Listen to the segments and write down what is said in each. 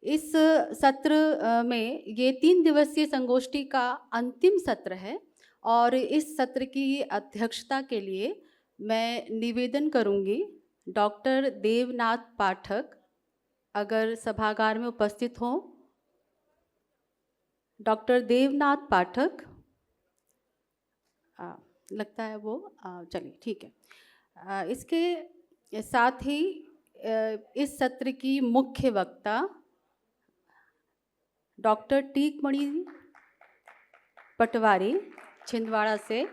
इस सत्र में ये 3 दिवसीय संगोष्ठी का अंतिम सत्र है और इस सत्र की अध्यक्षता के लिए मैं निवेदन करूंगी डॉक्टर देवनाथ पाठक, अगर सभागार में उपस्थित हों। डॉक्टर देवनाथ पाठक, लगता है वो चलिए ठीक है। इसके साथ ही इस सत्र की मुख्य वक्ता डॉक्टर टीकमणि पटवारी छिंदवाड़ा से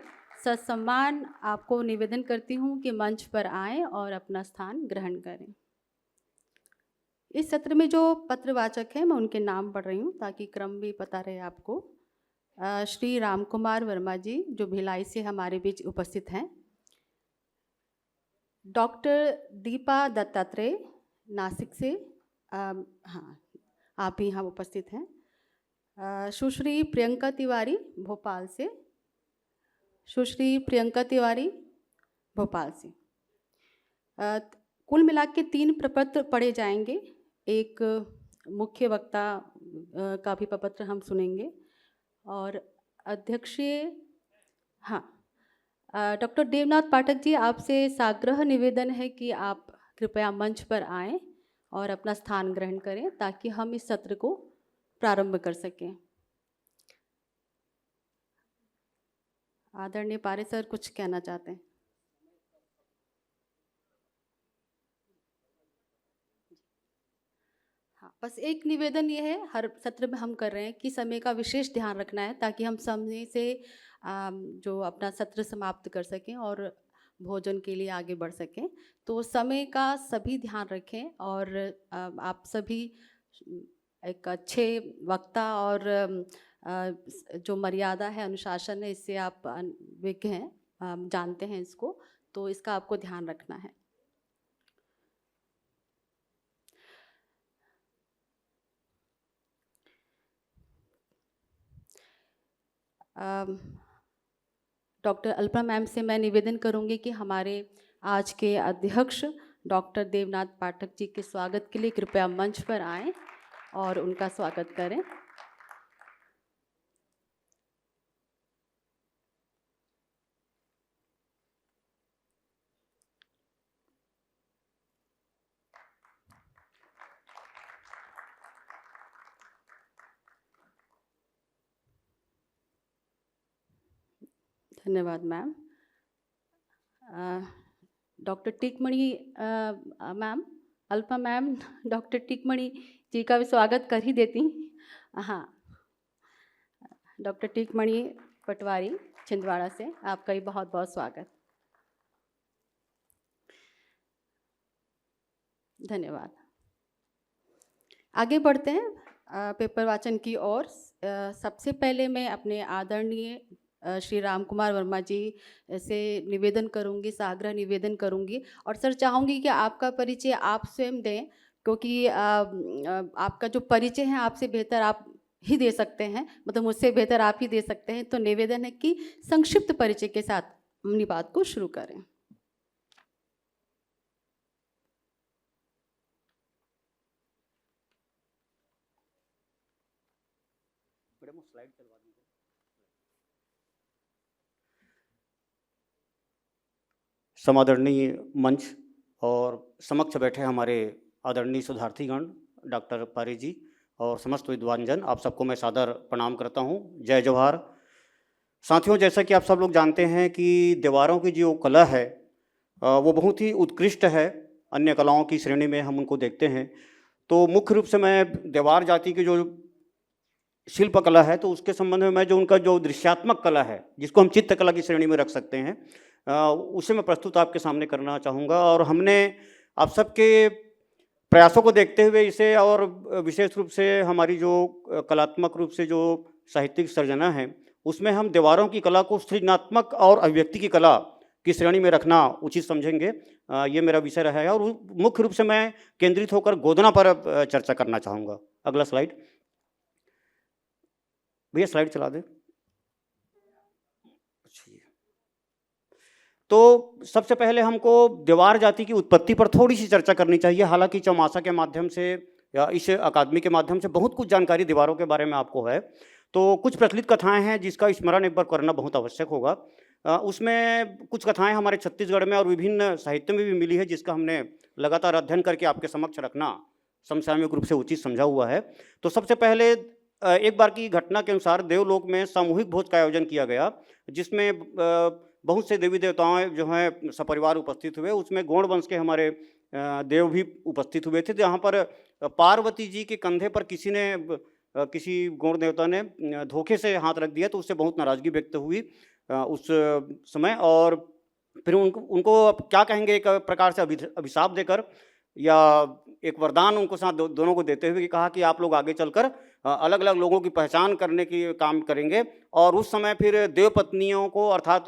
ससम्मान आपको निवेदन करती हूँ कि मंच पर आएं और अपना स्थान ग्रहण करें। इस सत्र में जो पत्रवाचक हैं मैं उनके नाम पढ़ रही हूँ ताकि क्रम भी पता रहे आपको। श्री राम कुमार वर्मा जी जो भिलाई से हमारे बीच उपस्थित हैं। डॉक्टर दीपा दत्तात्रेय नासिक से, हाँ आप भी यहाँ उपस्थित हैं। सुश्री प्रियंका तिवारी भोपाल से, सुश्री प्रियंका तिवारी भोपाल से। कुल मिला के 3 प्रपत्र पढ़े जाएंगे, एक मुख्य वक्ता का भी प्रपत्र हम सुनेंगे और अध्यक्षीय, हाँ डॉक्टर देवनाथ पाठक जी आपसे साग्रह निवेदन है कि आप कृपया मंच पर आएं और अपना स्थान ग्रहण करें ताकि हम इस सत्र को प्रारंभ कर सकें। आदरणीय पारे सर कुछ कहना चाहते हैं? हाँ, बस एक निवेदन ये है, हर सत्र में हम कर रहे हैं कि समय का विशेष ध्यान रखना है ताकि हम समय से जो अपना सत्र समाप्त कर सकें और भोजन के लिए आगे बढ़ सकें। तो समय का सभी ध्यान रखें और आप सभी एक अच्छे वक्ता और जो मर्यादा है, अनुशासन है, इससे आप विज्ञ हैं, जानते हैं इसको, तो इसका आपको ध्यान रखना है। डॉक्टर अल्पना मैम से मैं निवेदन करूंगी कि हमारे आज के अध्यक्ष डॉक्टर देवनाथ पाठक जी के स्वागत के लिए कृपया मंच पर आएं और उनका स्वागत करें। धन्यवाद ma'am. Doctor Tikamani ma'am, Alpa ma'am doctor Tikamani ji का भी स्वागत कर ही देती। हाँ, डॉक्टर टीकमणि पटवारी छिंदवाड़ा से आपका भी बहुत बहुत स्वागत। धन्यवाद। आगे बढ़ते हैं पेपर वाचन की ओर। सबसे पहले मैं अपने आदरणीय श्री राम कुमार वर्मा जी से निवेदन करूंगी, साग्रह निवेदन करूंगी और सर चाहूँगी कि आपका परिचय आप स्वयं दें, क्योंकि आपका जो परिचय है आपसे बेहतर आप ही दे सकते हैं, मतलब मुझसे बेहतर आप ही दे सकते हैं। तो निवेदन है कि संक्षिप्त परिचय के साथ अपनी बात को शुरू करें। स्लाइड चलवा दीजिए। समादरणीय मंच और समक्ष बैठे हमारे आदरणीय शोधार्थीगण, डॉक्टर पारे जी और समस्त विद्वान जन, आप सबको मैं सादर प्रणाम करता हूं। जय जोहार। साथियों, जैसा कि आप सब लोग जानते हैं कि दीवारों की जो कला है वो बहुत ही उत्कृष्ट है। अन्य कलाओं की श्रेणी में हम उनको देखते हैं, तो मुख्य रूप से मैं देवार जाति की जो शिल्प कला है तो उसके संबंध में मैं जो उनका जो दृश्यात्मक कला है, जिसको हम चित्रकला की श्रेणी में रख सकते हैं, उसे मैं प्रस्तुत आपके सामने करना चाहूँगा। और हमने आप सबके प्रयासों को देखते हुए इसे, और विशेष रूप से हमारी जो कलात्मक रूप से जो साहित्यिक सर्जना है, उसमें हम दीवारों की कला को सृजनात्मक और अभिव्यक्ति की कला की श्रेणी में रखना उचित समझेंगे। ये मेरा विषय रहा है और मुख्य रूप से मैं केंद्रित होकर गोदना पर चर्चा करना चाहूँगा। अगला स्लाइड भैया, स्लाइड चला दे। तो सबसे पहले हमको दीवार जाति की उत्पत्ति पर थोड़ी सी चर्चा करनी चाहिए। हालांकि चौमासा के माध्यम से या इस अकादमी के माध्यम से बहुत कुछ जानकारी दीवारों के बारे में आपको है। तो कुछ प्रचलित कथाएँ हैं जिसका स्मरण एक बार करना बहुत आवश्यक होगा। उसमें कुछ कथाएँ हमारे छत्तीसगढ़ में और विभिन्न साहित्य में भी मिली है, जिसका हमने लगातार अध्ययन करके आपके समक्ष रखना समसामयिक रूप से उचित समझा हुआ है। तो सबसे पहले एक बार की घटना के अनुसार देवलोक में सामूहिक भोज का आयोजन किया गया, जिसमें बहुत से देवी देवताएँ जो हैं सपरिवार उपस्थित हुए। उसमें गौड़ वंश के हमारे देव भी उपस्थित हुए थे, जहाँ पर पार्वती जी के कंधे पर किसी गौड़ देवता ने धोखे से हाथ रख दिया, तो उससे बहुत नाराज़गी व्यक्त हुई उस समय। और फिर उनको अब क्या कहेंगे, एक प्रकार से अभिशाप देकर या एक वरदान उनको साथ दोनों को देते हुए कहा कि आप लोग आगे चलकर अलग अलग लोगों की पहचान करने की काम करेंगे। और उस समय फिर देव पत्नियों को अर्थात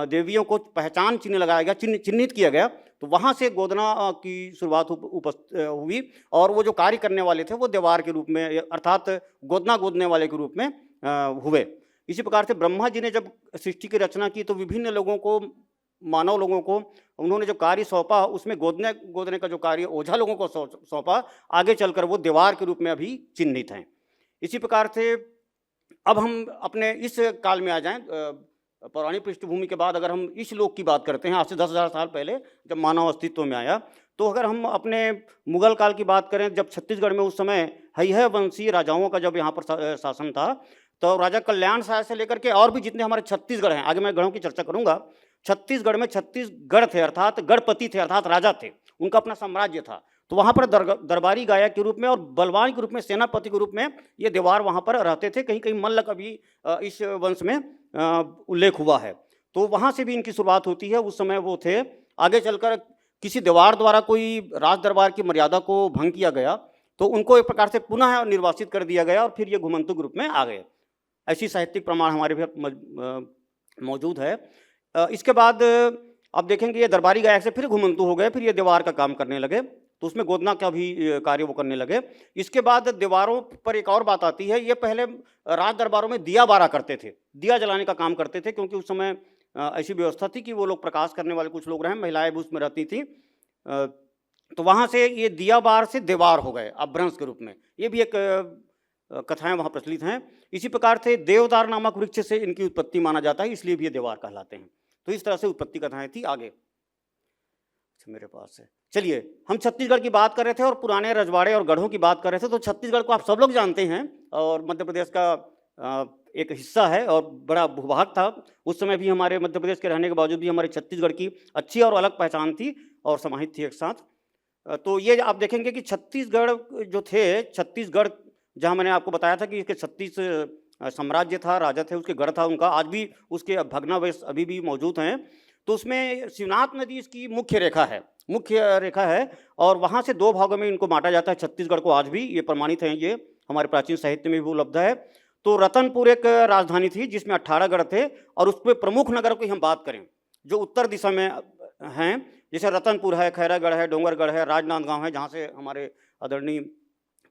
देवियों को पहचान चिन्ह लगाया गया, चिन्हित किया गया। तो वहाँ से गोदना की शुरुआत हुई और वो जो कार्य करने वाले थे वो देवार के रूप में अर्थात गोदना गोदने वाले के रूप में हुए। इसी प्रकार से ब्रह्मा जी ने जब सृष्टि की रचना की तो विभिन्न लोगों को, मानव लोगों को उन्होंने जो कार्य सौंपा, उसमें गोदने का जो कार्य ओझा लोगों को सौंपा, आगे चलकर वो देवार के रूप में अभी चिन्हित हैं। इसी प्रकार से अब हम अपने इस काल में आ जाएं, पौराणिक पृष्ठभूमि के बाद अगर हम इस लोक की बात करते हैं, आज से 10,000 साल पहले जब मानव अस्तित्व में आया, तो अगर हम अपने मुगल काल की बात करें, जब छत्तीसगढ़ में उस समय हैहय वंशीय राजाओं का जब यहाँ पर शासन था, तो राजा कल्याण शाह से लेकर के और भी जितने हमारे छत्तीसगढ़ हैं, आगे मैं गढ़ों की चर्चा करूँगा। छत्तीसगढ़ में 36 गढ़ थे, अर्थात गढ़पति थे, अर्थात राजा थे, उनका अपना साम्राज्य था। तो वहाँ पर दरबारी गायक के रूप में और बलवान के रूप में, सेनापति के रूप में ये देवार वहाँ पर रहते थे। कहीं कहीं मल्ल का भी इस वंश में उल्लेख हुआ है। तो वहाँ से भी इनकी शुरुआत होती है। उस समय वो थे। आगे चलकर किसी देवार द्वारा कोई राज दरबार की मर्यादा को भंग किया गया तो उनको एक प्रकार से पुनः निर्वासित कर दिया गया और फिर ये घुमंतु ग्रुप में आ गए। ऐसी साहित्यिक प्रमाण हमारे भी मौजूद है। इसके बाद अब देखेंगे ये दरबारी गायक से फिर घुमंतु हो गए, फिर ये दीवार का काम करने लगे, तो उसमें गोदना का भी कार्य वो करने लगे। इसके बाद दीवारों पर एक और बात आती है, ये पहले राज दरबारों में दिया बारा करते थे, दिया जलाने का काम करते थे, क्योंकि उस समय ऐसी व्यवस्था थी कि वो लोग प्रकाश करने वाले कुछ लोग रहे, महिलाएं भी उसमें रहती थी। तो वहाँ से ये दिया बार से देवार हो गए अपभ्रंश के रूप में। ये भी एक कथाएं वहाँ प्रचलित हैं। इसी प्रकार से देवदार नामक वृक्ष से इनकी उत्पत्ति माना जाता है, इसलिए भी ये देवार कहलाते हैं। तो इस तरह से उत्पत्ति कथाएं थी। आगे मेरे पास है, चलिए हम छत्तीसगढ़ की बात कर रहे थे और पुराने रजवाड़े और गढ़ों की बात कर रहे थे। तो छत्तीसगढ़ को आप सब लोग जानते हैं और मध्य प्रदेश का एक हिस्सा है और बड़ा भूभाग था। उस समय भी हमारे मध्य प्रदेश के रहने के बावजूद भी हमारे छत्तीसगढ़ की अच्छी और अलग पहचान थी और समाहित थी एक साथ। तो ये आप देखेंगे कि छत्तीसगढ़ जो थे, छत्तीसगढ़ जहाँ मैंने आपको बताया था कि इसके 36 साम्राज्य था, राजा थे, उसके गढ़ था उनका, आज भी उसके भग्नावशेष अभी भी मौजूद हैं। तो उसमें शिवनाथ नदी इसकी मुख्य रेखा है और वहाँ से 2 भागों में इनको बांटा जाता है छत्तीसगढ़ को। आज भी ये प्रमाणित है, ये हमारे प्राचीन साहित्य में भी उपलब्ध है। तो रतनपुर एक राजधानी थी जिसमें 18 गढ़ थे और उसमें प्रमुख नगर की हम बात करें जो उत्तर दिशा में हैं, जैसे रतनपुर है, खैरागढ़ है, डोंगरगढ़ है, राजनांदगांव है, जहाँ से हमारे आदरणीय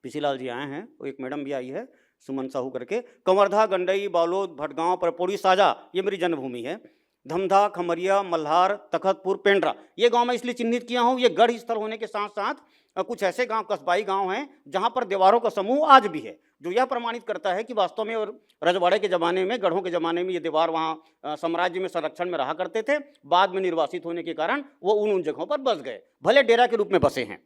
पीसीलाल जी आए हैं, वो एक मैडम भी आई है सुमन साहू करके, कंवरधा, गंडई, बालोद, भटगांव, परपोड़ी, साजा, ये मेरी जन्मभूमि है, धमधा, खमरिया, मल्हार, तखतपुर, पेंड्रा, ये गांव मैं इसलिए चिन्हित किया हूँ। ये गढ़ स्थल होने के साथ साथ कुछ ऐसे गांव, कस्बाई गांव हैं जहां पर दीवारों का समूह आज भी है, जो यह प्रमाणित करता है कि वास्तव में और रजवाड़े के ज़माने में, गढ़ों के ज़माने में ये दीवार वहाँ साम्राज्य में संरक्षण में रहा करते थे। बाद में निर्वासित होने के कारण वो उन जगहों पर बस गए, भले डेरा के रूप में बसे हैं।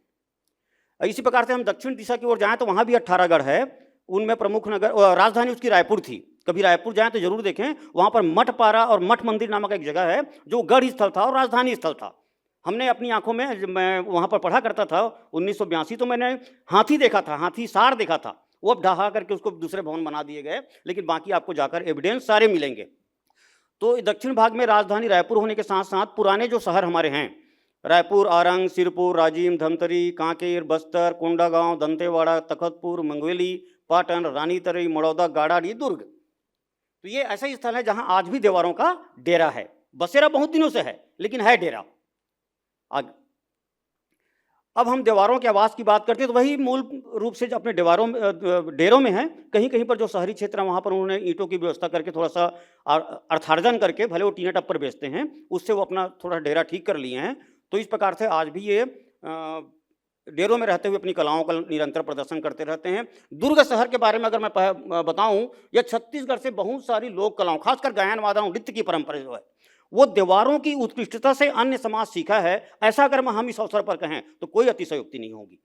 इसी प्रकार से हम दक्षिण दिशा की ओर जाएँ तो वहाँ भी 18 गढ़ है। उनमें प्रमुख नगर, राजधानी उसकी रायपुर थी। कभी रायपुर जाएं तो जरूर देखें, वहाँ पर मठपारा और मठ मंदिर नामक एक जगह है जो गढ़ स्थल था और राजधानी स्थल था। हमने अपनी आंखों में, जब मैं वहाँ पर पढ़ा करता था 1982, तो मैंने हाथी देखा था, हाथी सार देखा था। वो अब ढहा करके उसको दूसरे भवन बना दिए गए, लेकिन बाकी आपको जाकर एविडेंस सारे मिलेंगे। तो दक्षिण भाग में राजधानी रायपुर होने के साथ साथ पुराने जो शहर हमारे हैं, रायपुर, आरंग, सिरपुर, राजिम, धमतरी, कांकेर, बस्तर, कोंडागांव, दंतेवाड़ा, तखतपुर, मंगवेली, पाटन, रानीतरई, मड़ौदा, गाड़ाडी, दुर्ग, तो ये ऐसा ही स्थल है जहां आज भी दीवारों का डेरा है। बसेरा बहुत दिनों से है लेकिन है डेरा। अब हम दीवारों के आवास की बात करते हैं तो वही मूल रूप से जो अपने डेरों में है। कहीं कहीं पर जो शहरी क्षेत्र है वहाँ पर उन्होंने ईंटों की व्यवस्था करके थोड़ा सा अर्थार्जन करके, भले वो टीना टप्पर बेचते हैं, उससे वो अपना थोड़ा डेरा ठीक कर लिए हैं। तो इस प्रकार से आज भी ये डेरों में रहते हुए अपनी कलाओं का निरंतर प्रदर्शन करते रहते हैं। दुर्ग शहर के बारे में अगर मैं बताऊं, यह छत्तीसगढ़ से बहुत सारी लोक कलाओं, खासकर गायन वादन नृत्य की परंपरा जो है वो देवारों की उत्कृष्टता से अन्य समाज सीखा है। ऐसा अगर हम इस अवसर पर कहें तो कोई अतिशयोक्ति नहीं होगी।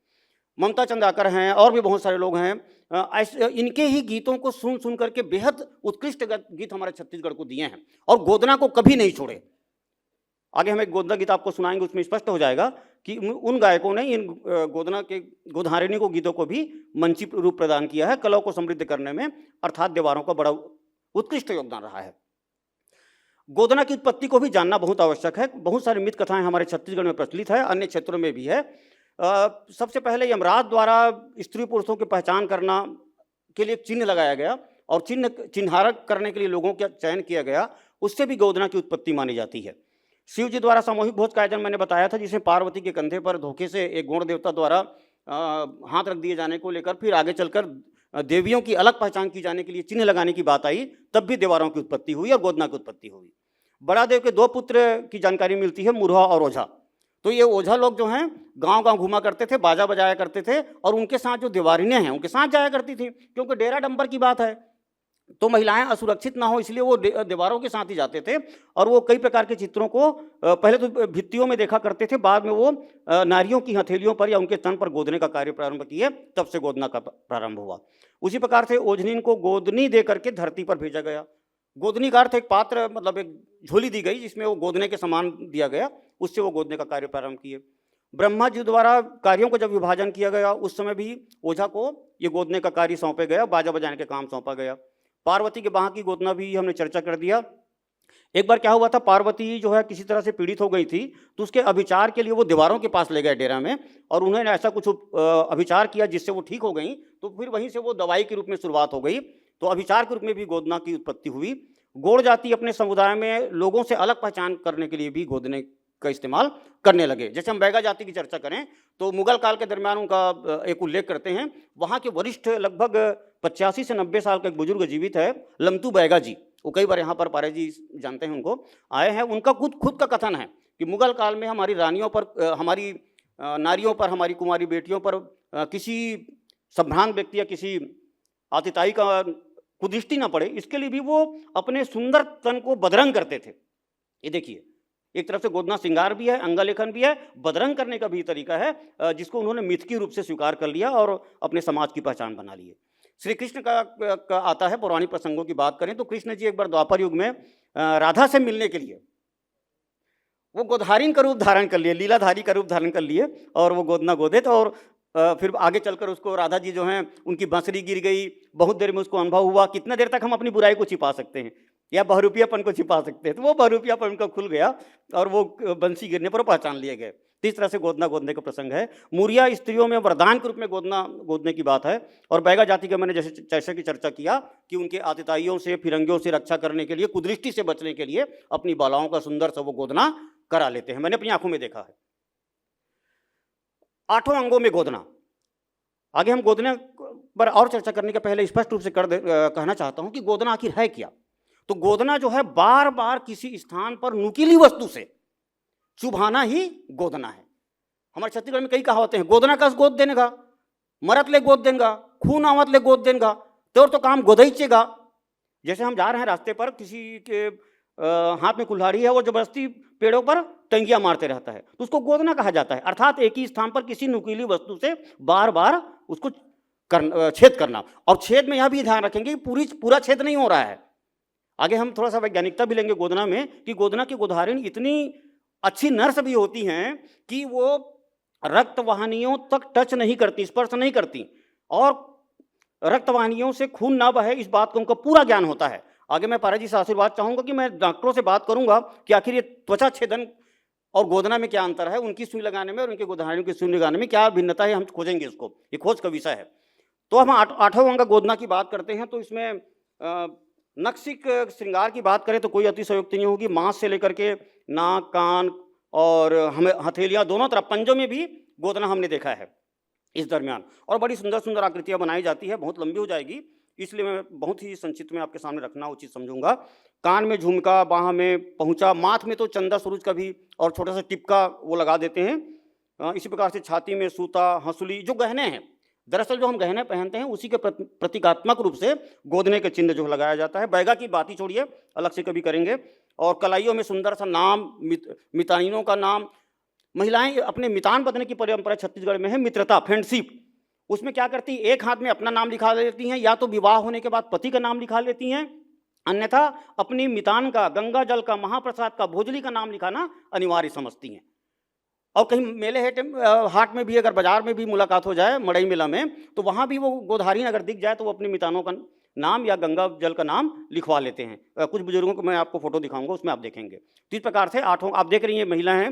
ममता चंद्राकर हैं और भी बहुत सारे लोग हैं, ऐसे इनके ही गीतों को सुन सुन करके बेहद उत्कृष्ट गीत हमारे छत्तीसगढ़ को दिए हैं और गोदना को कभी नहीं छोड़े। आगे हम एक गोदना गीत आपको सुनाएंगे, उसमें स्पष्ट हो जाएगा कि उन गायकों ने इन गोदना के गोधारिणी को गीतों को भी मंची रूप प्रदान किया है कलाओं को समृद्ध करने में, अर्थात देवारों का बड़ा उत्कृष्ट योगदान रहा है। गोदना की उत्पत्ति को भी जानना बहुत आवश्यक है। बहुत सारी मिथ कथाएं हमारे छत्तीसगढ़ में प्रचलित है, अन्य क्षेत्रों में भी है। सबसे पहले यमराज द्वारा स्त्री पुरुषों की पहचान करना के लिए एक चिन्ह लगाया गया और चिन्हारक करने के लिए लोगों का चयन किया गया, उससे भी गोदना की उत्पत्ति मानी जाती है। शिव जी द्वारा सामूहिक भोज का आयोजन मैंने बताया था, जिसमें पार्वती के कंधे पर धोखे से एक गौण देवता द्वारा हाथ रख दिए जाने को लेकर फिर आगे चलकर देवियों की अलग पहचान की जाने के लिए चिन्ह लगाने की बात आई, तब भी देवारों की उत्पत्ति हुई और गोदना की उत्पत्ति हुई। बड़ा देव के 2 पुत्र की जानकारी मिलती है, मुरहा और ओझा। तो ये ओझा लोग जो हैं गांव गांव घुमा करते थे, बाजा बजाया करते थे और उनके साथ जो देवारिनें हैं उनके साथ जाया करती थी, क्योंकि डेरा डंबर की बात है तो महिलाएं असुरक्षित ना हो इसलिए वो दीवारों के साथ ही जाते थे। और वो कई प्रकार के चित्रों को पहले तो भित्तियों में देखा करते थे, बाद में वो नारियों की हथेलियों पर या उनके तन पर गोदने का कार्य प्रारंभ किए, तब से गोदना का प्रारंभ हुआ। उसी प्रकार से ओझनीन को गोदनी दे करके धरती पर भेजा गया। गोदनी का अर्थ एक पात्र, मतलब एक झोली दी गई जिसमें वो गोदने के समान दिया गया, उससे वो गोदने का कार्य प्रारंभ किए। ब्रह्मा जी द्वारा कार्यों को जब विभाजन किया गया उस समय भी ओझा को ये गोदने का कार्य सौंपे गया, बाजा बजाने का काम सौंपा गया। पार्वती के बाह की गोदना भी हमने चर्चा कर दिया। एक बार क्या हुआ था, पार्वती जो है किसी तरह से पीड़ित हो गई थी, तो उसके अभिचार के लिए वो दीवारों के पास ले गए डेरा में और उन्होंने ऐसा कुछ अभिचार किया जिससे वो ठीक हो गई। तो फिर वहीं से वो दवाई के रूप में शुरुआत हो गई, तो अभिचार के रूप में भी गोदना की उत्पत्ति हुई। गौड़ जाति अपने समुदाय में लोगों से अलग पहचान करने के लिए भी गोदने का इस्तेमाल करने लगे। जैसे हम बैगा जाति की चर्चा करें तो मुगल काल के दरमियान उनका एक उल्लेख करते हैं। वहाँ के वरिष्ठ लगभग 85 से 90 साल का एक बुजुर्ग जीवित है, लमतू बैगा जी। वो कई बार यहाँ पर पारे जी जानते हैं उनको, आए हैं। उनका खुद का कथन है कि मुगल काल में हमारी रानियों पर, हमारी नारियों पर, हमारी कुमारी बेटियों पर किसी संभ्रांत व्यक्ति या किसी आतिताई का कुदृष्टि ना पड़े, इसके लिए भी वो अपने सुंदर तन को बदरंग करते थे। ये देखिए, एक तरफ से गोदना श्रृंगार भी है, अंगलेखन भी है, बदरंग करने का भी तरीका है, जिसको उन्होंने मिथकीय रूप से स्वीकार कर लिया और अपने समाज की पहचान बना ली है। श्री कृष्ण का आता है, पौराणिक प्रसंगों की बात करें तो कृष्ण जी एक बार द्वापर युग में राधा से मिलने के लिए वो गोधारिन का रूप धारण कर लिए, लीलाधारी का रूप धारण कर लिए और वो गोदना गोदे। तो और फिर आगे चलकर उसको राधा जी जो हैं उनकी बंसरी गिर गई, बहुत देर में उसको अनुभव हुआ। कितना देर तक हम अपनी बुराई को छिपा सकते हैं या बहुरूपियापन को छिपा सकते हैं, तो वो बहुरूपियापन उनका खुल गया और वो बंसी गिरने पर पहचान लिए गए। इस तरह से गोदना गोदने का प्रसंग है। मुरिया स्त्रियों में वरदान के रूप में गोदने की बात है। और बैगा जाति के मैंने जैसे की चर्चा किया कि उनके आतिताइयों से, फिरंगियों से रक्षा करने के लिए, कुदृष्टि से बचने के लिए अपनी बालाओं का सुंदर सा वो गोदना करा लेते हैं, मैंने अपनी आंखों में देखा है। 8 अंगों में गोदना। आगे हम गोदने पर और चर्चा करने के पहले स्पष्ट रूप से कहना चाहता हूं कि गोदना आखिर है क्या। तो गोदना जो है बार बार किसी स्थान पर नुकीली वस्तु से चुभाना ही गोदना है। हमारे छत्तीसगढ़ में कई कहावतें हैं, गोदना कस गोद देनेगा, मरत ले गोद देगा, खून आवत ले गोद देगा, तो काम गोदईचेगा। जैसे हम जा रहे हैं रास्ते पर, किसी के हाथ में कुल्हाड़ी है, वो जबरदस्ती पेड़ों पर टंगियां मारते रहता है, तो उसको गोदना कहा जाता है। अर्थात एक ही स्थान पर किसी नुकीली वस्तु से बार बार उसको छेद करना। और छेद में यह भी ध्यान रखेंगे कि पूरा छेद नहीं हो रहा है। आगे हम थोड़ा सा वैज्ञानिकता भी लेंगे गोदना में कि गोदना की गोधारिन इतनी अच्छी नर्स भी होती हैं कि वो रक्तवाहिनियों तक टच नहीं करती, स्पर्श नहीं करती, और रक्तवाहिनियों से खून ना बहे इस बात का उनका पूरा ज्ञान होता है। आगे मैं पारा जी से आशीर्वाद चाहूंगा कि मैं डॉक्टरों से बात करूंगा कि आखिर ये त्वचा छेदन और गोदना में क्या अंतर है, उनकी सुई लगाने में और उनके गोधारियों की सुई लगाने में क्या भिन्नता है, हम खोजेंगे इसको, ये खोज का विषय है। तो हम 8वां अंग गोदना की बात करते हैं तो इसमें नक्सिक श्रृंगार की बात करें तो कोई अतिशयोक्ति नहीं होगी। मांस से लेकर के नाक, कान और हमें हथेलियां, दोनों तरफ पंजों में भी गोदना हमने देखा है इस दरमियान। और बड़ी सुंदर सुंदर आकृतियां बनाई जाती है, बहुत लंबी हो जाएगी इसलिए मैं बहुत ही संक्षिप्त में आपके सामने रखना उचित समझूंगा। कान में झुमका, बाह में पहुंचा, माथ में तो चंदा सुरूज का भी और छोटा सा टिपका वो लगा देते हैं। इसी प्रकार से छाती में सूता, हंसुली, जो गहने हैं, दरअसल जो हम गहने पहनते हैं उसी के प्रतीकात्मक रूप से गोदने के चिन्ह जो लगाया जाता है। बैगा की बात ही छोड़िए, अलग से कभी करेंगे। और कलाइयों में सुंदर सा नाम, मितानिनों का नाम। महिलाएं अपने मितान बदलने की परंपरा छत्तीसगढ़ में है, मित्रता, फ्रेंडशिप। उसमें क्या करती, एक हाथ में अपना नाम लिखा लेती हैं, या तो विवाह होने के बाद पति का नाम लिखा लेती हैं, अन्यथा अपनी मितान का, गंगा जल का, महाप्रसाद का, भोजली का नाम लिखाना अनिवार्य समझती हैं। और कहीं मेले हाट में भी, अगर बाजार में भी मुलाकात हो जाए, मड़ई मेला में, तो वहाँ भी वो गोधारीन अगर दिख जाए तो वो अपनी मितानों का नाम या गंगा जल का नाम लिखवा लेते हैं। कुछ बुजुर्गों को मैं आपको फोटो दिखाऊंगा, उसमें आप देखेंगे। तो इस प्रकार से 8 आप देख रही हैं महिला हैं।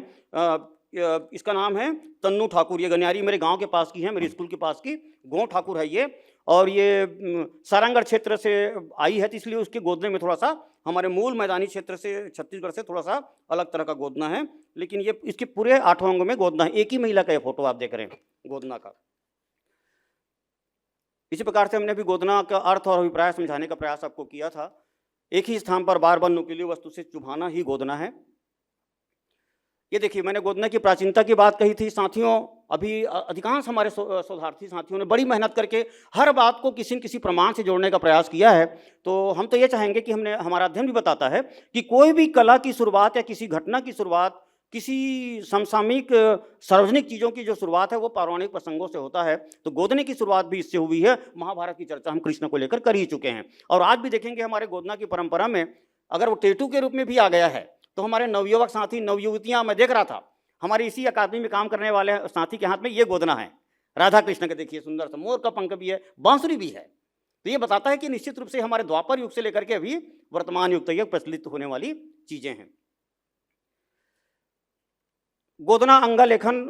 इसका नाम है तन्नू ठाकुर। ये गनियारी मेरे गांव के पास की है, मेरे स्कूल के पास की गो ठाकुर है ये। और ये सारंगढ़ क्षेत्र से आई है, तो इसलिए उसके गोदने में थोड़ा सा हमारे मूल मैदानी क्षेत्र से, छत्तीसगढ़ से थोड़ा सा अलग तरह का गोदना है। लेकिन ये इसके पूरे 8 अंगों में गोदना है। एक ही महिला का ये फोटो आप देख रहे हैं गोदना का। इसी प्रकार से हमने भी गोदना का अर्थ और अभिप्राय समझाने का प्रयास आपको किया था। एक ही स्थान पर बार बार नुकीली वस्तु से चुभाना ही गोदना है। ये देखिए, मैंने गोदना की प्राचीनता की बात कही थी साथियों। अभी अधिकांश हमारे शोधार्थी साथियों ने बड़ी मेहनत करके हर बात को किसी न किसी प्रमाण से जोड़ने का प्रयास किया है। तो हम तो ये चाहेंगे कि हमारा अध्ययन भी बताता है कि कोई भी कला की शुरुआत या किसी घटना की शुरुआत, किसी समसामयिक सार्वजनिक चीज़ों की जो शुरुआत है वो पौराणिक प्रसंगों से होता है। तो गोदने की शुरुआत भी इससे हुई है। महाभारत की चर्चा हम कृष्ण को लेकर कर ही चुके हैं। और आज भी देखेंगे हमारे गोदना की परंपरा में अगर वो टेटू के रूप में भी आ गया है, तो हमारे नवयुवक साथी, नवयुवतियां, मैं देख रहा था हमारी इसी अकादमी में काम करने वाले साथी के हाथ में ये गोदना है, राधा कृष्ण के। देखिए सुंदर सा मोर का पंख भी है, बांसुरी भी है। तो ये बताता है कि निश्चित रूप से हमारे द्वापर युग से लेकर के अभी वर्तमान युग तक प्रचलित होने वाली चीजें हैं। गोदना अंगा लेखन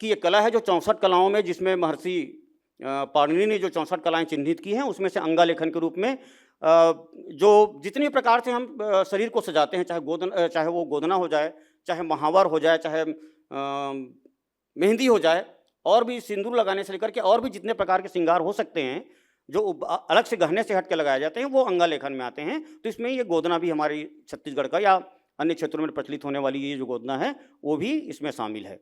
की एक कला है जो 64 कलाओं में, जिसमें महर्षि पाणिनि ने जो 64 कलाएं चिन्हित की हैं, उसमें से अंगा लेखन के रूप में जो जितनी प्रकार से हम शरीर को सजाते हैं, चाहे वो गोदना हो जाए, चाहे महावर हो जाए, चाहे मेहंदी हो जाए, और भी सिंदूर लगाने से लेकर के और भी जितने प्रकार के श्रृंगार हो सकते हैं जो अलग से गहने से हट के लगाए जाते हैं, वो अंगा लेखन में आते हैं। तो इसमें ये गोदना भी हमारी छत्तीसगढ़ का या अन्य क्षेत्रों में प्रचलित होने वाली ये जो गोदना है वो भी इसमें शामिल है।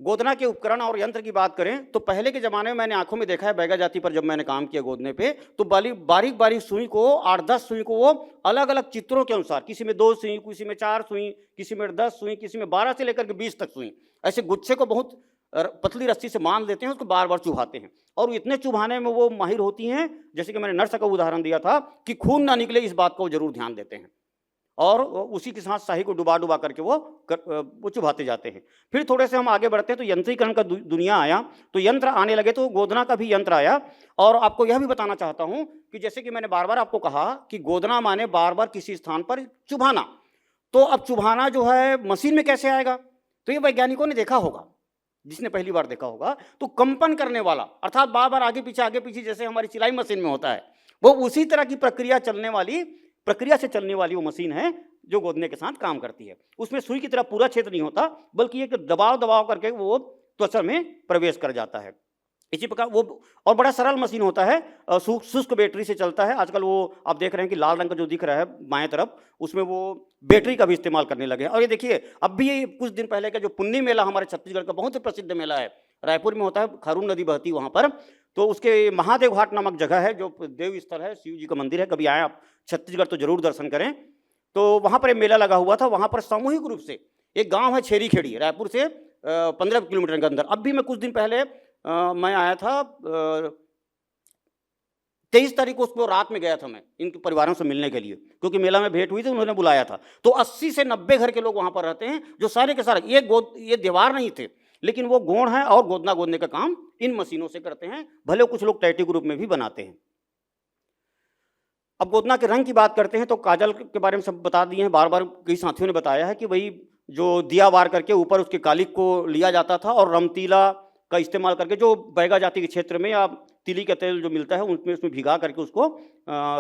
गोदना के उपकरण और यंत्र की बात करें तो पहले के ज़माने में मैंने आंखों में देखा है, बैगा जाति पर जब मैंने काम किया गोदने पे, तो बारीक बारीक सुई को 8-10 सुई को वो अलग अलग चित्रों के अनुसार, किसी में 2 सुई, किसी में 4 सुई, किसी में 10 सुई, किसी में 12 से लेकर के 20 तक सुई, ऐसे गुच्छे को बहुत पतली रस्सी से मान देते हैं, उसको बार बार चुभाते हैं। और इतने चुभाने में वो माहिर होती हैं, जैसे कि मैंने नर्स का उदाहरण दिया था कि खून ना निकले, इस बात को जरूर ध्यान देते हैं। और उसी के साथ शाही को डुबा डुबा करके वो चुभाते जाते हैं। फिर थोड़े से हम आगे बढ़ते हैं तो यंत्रीकरण का दुनिया आया, तो यंत्र आने लगे, तो गोदना का भी यंत्र आया। और आपको यह भी बताना चाहता हूं कि जैसे कि मैंने बार बार आपको कहा कि गोदना माने बार बार किसी स्थान पर चुभाना, तो अब चुभाना जो है मशीन में कैसे आएगा? तो ये वैज्ञानिकों ने देखा होगा, जिसने पहली बार देखा होगा, तो कंपन करने वाला, अर्थात बार बार आगे पीछे जैसे हमारी सिलाई मशीन में होता है, वो उसी तरह की प्रक्रिया से चलने वाली वो मशीन है जो गोदने के साथ काम करती है। उसमें सुई की तरह पूरा क्षेत्र नहीं होता, बल्कि एक दबाव करके वो त्वचा में प्रवेश कर जाता है। इसी प्रकार वो और बड़ा सरल मशीन होता है, शुष्क बैटरी से चलता है। आजकल वो आप देख रहे हैं कि लाल रंग का जो दिख रहा है बाएं तरफ, उसमें वो बैटरी का भी इस्तेमाल करने लगे हैं। और ये देखिए, अब भी ये कुछ दिन पहले का जो पुन्नी मेला हमारे छत्तीसगढ़ का बहुत ही प्रसिद्ध मेला है, रायपुर में होता है, खारून नदी बहती वहाँ पर, तो उसके महादेव घाट नामक जगह है जो देव स्थल है, शिव जी का मंदिर है। कभी आए आप छत्तीसगढ़ तो जरूर दर्शन करें। तो वहाँ पर एक मेला लगा हुआ था, वहाँ पर सामूहिक रूप से एक गांव है छेरी खेड़ी, रायपुर से 15 किलोमीटर के अंदर। अब भी मैं कुछ दिन पहले मैं आया था, 23 तारीख को उसको रात में गया था मैं इनके परिवारों से मिलने के लिए, क्योंकि मेला में भेंट हुई थी, उन्होंने बुलाया था। तो 80 से 90 घर के लोग वहाँ पर रहते हैं, जो सारे के सारे ये दीवार नहीं थे, लेकिन वो गोंड है और गोदने का काम इन मशीनों से करते हैं, भले कुछ लोग टैटू के रूप में भी बनाते हैं। अब गोदना के रंग की बात करते हैं तो काजल के बारे में सब बता दिए हैं, बार बार कई साथियों ने बताया है कि वही जो दिया वार करके ऊपर उसके कालिक को लिया जाता था, और रमतीला का इस्तेमाल करके जो बैगा जाति के क्षेत्र में या तिली का तेल जो मिलता है उसमें भिगा करके उसको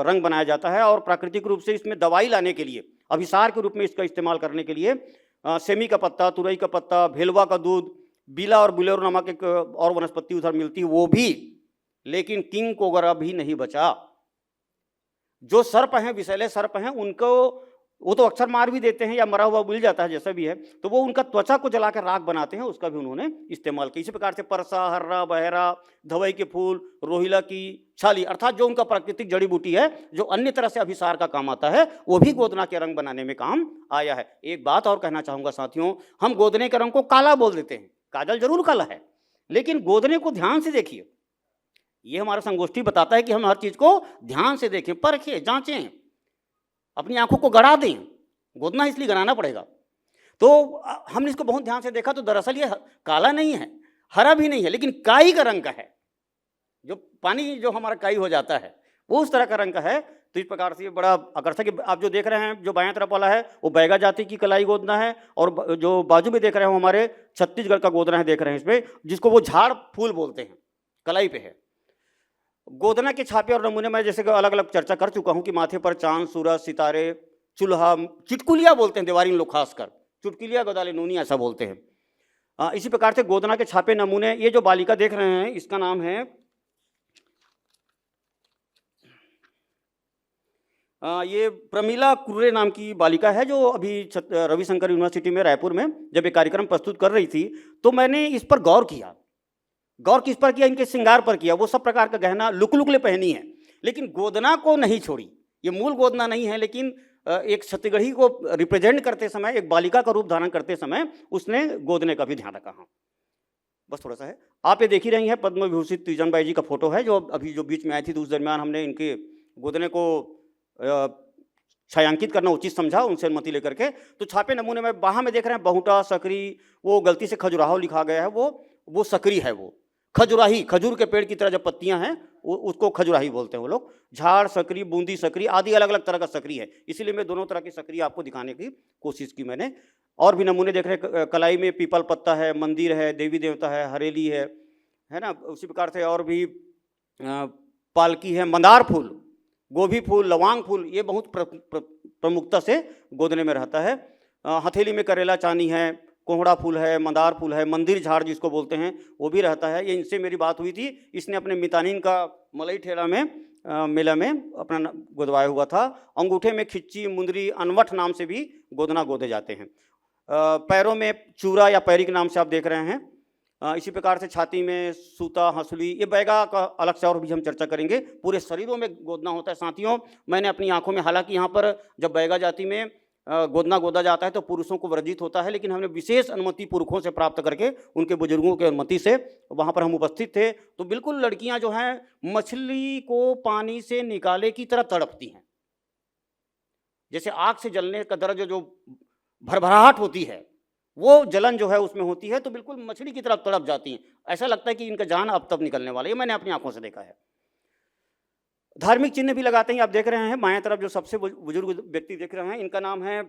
रंग बनाया जाता है। और प्राकृतिक रूप से इसमें दवाई लाने के लिए, अभिसार के रूप में इसका इस्तेमाल करने के लिए सेमी का पत्ता, तुरई का पत्ता, भेलवा का दूध, बीला और बुलेरो नामक एक और वनस्पति उधर मिलती है वो भी, लेकिन किंग कोबरा भी नहीं बचा। जो सर्प हैं, विषैले सर्प हैं, उनको वो तो अक्सर मार भी देते हैं या मरा हुआ मिल जाता है जैसा भी है, तो वो उनका त्वचा को जलाकर राख बनाते हैं, उसका भी उन्होंने इस्तेमाल किया। इसी प्रकार से परसा, हर्रा, बहरा, धवई के फूल, रोहिला की छाली, अर्थात जो उनका प्राकृतिक जड़ी बूटी है जो अन्य तरह से अभिसार का काम आता है, वो भी गोदना के रंग बनाने में काम आया है। एक बात और कहना चाहूँगा साथियों, हम गोदने के रंग को काला बोल देते हैं, काजल जरूर काला है, लेकिन गोदने को ध्यान से देखिए। ये हमारा संगोष्ठी बताता है कि हम हर चीज को ध्यान से देखें, परखें, जांचें, अपनी आंखों को गड़ा दें। गोदना इसलिए गड़ाना पड़ेगा। तो हमने इसको बहुत ध्यान से देखा तो दरअसल ये काला नहीं है, हरा भी नहीं है, लेकिन काई का रंग का है। जो पानी जो हमारा काई हो जाता है वो उस तरह का रंग का है। तो इस प्रकार से ये बड़ा आकर्षक, आप जो देख रहे हैं जो बाएं तरफ वाला है वो बैगा जाति की कलाई गोदना है, और जो बाजू में देख रहे हैं वो हमारे छत्तीसगढ़ का गोदना है, देख रहे हैं इसमें, जिसको वो झाड़ फूल बोलते हैं, कलाई पे है। गोदना के छापे और नमूने में जैसे कि अलग अलग चर्चा कर चुका हूं कि माथे पर चांद, सूरज, सितारे, चूल्हा, चिटकुलिया बोलते हैं देवारी लोग, खासकर चुटकुलिया, गदाले, नूनी ऐसा बोलते हैं। इसी प्रकार से गोदना के छापे नमूने, ये जो बालिका देख रहे हैं इसका नाम है ये प्रमीला कुर्रे नाम की बालिका है, जो अभी रविशंकर यूनिवर्सिटी में रायपुर में जब एक कार्यक्रम प्रस्तुत कर रही थी तो मैंने इस पर गौर किया। गौर किस पर किया? इनके श्रृंगार पर किया। वो सब प्रकार का गहना लुक लुक ले पहनी है, लेकिन गोदना को नहीं छोड़ी। ये मूल गोदना नहीं है, लेकिन एक छत्तीसगढ़ी को रिप्रेजेंट करते समय, एक बालिका का रूप धारण करते समय उसने गोदने का भी ध्यान रखा। हाँ, बस थोड़ा सा है। आप ये देख ही रही हैं, पद्म विभूषित तीजनबाई जी का फोटो है जो अभी जो बीच में आई थी, तो उस दरमियान हमने इनके गोदने को छायांकित करना उचित समझा, उनसे अनुमति लेकर के। तो छापे नमूने में बाहा में देख रहे हैं बहुटा, सकरी, वो गलती से खजुराहो लिखा गया है, वो सकरी है, वो खजुराही, खजूर के पेड़ की तरह जब पत्तियां हैं उसको खजुराही बोलते हैं वो लोग। झाड़ सकरी, बूंदी सकरी आदि अलग अलग तरह का सकरी है, इसीलिए मैं दोनों तरह की सकरी आपको दिखाने की कोशिश की मैंने। और भी नमूने देख रहे हैं, कलाई में पीपल पत्ता है, मंदिर है, देवी देवता है, हरेली है ना। उसी प्रकार से और भी पालकी है, मंदार फूल, गोभी फूल, लवांग फूल, ये बहुत प्रमुखता से गोदने में रहता है। हथेली में करेला चानी है, कोहड़ा फूल है, मंदार फूल है, मंदिर झाड़ जिसको बोलते हैं वो भी रहता है। ये इनसे मेरी बात हुई थी, इसने अपने मितानिन का मलई ठेला में मेला में अपना गोदवाया हुआ था। अंगूठे में खिच्ची, मुंदरी, अनवठ नाम से भी गोदना गोदे जाते हैं। पैरों में चूरा या पैरी के नाम से आप देख रहे हैं। इसी प्रकार से छाती में सूता, हंसुली, ये बैगा का अलग से और भी हम चर्चा करेंगे। पूरे शरीरों में गोदना होता है साथियों। मैंने अपनी आंखों में, हालांकि यहाँ पर जब बैगा जाति में गोदना गोदा जाता है तो पुरुषों को वर्जित होता है, लेकिन हमने विशेष अनुमति पुरखों से प्राप्त करके, उनके बुजुर्गों की अनुमति से वहाँ पर हम उपस्थित थे। तो बिल्कुल लड़कियाँ जो हैं मछली को पानी से निकाले की तरह तड़पती हैं, जैसे आग से जलने का दर्द जो भरभराहट होती है वो जलन जो है उसमें होती है, तो बिल्कुल मछली की तरह तड़प जाती हैं। ऐसा लगता है कि इनका जान अब तब निकलने वाला है। ये मैंने अपनी आंखों से देखा है। धार्मिक चिन्ह भी लगाते हैं, आप देख रहे हैं बाएं तरफ जो सबसे बुजुर्ग व्यक्ति देख रहे हैं, इनका नाम है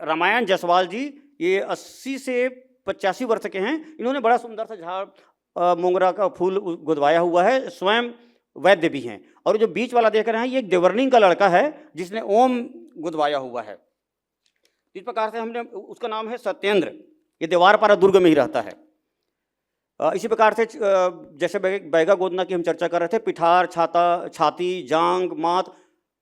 रामायण जायसवाल जी। ये 80 से 85 वर्ष के हैं। इन्होंने बड़ा सुंदर सा झाड़ मोगरा का फूल गुदवाया हुआ है, स्वयं वैद्य भी हैं। और जो बीच वाला देख रहे हैं ये एक देवर्णी का लड़का है जिसने ओम गुदवाया हुआ है। इस प्रकार से हमने, उसका नाम है सत्येंद्र, ये देवारपारा दुर्ग में ही रहता है। इसी प्रकार से जैसे बैगा गोदना की हम चर्चा कर रहे थे, पिठार, छाती, जांग, माथ,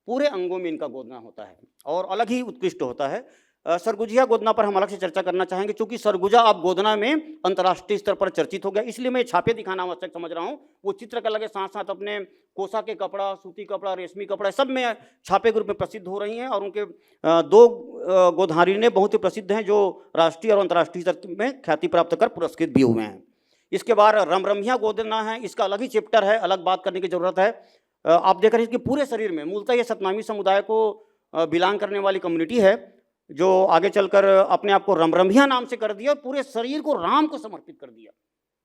पूरे अंगों में इनका गोदना होता है और अलग ही उत्कृष्ट होता है। सरगुजिया गोदना पर हम अलग से चर्चा करना चाहेंगे, क्योंकि सरगुजा अब गोदना में अंतर्राष्ट्रीय स्तर पर चर्चित हो गया, इसलिए मैं छापे दिखाना आवश्यक समझ रहा हूँ। वो चित्रकला के साथ साथ अपने कोसा के कपड़ा, सूती कपड़ा, रेशमी कपड़ा, सब में छापे के रूप में प्रसिद्ध हो रही हैं। और उनके 2 गोधारिने बहुत ही प्रसिद्ध हैं जो राष्ट्रीय और अंतर्राष्ट्रीय स्तर में ख्याति प्राप्त कर पुरस्कृत भी हुए हैं। इसके बाद रमरमिया गोदना है, इसका अलग ही चैप्टर है, अलग बात करने की जरूरत है। आप देख रहे हैं कि पूरे शरीर में, मूलतः ये सतनामी समुदाय को बिलोंग करने वाली कम्युनिटी है जो आगे चलकर अपने आप को रमरमिया नाम से कर दिया और पूरे शरीर को राम को समर्पित कर दिया।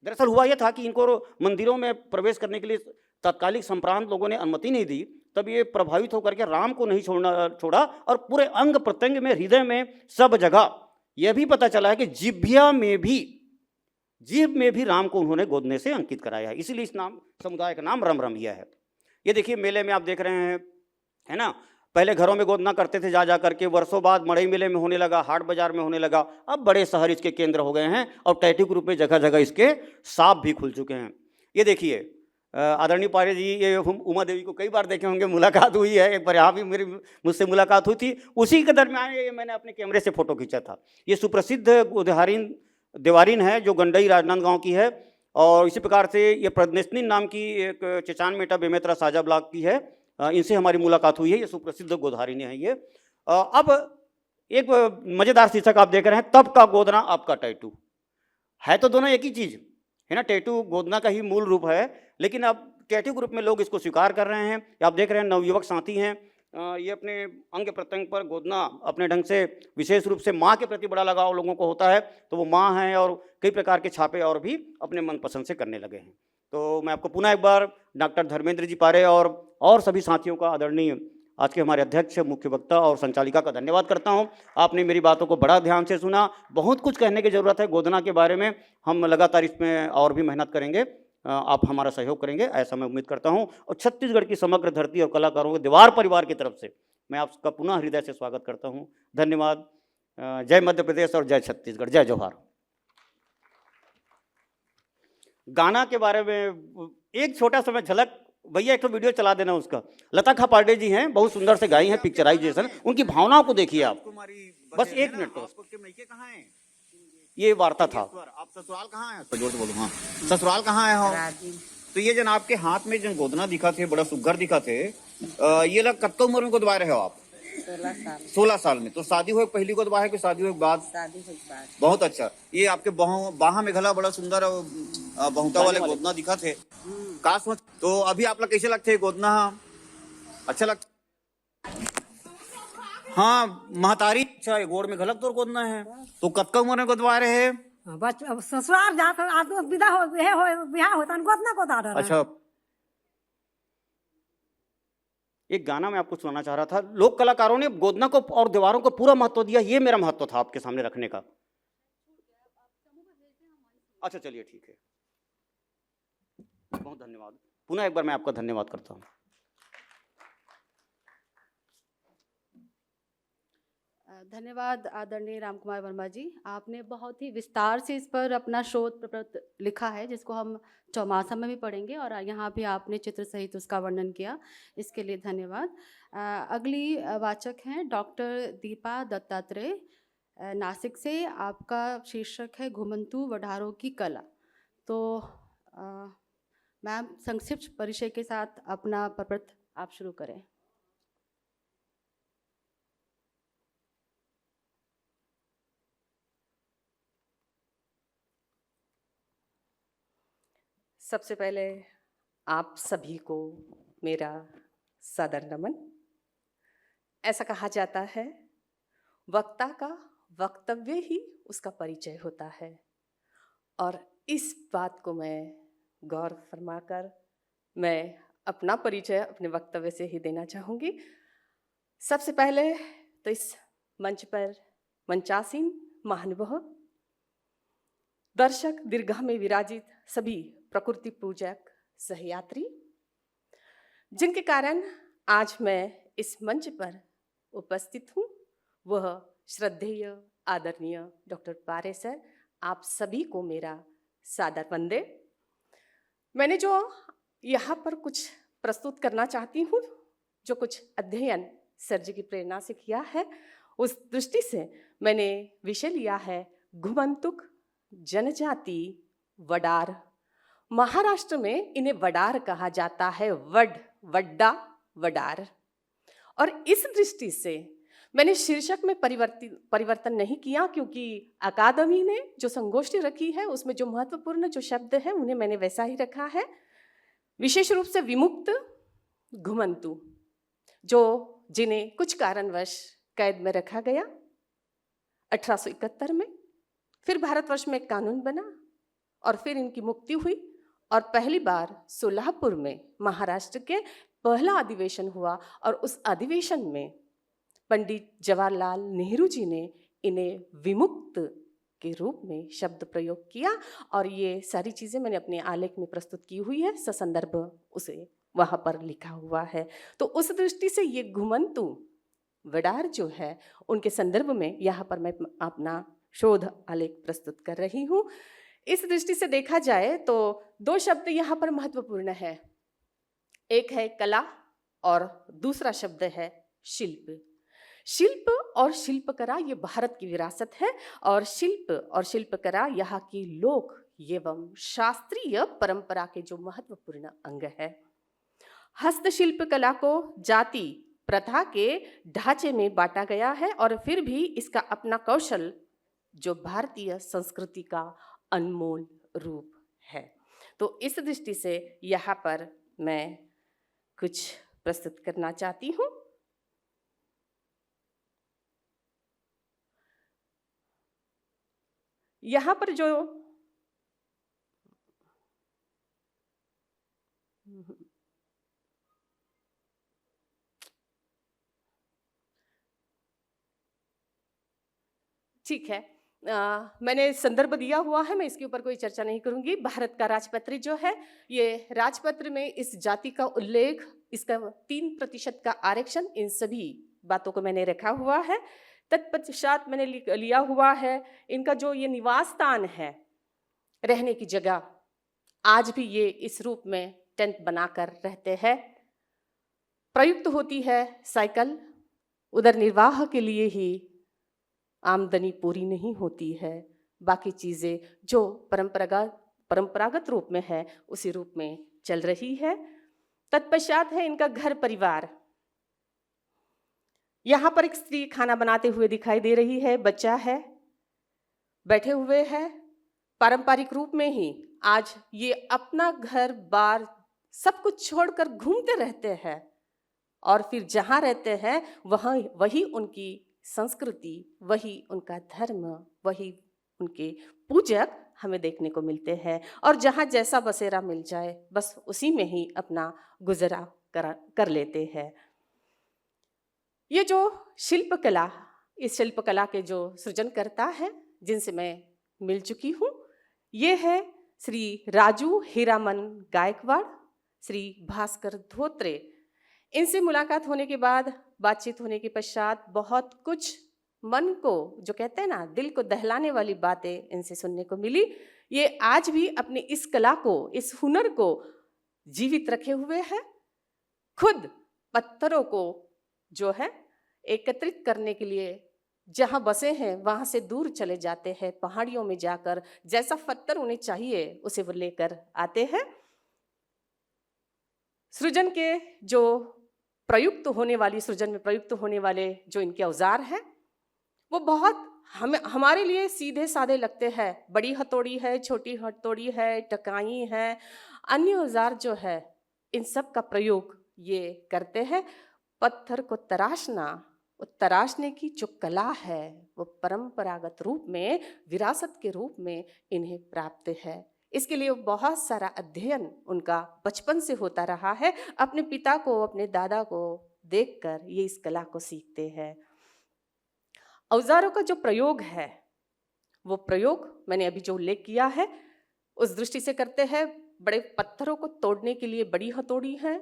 दरअसल हुआ यह था कि इनको मंदिरों में प्रवेश करने के लिए तत्कालिक संप्रांत लोगों ने अनुमति नहीं दी, तब ये प्रभावित होकर के राम को नहीं छोड़ा और पूरे अंग प्रत्यंग में, हृदय में, सब जगह यह भी पता चला है कि जीभ में भी राम को उन्होंने गोदने से अंकित कराया है, इसीलिए इस नाम समुदाय का नाम रमरमिया है। ये देखिए मेले में आप देख रहे हैं, है ना, पहले घरों में गोदना करते थे जा करके, वर्षों बाद मड़ई मेले में होने लगा, हाट बाजार में होने लगा, अब बड़े शहर इसके केंद्र हो गए हैं और टैटू के रूप में जगह जगह इसके शॉप भी खुल चुके हैं। ये देखिए आदरणीय पारे जी, ये हम उमा देवी को कई बार देखे होंगे, मुलाकात हुई है, एक बार यहाँ भी मेरी मुझसे मुलाकात हुई थी। उसी के दरमियान ये मैंने अपने कैमरे से फ़ोटो खींचा था। ये सुप्रसिद्ध देवारीन है जो गंडई राजनांदगांव की है, और इसी प्रकार से ये प्रज्ञेशनी नाम की एक चेचान मेटा बेमेतरा साजा ब्लॉक की है। इनसे हमारी मुलाकात हुई है। ये सुप्रसिद्ध गोधारिनी है ये। अब एक मज़ेदार शीर्षक आप देख रहे हैं, तब का गोदना आपका टैटू। है तो दोनों एक ही चीज़ है ना, टैटू गोदना का ही मूल रूप है, लेकिन अब टैटू ग्रुप में लोग इसको स्वीकार कर रहे हैं। आप देख रहे हैं नवयुवक साथी हैं, ये अपने अंग प्रत्यंग पर गोदना अपने ढंग से, विशेष रूप से माँ के प्रति बड़ा लगाव लोगों को होता है, तो वो माँ हैं और कई प्रकार के छापे और भी अपने मनपसंद से करने लगे हैं। तो मैं आपको पुनः एक बार डॉक्टर धर्मेंद्र जी पारे और सभी साथियों का, आदरणीय आज के हमारे अध्यक्ष, मुख्य वक्ता और संचालिका का धन्यवाद करता हूं। आपने मेरी बातों को बड़ा ध्यान से सुना। बहुत कुछ कहने की ज़रूरत है गोदना के बारे में, हम लगातार इसमें और भी मेहनत करेंगे। आप हमारा सहयोग करेंगे ऐसा मैं उम्मीद करता हूं। और छत्तीसगढ़ की समग्र धरती और कलाकारों के दीवार परिवार की तरफ से मैं आपका पुनः हृदय से स्वागत करता हूं। धन्यवाद। जय मध्य प्रदेश और जय छत्तीसगढ़, जय जोहार। गाना के बारे में एक छोटा सा मैं झलक, भैया एक तो वीडियो चला देना उसका। लता खापाडे जी हैं, बहुत सुंदर से गाई हैं, पिक्चराइजेशन, उनकी भावनाओं को देखिए आप। बस एक मिनट तो। कहाँ है? ये वार्ता था। आप ससुराल कहाँ है? तो जोर से बोलो। हाँ, ससुराल कहाँ है? हो तो ये जन आपके हाथ में जन गोदना दिखा थे, बड़ा सुग्घर दिखा थे, ये लग कब उम्र में गोदवा रहे हो आप? 16 साल में। तो शादी हुए पहली गोदवा है कि शादी हुए बाद? शादी हुई बाद। बहुत अच्छा। ये आपके बाहा में गला बड़ा सुंदर बहुता वाले गोदना दिखा थे। का सोच, तो अभी आप लोग कैसे लगते है गोदना? अच्छा लगता? हाँ, महतारी। अच्छा, गोड़ में गलत तो गोदना है, तो कब का उम्र में गोदवा रहे हैं? अब ससुराल जाकर आदमी विदा हो बियाह होता गोदना गोदा रहा। अच्छा, एक गाना मैं आपको सुनाना चाह रहा था। लोक कलाकारों ने गोदना को और दीवारों को पूरा महत्व दिया, ये मेरा महत्व था आपके सामने रखने का। अच्छा चलिए ठीक है, बहुत धन्यवाद। पुनः एक बार मैं आपका धन्यवाद करता हूँ। धन्यवाद आदरणीय राम कुमार वर्मा जी, आपने बहुत ही विस्तार से इस पर अपना शोध प्रपत्र लिखा है, जिसको हम चौमासा में भी पढ़ेंगे, और यहाँ भी आपने चित्र सहित उसका वर्णन किया, इसके लिए धन्यवाद। अगली वाचक हैं डॉक्टर दीपा दत्तात्रेय, नासिक से। आपका शीर्षक है घुमंतू वढारों की कला। तो मैम संक्षिप्त परिचय के साथ अपना प्रपत्र आप शुरू करें। सबसे पहले आप सभी को मेरा सादर नमन। ऐसा कहा जाता है, वक्ता का वक्तव्य ही उसका परिचय होता है, और इस बात को मैं गौर फरमाकर मैं अपना परिचय अपने वक्तव्य से ही देना चाहूँगी। सबसे पहले तो इस मंच पर मंचासीन महानुभाव, दर्शक, दीर्घा में विराजित सभी प्रकृति पूजक सहयात्री, जिनके कारण आज मैं इस मंच पर उपस्थित हूँ, वह श्रद्धेय आदरणीय डॉक्टर पारे सर, आप सभी को मेरा सादर वंदे। मैंने जो यहाँ पर कुछ प्रस्तुत करना चाहती हूँ, जो कुछ अध्ययन सर जी की प्रेरणा से किया है, उस दृष्टि से मैंने विषय लिया है घुमंतुक जनजाति वडार। महाराष्ट्र में इन्हें वडार कहा जाता है, वड्डा, वडार। और इस दृष्टि से मैंने शीर्षक में परिवर्तन नहीं किया, क्योंकि अकादमी ने जो संगोष्ठी रखी है उसमें जो महत्वपूर्ण जो शब्द है उन्हें मैंने वैसा ही रखा है। विशेष रूप से विमुक्त घुमंतु, जो जिन्हें कुछ कारणवश कैद में रखा गया 1871 में, फिर भारतवर्ष में एक कानून बना और फिर इनकी मुक्ति हुई, और पहली बार सोलापुर में महाराष्ट्र के पहला अधिवेशन हुआ, और उस अधिवेशन में पंडित जवाहरलाल नेहरू जी ने इन्हें विमुक्त के रूप में शब्द प्रयोग किया, और ये सारी चीज़ें मैंने अपने आलेख में प्रस्तुत की हुई है, ससंदर्भ उसे वहाँ पर लिखा हुआ है। तो उस दृष्टि से ये घुमंतु वडार जो है, उनके संदर्भ में यहाँ पर मैं अपना शोध आलेख प्रस्तुत कर रही हूँ। इस दृष्टि से देखा जाए तो दो शब्द यहाँ पर महत्वपूर्ण है, एक है कला और दूसरा शब्द है शिल्प। शिल्प और शिल्पकला ये भारत की विरासत है और शिल्प और शिल्पकला यहाँ की लोक एवं शास्त्रीय परंपरा के जो महत्वपूर्ण अंग है। हस्तशिल्प कला को जाति प्रथा के ढांचे में बांटा गया है और फिर भी इसका अपना कौशल जो भारतीय संस्कृति का अनमोल रूप है। तो इस दृष्टि से यहाँ पर मैं कुछ प्रस्तुत करना चाहती हूँ। यहाँ पर जो ठीक है, मैंने संदर्भ दिया हुआ है, मैं इसके ऊपर कोई चर्चा नहीं करूंगी। भारत का राजपत्र जो है, ये राजपत्र में इस जाति का उल्लेख, इसका 3% का आरक्षण, इन सभी बातों को मैंने रखा हुआ है। तत्पश्चात मैंने लिया हुआ है इनका जो ये निवास स्थान है, रहने की जगह, आज भी ये इस रूप में टेंट बनाकर रहते हैं। प्रयुक्त होती है साइकिल, उदर निर्वाह के लिए ही आमदनी पूरी नहीं होती है, बाकी चीज़ें जो परंपरागत रूप में है उसी रूप में चल रही है। तत्पश्चात है इनका घर परिवार। यहाँ पर एक स्त्री खाना बनाते हुए दिखाई दे रही है, बच्चा है, बैठे हुए हैं। पारंपरिक रूप में ही आज ये अपना घर बार सब कुछ छोड़कर घूमते रहते हैं और फिर जहाँ रहते हैं वही उनकी संस्कृति, वही उनका धर्म, वही उनके पूजक हमें देखने को मिलते हैं और जहाँ जैसा बसेरा मिल जाए बस उसी में ही अपना गुजरा कर लेते हैं। ये जो शिल्पकला, इस शिल्पकला के जो सृजनकर्ता है जिनसे मैं मिल चुकी हूँ, ये है श्री राजू हीरामन गायकवाड़, श्री भास्कर धोत्रे। इनसे मुलाकात होने के बाद, बातचीत होने के पश्चात बहुत कुछ मन को, जो कहते हैं ना, दिल को दहलाने वाली बातें इनसे सुनने को मिली। ये आज भी अपनी इस कला को, इस हुनर को जीवित रखे हुए हैं। खुद पत्थरों को जो है एकत्रित करने के लिए जहाँ बसे हैं वहाँ से दूर चले जाते हैं, पहाड़ियों में जाकर जैसा पत्थर उन्हें चाहिए उसे वो लेकर आते हैं। सृजन के जो प्रयुक्त होने वाली, सृजन में प्रयुक्त होने वाले जो इनके औजार हैं वो बहुत हमारे लिए सीधे साधे लगते हैं। बड़ी हथौड़ी है, छोटी हथौड़ी है, टकाई है, अन्य औजार जो है इन सब का प्रयोग ये करते हैं। पत्थर को तराशने की जो कला है वो परंपरागत रूप में, विरासत के रूप में इन्हें प्राप्त है। इसके लिए बहुत सारा अध्ययन उनका बचपन से होता रहा है। अपने पिता को, अपने दादा को देखकर ये इस कला को सीखते हैं। औजारों का जो प्रयोग है वो प्रयोग मैंने अभी जो उल्लेख किया है उस दृष्टि से करते हैं। बड़े पत्थरों को तोड़ने के लिए बड़ी हथौड़ी है,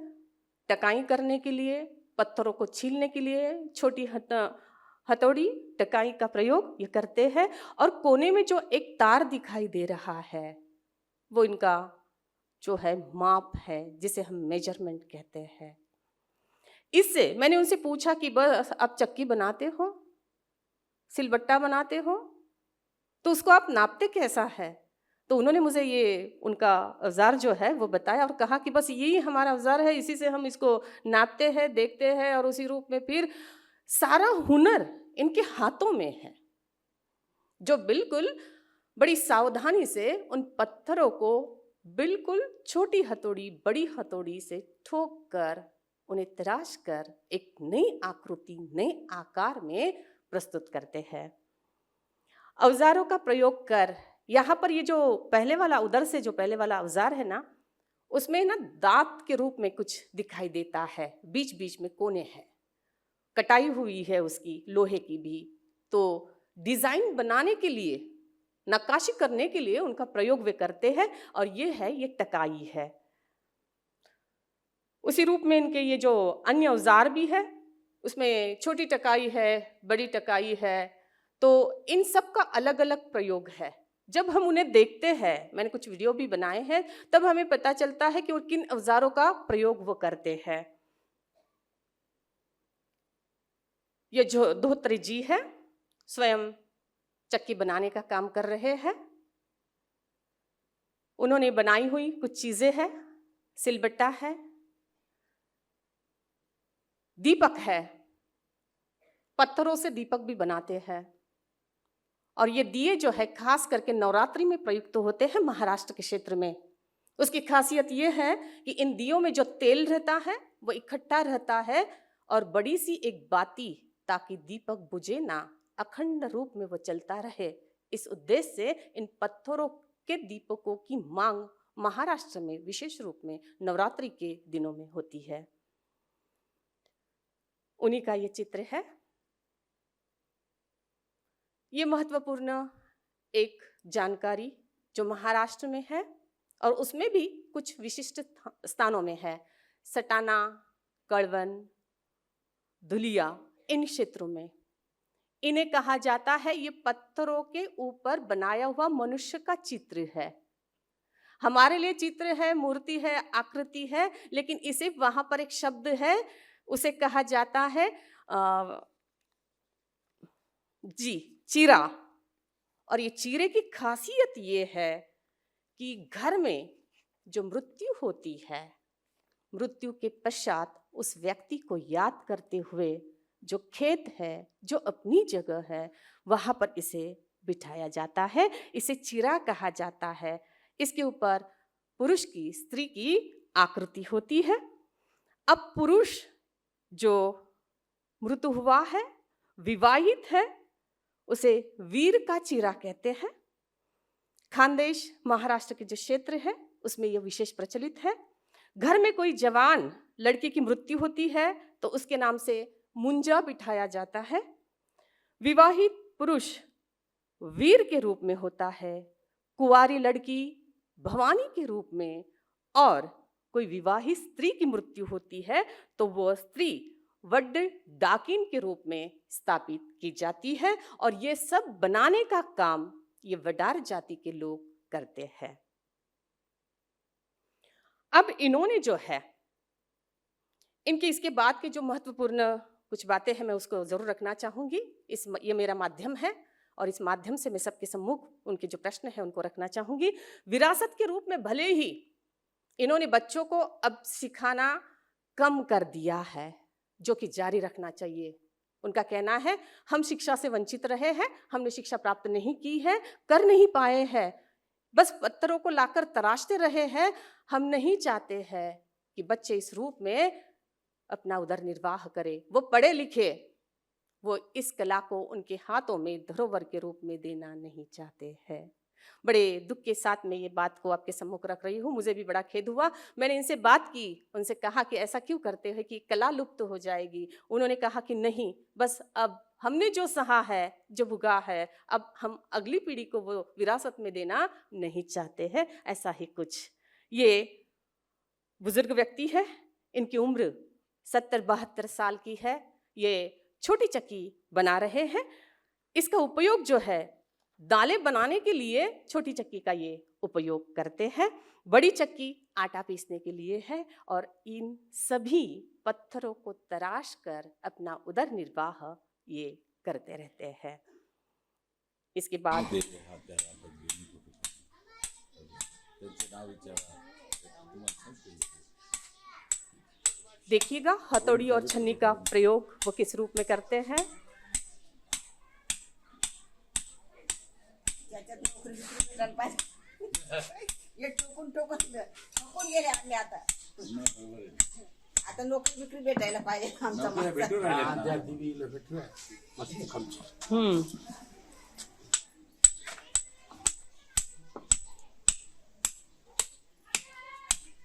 टकाई करने के लिए, पत्थरों को छीलने के लिए छोटी हथौड़ी, टकाई का प्रयोग ये करते हैं। और कोने में जो एक तार दिखाई दे रहा है वो इनका जो है माप है, जिसे हम मेजरमेंट कहते हैं। इससे मैंने उनसे पूछा कि बस आप चक्की बनाते हो, सिलबट्टा बनाते हो, तो उसको आप नापते कैसा है? तो उन्होंने मुझे ये उनका औजार जो है वो बताया और कहा कि बस यही हमारा औजार है, इसी से हम इसको नापते हैं, देखते हैं और उसी रूप में फिर सारा हुनर इनके हाथों में है, जो बिल्कुल बड़ी सावधानी से उन पत्थरों को बिल्कुल छोटी हथौड़ी, बड़ी हथौड़ी से ठोक कर, उन्हें तराश कर एक नई आकृति, नए आकार में प्रस्तुत करते हैं। औजारों का प्रयोग कर यहाँ पर ये जो पहले वाला, उधर से जो पहले वाला औजार है ना, उसमें ना दांत के रूप में कुछ दिखाई देता है, बीच बीच में कोने हैं, कटाई हुई है उसकी, लोहे की भी। तो डिजाइन बनाने के लिए, नक्काशी करने के लिए उनका प्रयोग वे करते हैं। और ये है, ये टकाई है। उसी रूप में इनके ये जो अन्य औजार भी है, उसमें छोटी टकाई है, बड़ी टकाई है, तो इन सब का अलग अलग प्रयोग है। जब हम उन्हें देखते हैं, मैंने कुछ वीडियो भी बनाए हैं, तब हमें पता चलता है कि वो किन औजारों का प्रयोग वो करते हैं। ये जो धोत्री जी है, स्वयं चक्की बनाने का काम कर रहे हैं। उन्होंने बनाई हुई कुछ चीजें हैं, सिलबट्टा है, दीपक है, पत्थरों से दीपक भी बनाते हैं। और ये दिए जो है खास करके नवरात्रि में प्रयुक्त होते हैं महाराष्ट्र के क्षेत्र में। उसकी खासियत ये है कि इन दियों में जो तेल रहता है वो इकट्ठा रहता है और बड़ी सी एक बाती, ताकि दीपक बुझे ना, अखंड रूप में वो चलता रहे। इस उद्देश्य से इन पत्थरों के दीपकों की मांग महाराष्ट्र में विशेष रूप में नवरात्रि के दिनों में होती है। उन्हीं का ये चित्र है। ये महत्वपूर्ण एक जानकारी जो महाराष्ट्र में है और उसमें भी कुछ विशिष्ट स्थानों में है। सटाना, कड़वन, धुलिया, इन क्षेत्रों में इन्हें कहा जाता है, ये पत्थरों के ऊपर बनाया हुआ मनुष्य का चित्र है। हमारे लिए चित्र है, मूर्ति है, आकृति है, लेकिन इसे वहां पर एक शब्द है, उसे कहा जाता है चीरा। और ये चीरे की खासियत ये है कि घर में जो मृत्यु होती है, मृत्यु के पश्चात उस व्यक्ति को याद करते हुए जो खेत है, जो अपनी जगह है, वहां पर इसे बिठाया जाता है। इसे चीरा कहा जाता है। इसके ऊपर पुरुष की, स्त्री की आकृति होती है। अब पुरुष जो मृत्यु हुआ है, विवाहित है, उसे वीर का चीरा कहते हैं। खानदेश महाराष्ट्र के जो क्षेत्र है उसमें यह विशेष प्रचलित है। घर में कोई जवान लड़की की मृत्यु होती है तो उसके नाम से मुंजा बिठाया जाता है। विवाहित पुरुष वीर के रूप में होता है, कुंवारी लड़की भवानी के रूप में, और कोई विवाहित स्त्री की मृत्यु होती है तो वह स्त्री वड डाकिन के रूप में स्थापित की जाती है। और ये सब बनाने का काम ये वडार जाति के लोग करते हैं। अब इन्होंने जो है, इनके इसके बाद के जो महत्वपूर्ण कुछ बातें हैं मैं उसको जरूर रखना चाहूंगी। ये मेरा माध्यम है और इस माध्यम से मैं सबके सम्मुख उनके जो प्रश्न है उनको रखना चाहूंगी। विरासत के रूप में भले ही इन्होंने बच्चों को अब सिखाना कम कर दिया है, जो कि जारी रखना चाहिए। उनका कहना है हम शिक्षा से वंचित रहे हैं, हमने शिक्षा प्राप्त नहीं की है, कर नहीं पाए हैं, बस पत्थरों को लाकर तराशते रहे हैं। हम नहीं चाहते हैं कि बच्चे इस रूप में अपना उदर निर्वाह करें, वो पढ़े लिखे, वो इस कला को उनके हाथों में धरोहर के रूप में देना नहीं चाहते हैं। बड़े दुख के साथ मैं ये बात को आपके सम्मुख रख रही हूँ। मुझे भी बड़ा खेद हुआ। मैंने इनसे बात की, उनसे कहा कि ऐसा क्यों करते हैं कि कला लुप्त हो जाएगी। उन्होंने कहा कि नहीं, बस अब हमने जो सहा है, जो भुगा है, अब हम अगली पीढ़ी को वो विरासत में देना नहीं चाहते हैं। ऐसा ही कुछ। ये बुजुर्ग व्यक्ति है, इनकी उम्र 70-72 साल की है। ये छोटी चक्की बना रहे हैं। इसका उपयोग जो है दालें बनाने के लिए छोटी चक्की का ये उपयोग करते हैं। बड़ी चक्की आटा पीसने के लिए है। और इन सभी पत्थरों को तराश कर अपना उदर निर्वाह ये करते रहते हैं। इसके बाद देखिएगा हथौड़ी और छन्नी का प्रयोग वो किस रूप में करते हैं। ये टोकून गेले आम्ही आता नोकरी बिक्री भेटायला पाहिजे आमचा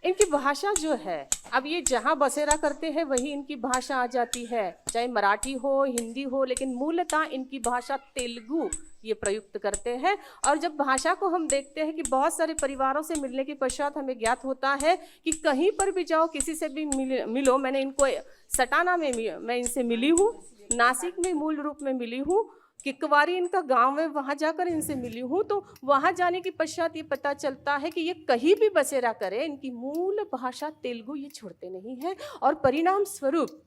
इनकी भाषा जो है, अब ये जहाँ बसेरा करते हैं वही इनकी भाषा आ जाती है, चाहे मराठी हो, हिंदी हो, लेकिन मूलतः इनकी भाषा तेलुगु ये प्रयुक्त करते हैं। और जब भाषा को हम देखते हैं कि बहुत सारे परिवारों से मिलने के पश्चात हमें ज्ञात होता है कि कहीं पर भी जाओ, किसी से भी मिलो, मैंने इनको सटाना में मैं इनसे मिली हूँ, नासिक में मूल रूप में मिली हूँ, किकवारी इनका गांव है, वहां जाकर इनसे मिली हूं, तो वहां जाने के पश्चात ये पता चलता है कि ये कहीं भी बसेरा करे, इनकी मूल भाषा तेलुगु ये छोड़ते नहीं है। और परिणाम स्वरूप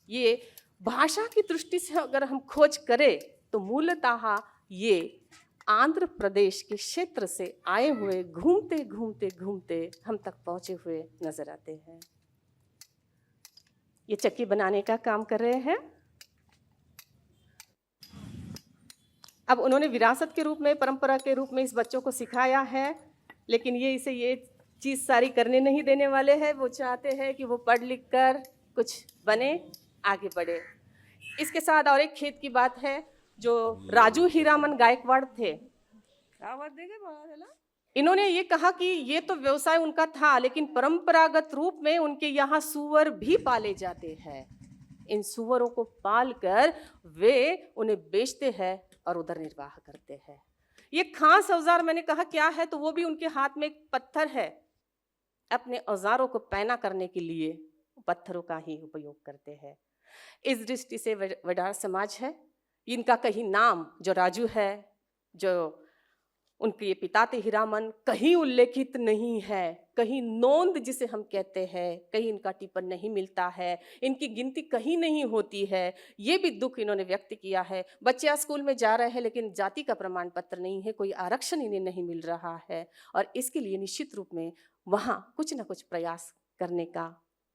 ये भाषा की दृष्टि से अगर हम खोज करें तो मूलतः ये आंध्र प्रदेश के क्षेत्र से आए हुए घूमते घूमते घूमते हम तक पहुंचे हुए नजर आते हैं। ये चक्की बनाने का काम कर रहे हैं। अब उन्होंने विरासत के रूप में, परंपरा के रूप में इस बच्चों को सिखाया है, लेकिन ये इसे ये चीज़ सारी करने नहीं देने वाले हैं। वो चाहते हैं कि वो पढ़ लिख कर कुछ बने, आगे बढ़े। इसके साथ और एक खेत की बात है, जो राजू हीरामन गायकवाड़ थे, इन्होंने ये कहा कि ये तो व्यवसाय उनका था, लेकिन परंपरागत रूप में उनके यहाँ सूअर भी पाले जाते हैं। इन सूअरों को पालकर वे उन्हें बेचते हैं और उधर निर्वाह करते हैं। ये खास औजार मैंने कहा क्या है, तो वो भी उनके हाथ में एक पत्थर है। अपने औजारों को पैना करने के लिए पत्थरों का ही उपयोग करते हैं। इस दृष्टि से वडार समाज है, इनका कहीं नाम जो राजू है, जो उनके पिता थे हीरामन, कहीं उल्लेखित नहीं है, कहीं नोंद जिसे हम कहते हैं, कहीं इनका टिप्पण नहीं मिलता है, इनकी गिनती कहीं नहीं होती है। ये भी दुख इन्होंने व्यक्त किया है। बच्चे स्कूल में जा रहे हैं लेकिन जाति का प्रमाण पत्र नहीं है, कोई आरक्षण इन्हें नहीं मिल रहा है, और इसके लिए निश्चित रूप में वहाँ कुछ ना कुछ प्रयास करने का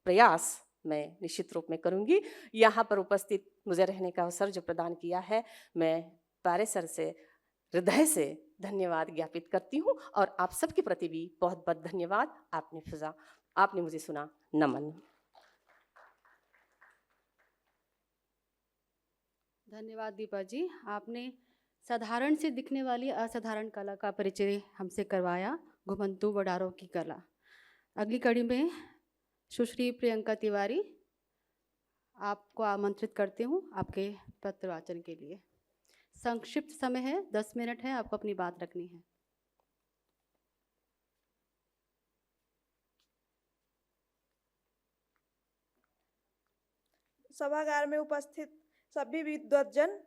प्रयास मैं निश्चित रूप में करूँगी। यहाँ पर उपस्थित मुझे रहने का अवसर जो प्रदान किया है, मैं पारे सर से हृदय से धन्यवाद ज्ञापित करती हूँ, और आप सबके प्रति भी बहुत बहुत धन्यवाद। आपने मुझे सुना। नमन। धन्यवाद दीपा जी। आपने साधारण से दिखने वाली असाधारण कला का परिचय हमसे करवाया, घुमंतू वडारों की कला। अगली कड़ी में सुश्री प्रियंका तिवारी, आपको आमंत्रित करती हूँ आपके पत्र वाचन के लिए। संक्षिप्त समय है, 10 मिनट है, आपको अपनी बात रखनी है। सभागार में उपस्थित सभी विद्वज्जन,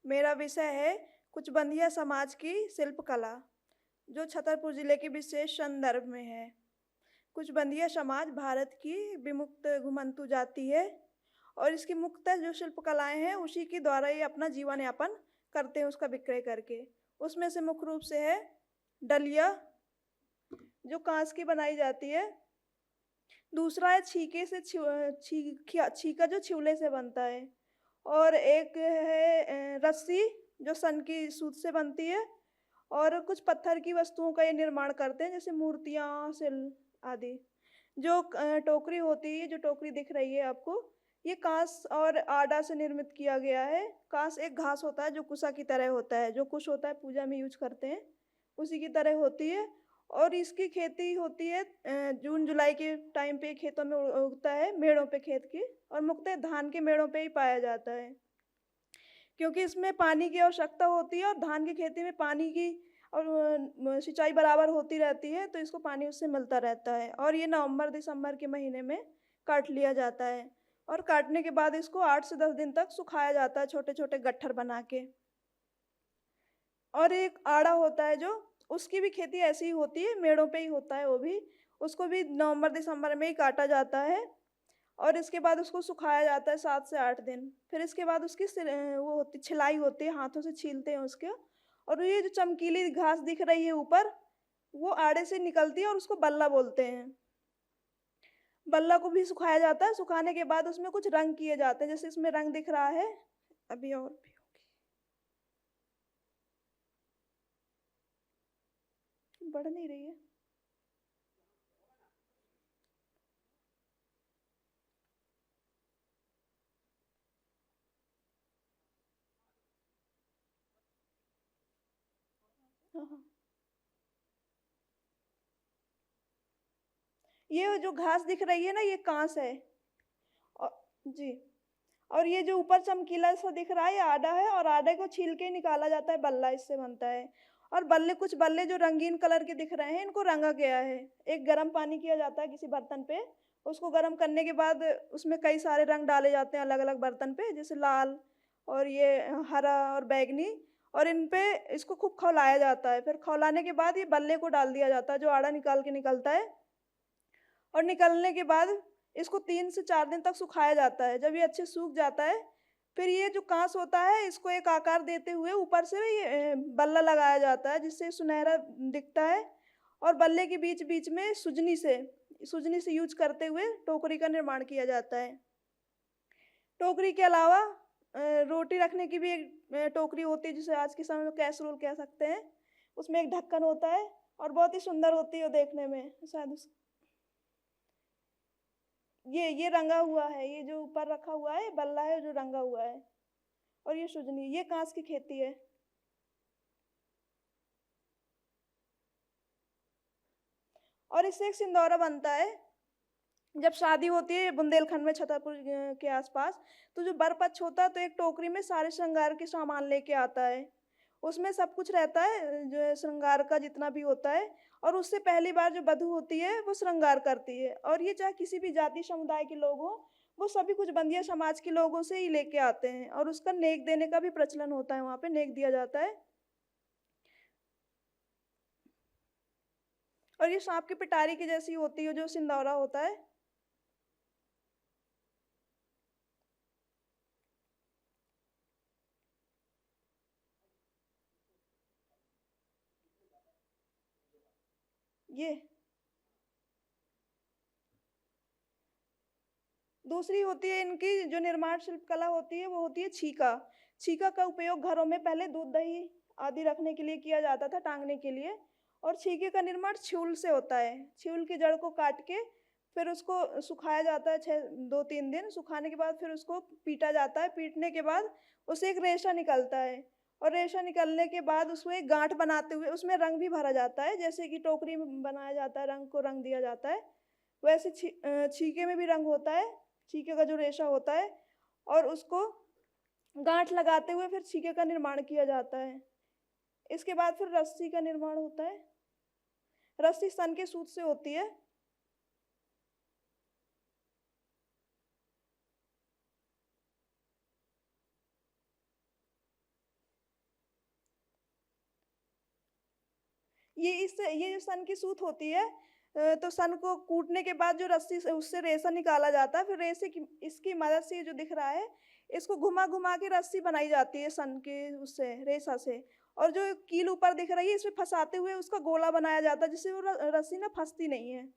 मेरा विषय है कुचबंदिया समाज की शिल्पकला, जो छतरपुर जिले के विशेष संदर्भ में है। कुचबंदिया समाज भारत की विमुक्त घुमंतू जाति है, और इसकी मुख्य जो शिल्पकलाएं हैं उसी के द्वारा ये अपना जीवन यापन करते हैं, उसका विक्रय करके। उसमें से मुख्य रूप से है डलिया, जो कांच की बनाई जाती है। दूसरा है छीके से छीका जो छिवले से बनता है, और एक है रस्सी जो सन की सूत से बनती है, और कुछ पत्थर की वस्तुओं का ये निर्माण करते हैं, जैसे मूर्तियाँ, शिल आदि। जो टोकरी होती है, जो टोकरी दिख रही है आपको, ये कांस और आडा से निर्मित किया गया है। कांस एक घास होता है जो कुशा की तरह होता है, जो कुश होता है पूजा में यूज करते हैं, उसी की तरह होती है। और इसकी खेती होती है जून जुलाई के टाइम पे खेतों में उगता है, मेड़ों पे खेत की, और मुख्यतः धान के मेड़ों पे ही पाया जाता है, क्योंकि इसमें पानी की आवश्यकता होती है, और धान की खेती में पानी की और सिंचाई बराबर होती रहती है, तो इसको पानी उससे मिलता रहता है। और ये नवंबर दिसंबर के महीने में काट लिया जाता है, और काटने के बाद इसको 8 से 10 दिन तक सुखाया जाता है, छोटे छोटे गट्ठर बना के। और एक आड़ा होता है, जो उसकी भी खेती ऐसी ही होती है, मेड़ों पे ही होता है वो भी। उसको भी नवंबर दिसंबर में ही काटा जाता है, और इसके बाद उसको सुखाया जाता है 7 से 8 दिन। फिर इसके बाद उसकी वो होती छिलाई होती है, हाथों से छीलते हैं उसके। और ये जो चमकीली घास दिख रही है ऊपर, वो आड़े से निकलती है, और उसको बल्ला बोलते हैं। बल्ला को भी सुखाया जाता है। सुखाने के बाद उसमें कुछ रंग किए जाते हैं, जैसे इसमें रंग दिख रहा है, अभी और भी होगी, बढ़ नहीं रही है। ये जो घास दिख रही है ना, ये कांस है, और जी, और ये जो ऊपर चमकीला सा दिख रहा है, ये आडा है, और आडे को छील के निकाला जाता है, बल्ला इससे बनता है। और कुछ बल्ले जो रंगीन कलर के दिख रहे हैं, इनको रंगा गया है। एक गर्म पानी किया जाता है किसी बर्तन पे, उसको गर्म करने के बाद उसमें कई सारे रंग डाले जाते हैं अलग अलग बर्तन पे, जैसे लाल और ये हरा और बैगनी, और इन पे इसको खूब खौलाया जाता है। फिर खौलाने के बाद ये बल्ले को डाल दिया जाता है, जो आड़ा निकाल के निकलता है। और निकलने के बाद इसको 3 से 4 दिन तक सुखाया जाता है। जब ये अच्छे सूख जाता है, फिर ये जो काँस होता है इसको एक आकार देते हुए ऊपर से ये बल्ला लगाया जाता है, जिससे सुनहरा दिखता है। और बल्ले के बीच-बीच में सुजनी से यूज़ करते हुए टोकरी का निर्माण किया जाता है। टोकरी के अलावा रोटी रखने की भी एक टोकरी होती है, जिसे आज के समय में कैसरोल कह सकते हैं। उसमें एक ढक्कन होता है और बहुत ही सुंदर होती है वो देखने में। शायद ये रंगा हुआ है, ये जो ऊपर रखा हुआ है बल्ला है जो रंगा हुआ है। और ये सुजनी, ये काँस की खेती है। और इससे एक सिंदौरा बनता है। जब शादी होती है बुंदेलखंड में, छतरपुर के आसपास, तो जो बर पक्ष होता है तो एक टोकरी में सारे श्रृंगार के सामान लेके आता है। उसमें सब कुछ रहता है, जो श्रृंगार का जितना भी होता है। और उससे पहली बार जो वधू होती है वो श्रृंगार करती है। और ये चाहे किसी भी जाति समुदाय के लोग हों, वो सभी कुछ बंदिया समाज के लोगों से ही लेके आते हैं। और उसका नेक देने का भी प्रचलन होता है, वहाँ पे नेक दिया जाता है। और ये सांप की पिटारी की जैसी होती है जो सिंदौरा होता है। ये दूसरी होती है इनकी जो निर्माण शिल्प कला होती है, वो होती है छीका। छीका का उपयोग घरों में पहले दूध दही आदि रखने के लिए किया जाता था, टांगने के लिए। और छीके का निर्माण छ्यूल से होता है। छ्यूल की जड़ को काट के फिर उसको सुखाया जाता है 2-3 दिन। सुखाने के बाद फिर उसको पीटा जाता है। पीटने के बाद उससे एक रेशा निकलता है। और रेशा निकलने के बाद उसमें एक गांठ बनाते हुए उसमें रंग भी भरा जाता है। जैसे कि टोकरी में बनाया जाता है, रंग को रंग दिया जाता है, वैसे छीके में भी रंग होता है, छीके का जो रेशा होता है। और उसको गांठ लगाते हुए फिर छीके का निर्माण किया जाता है। इसके बाद फिर रस्सी का निर्माण होता है। रस्सी सन के सूत से होती है। ये जो सन की सूत होती है, तो सन को कूटने के बाद जो रस्सी से उससे रेशा निकाला जाता है। फिर रेशे की इसकी मदद से जो दिख रहा है, इसको घुमा घुमा के रस्सी बनाई जाती है सन के उससे रेशा से। और जो कील ऊपर दिख रही है, इसमें फंसाते हुए उसका गोला बनाया जाता है, जिससे वो रस्सी ना फंसती नहीं है।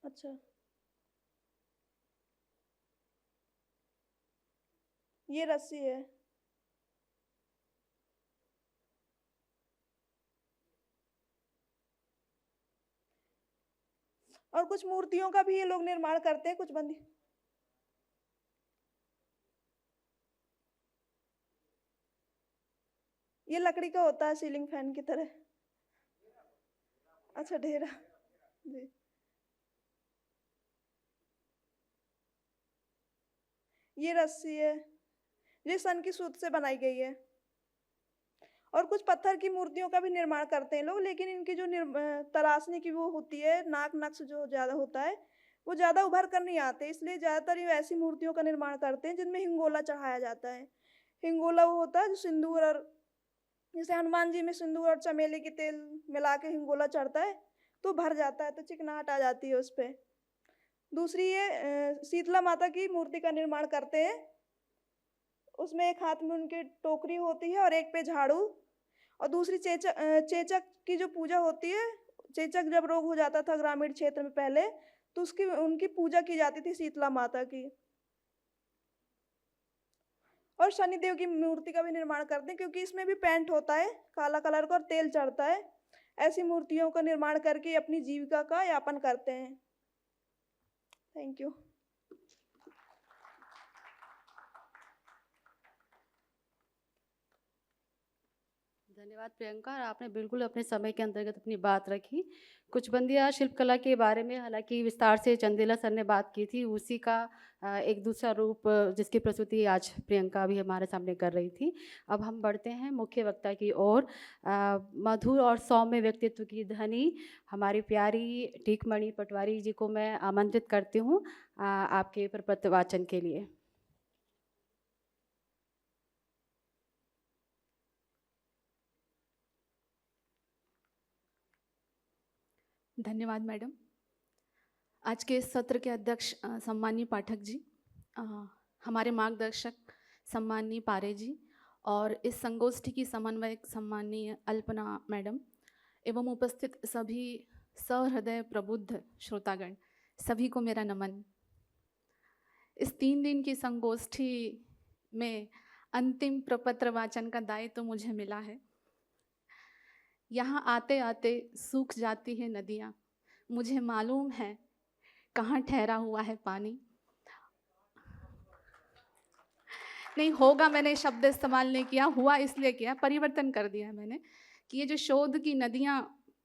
अच्छा, ये रस्सी है। और कुछ मूर्तियों का भी ये लोग निर्माण करते हैं, कुछ बंदी। ये लकड़ी का होता है, सीलिंग फैन की तरह। अच्छा, ढेरा जी। ये रस्सी है, ये सन की सूत से बनाई गई है। और कुछ पत्थर की मूर्तियों का भी निर्माण करते हैं लोग, लेकिन इनकी जो तराशने की वो होती है, नाक नक्श जो ज़्यादा होता है, वो ज़्यादा उभर कर नहीं आते। इसलिए ज़्यादातर ये ऐसी मूर्तियों का निर्माण करते हैं जिनमें हिंगोला चढ़ाया जाता है। हिंगोला वो होता है जो सिंदूर और, जैसे हनुमान जी में सिंदूर और चमेली के तेल मिला के हिंगोला चढ़ता है तो भर जाता है, तो चिकनाहट आ जाती है उस पर। दूसरी ये शीतला माता की मूर्ति का निर्माण करते हैं। उसमें एक हाथ में उनकी टोकरी होती है और एक पे झाड़ू। और दूसरी चेचक की जो पूजा होती है, चेचक जब रोग हो जाता था ग्रामीण क्षेत्र में पहले, तो उनकी पूजा की जाती थी शीतला माता की। और शनिदेव की मूर्ति का भी निर्माण करते हैं, क्योंकि इसमें भी पेंट होता है काला कलर का और तेल चढ़ता है। ऐसी मूर्तियों का निर्माण करके अपनी जीविका का यापन करते हैं। Thank you. धन्यवाद प्रियंका। और आपने बिल्कुल अपने समय के अंतर्गत अपनी बात रखी। कुचबंदिया शिल्पकला के बारे में हालांकि विस्तार से चंदेला सर ने बात की थी, उसी का एक दूसरा रूप जिसकी प्रस्तुति आज प्रियंका भी हमारे सामने कर रही थी। अब हम बढ़ते हैं मुख्य वक्ता की ओर। मधुर और सौम्य व्यक्तित्व की धनी हमारी प्यारी टीकमणि पटवारी जी को मैं आमंत्रित करती हूँ आपके प्रपत्र वाचन के लिए। धन्यवाद मैडम। आज के इस सत्र के अध्यक्ष सम्माननीय पाठक जी, हमारे मार्गदर्शक सम्माननीय पारे जी और इस संगोष्ठी की समन्वयक सम्माननीय अल्पना मैडम एवं उपस्थित सभी सहृदय प्रबुद्ध श्रोतागण, सभी को मेरा नमन। इस 3 दिन की संगोष्ठी में अंतिम प्रपत्र वाचन का दायित्व तो मुझे मिला है। यहाँ आते आते सूख जाती है नदियाँ, मुझे मालूम है कहाँ ठहरा हुआ है पानी। नहीं होगा, मैंने शब्द इस्तेमाल नहीं किया, हुआ इसलिए किया, परिवर्तन कर दिया मैंने कि ये जो शोध की नदियाँ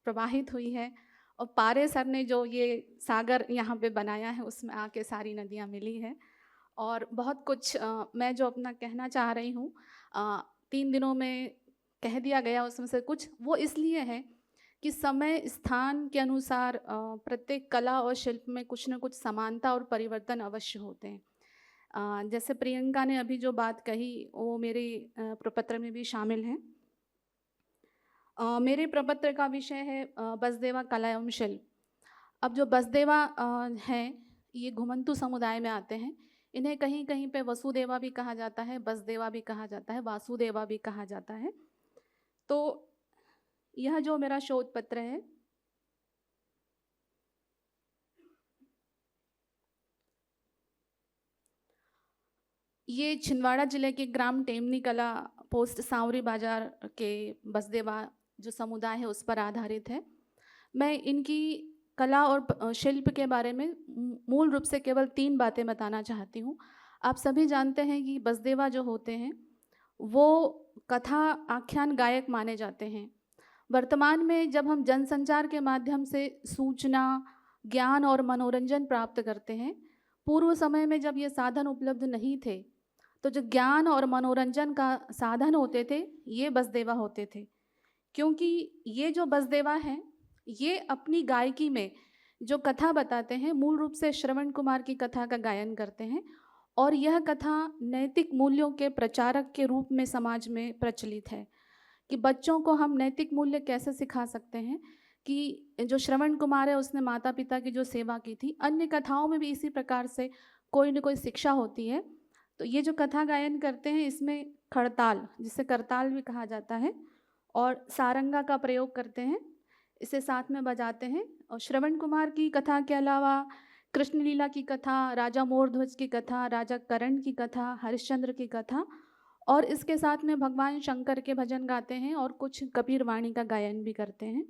प्रवाहित हुई है और पारे सर ने जो ये सागर यहाँ पे बनाया है उसमें आके सारी नदियाँ मिली है। और बहुत कुछ मैं जो अपना कहना चाह रही हूँ 3 दिनों में कह दिया गया, उसमें से कुछ वो इसलिए है कि समय स्थान के अनुसार प्रत्येक कला और शिल्प में कुछ न कुछ समानता और परिवर्तन अवश्य होते हैं। जैसे प्रियंका ने अभी जो बात कही वो मेरे प्रपत्र में भी शामिल है। मेरे प्रपत्र का विषय है बसदेवा कला एवं शिल्प। अब जो बसदेवा हैं ये घुमंतु समुदाय में आते हैं। इन्हें कहीं कहीं पे वसुदेवा भी कहा जाता है, बसदेवा भी कहा जाता है, वासुदेवा भी कहा जाता है। तो यह जो मेरा शोध पत्र है ये छिंदवाड़ा जिले के ग्राम टेमनी कला पोस्ट सांवरी बाजार के बसदेवा जो समुदाय है उस पर आधारित है। मैं इनकी कला और शिल्प के बारे में मूल रूप से केवल 3 बातें बताना चाहती हूँ। आप सभी जानते हैं कि बसदेवा जो होते हैं वो कथा आख्यान गायक माने जाते हैं। वर्तमान में जब हम जनसंचार के माध्यम से सूचना, ज्ञान और मनोरंजन प्राप्त करते हैं, पूर्व समय में जब ये साधन उपलब्ध नहीं थे तो जो ज्ञान और मनोरंजन का साधन होते थे ये बसदेवा होते थे। क्योंकि ये जो बसदेवा हैं ये अपनी गायकी में जो कथा बताते हैं मूल रूप से श्रवण कुमार की कथा का गायन करते हैं और यह कथा नैतिक मूल्यों के प्रचारक के रूप में समाज में प्रचलित है कि बच्चों को हम नैतिक मूल्य कैसे सिखा सकते हैं। कि जो श्रवण कुमार है उसने माता पिता की जो सेवा की थी, अन्य कथाओं में भी इसी प्रकार से कोई न कोई शिक्षा होती है। तो ये जो कथा गायन करते हैं इसमें खड़ताल, जिसे करताल भी कहा जाता है, और सारंगा का प्रयोग करते हैं, इसे साथ में बजाते हैं। और श्रवण कुमार की कथा के अलावा कृष्ण लीला की कथा, राजा मोरध्वज की कथा, राजा करण की कथा, हरिश्चंद्र की कथा, और इसके साथ में भगवान शंकर के भजन गाते हैं और कुछ कबीर वाणी का गायन भी करते हैं।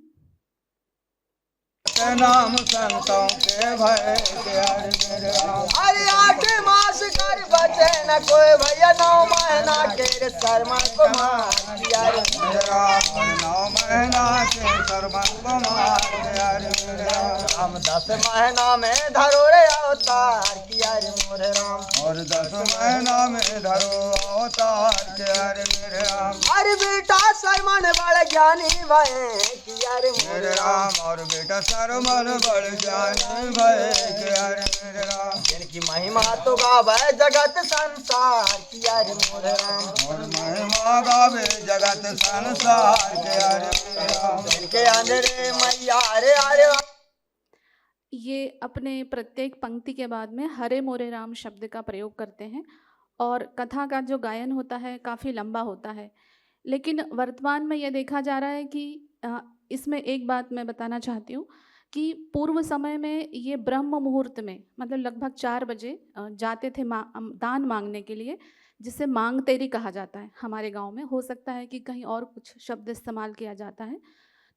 नाम संतों के भय मेरे राम। अरे 8 मास कर बचे न कोई भैया 9 महीना के शर्मा कुमार मेरे राम। 9 महीना के शर्मा कुमार मेरे राम। 10 महीना में धरो रे अवतार किया रे मोरे राम। और 10 महीना में धरो अवतार किया रे मेरे राम। अरे बेटा शर्मन बड़ ज्ञानी भय किया रे मेरे राम। और बेटा शर्मन बड़ ज्ञानी भय किया रे मेरे राम। जिनकी महिमा तो गावे जगत संसार किया रे मोरे राम। और महिमा गावे जगत संसार किया रे मेरे राम। जिनके अंधेरे मैया रे अरे। ये अपने प्रत्येक पंक्ति के बाद में हरे मोरे राम शब्द का प्रयोग करते हैं और कथा का जो गायन होता है काफ़ी लंबा होता है। लेकिन वर्तमान में यह देखा जा रहा है कि इसमें एक बात मैं बताना चाहती हूँ कि पूर्व समय में ये ब्रह्म मुहूर्त में मतलब लगभग 4 बजे जाते थे दान मांगने के लिए, जिसे मांग तेरी कहा जाता है हमारे गांव में। हो सकता है कि कहीं और कुछ शब्द इस्तेमाल किया जाता है।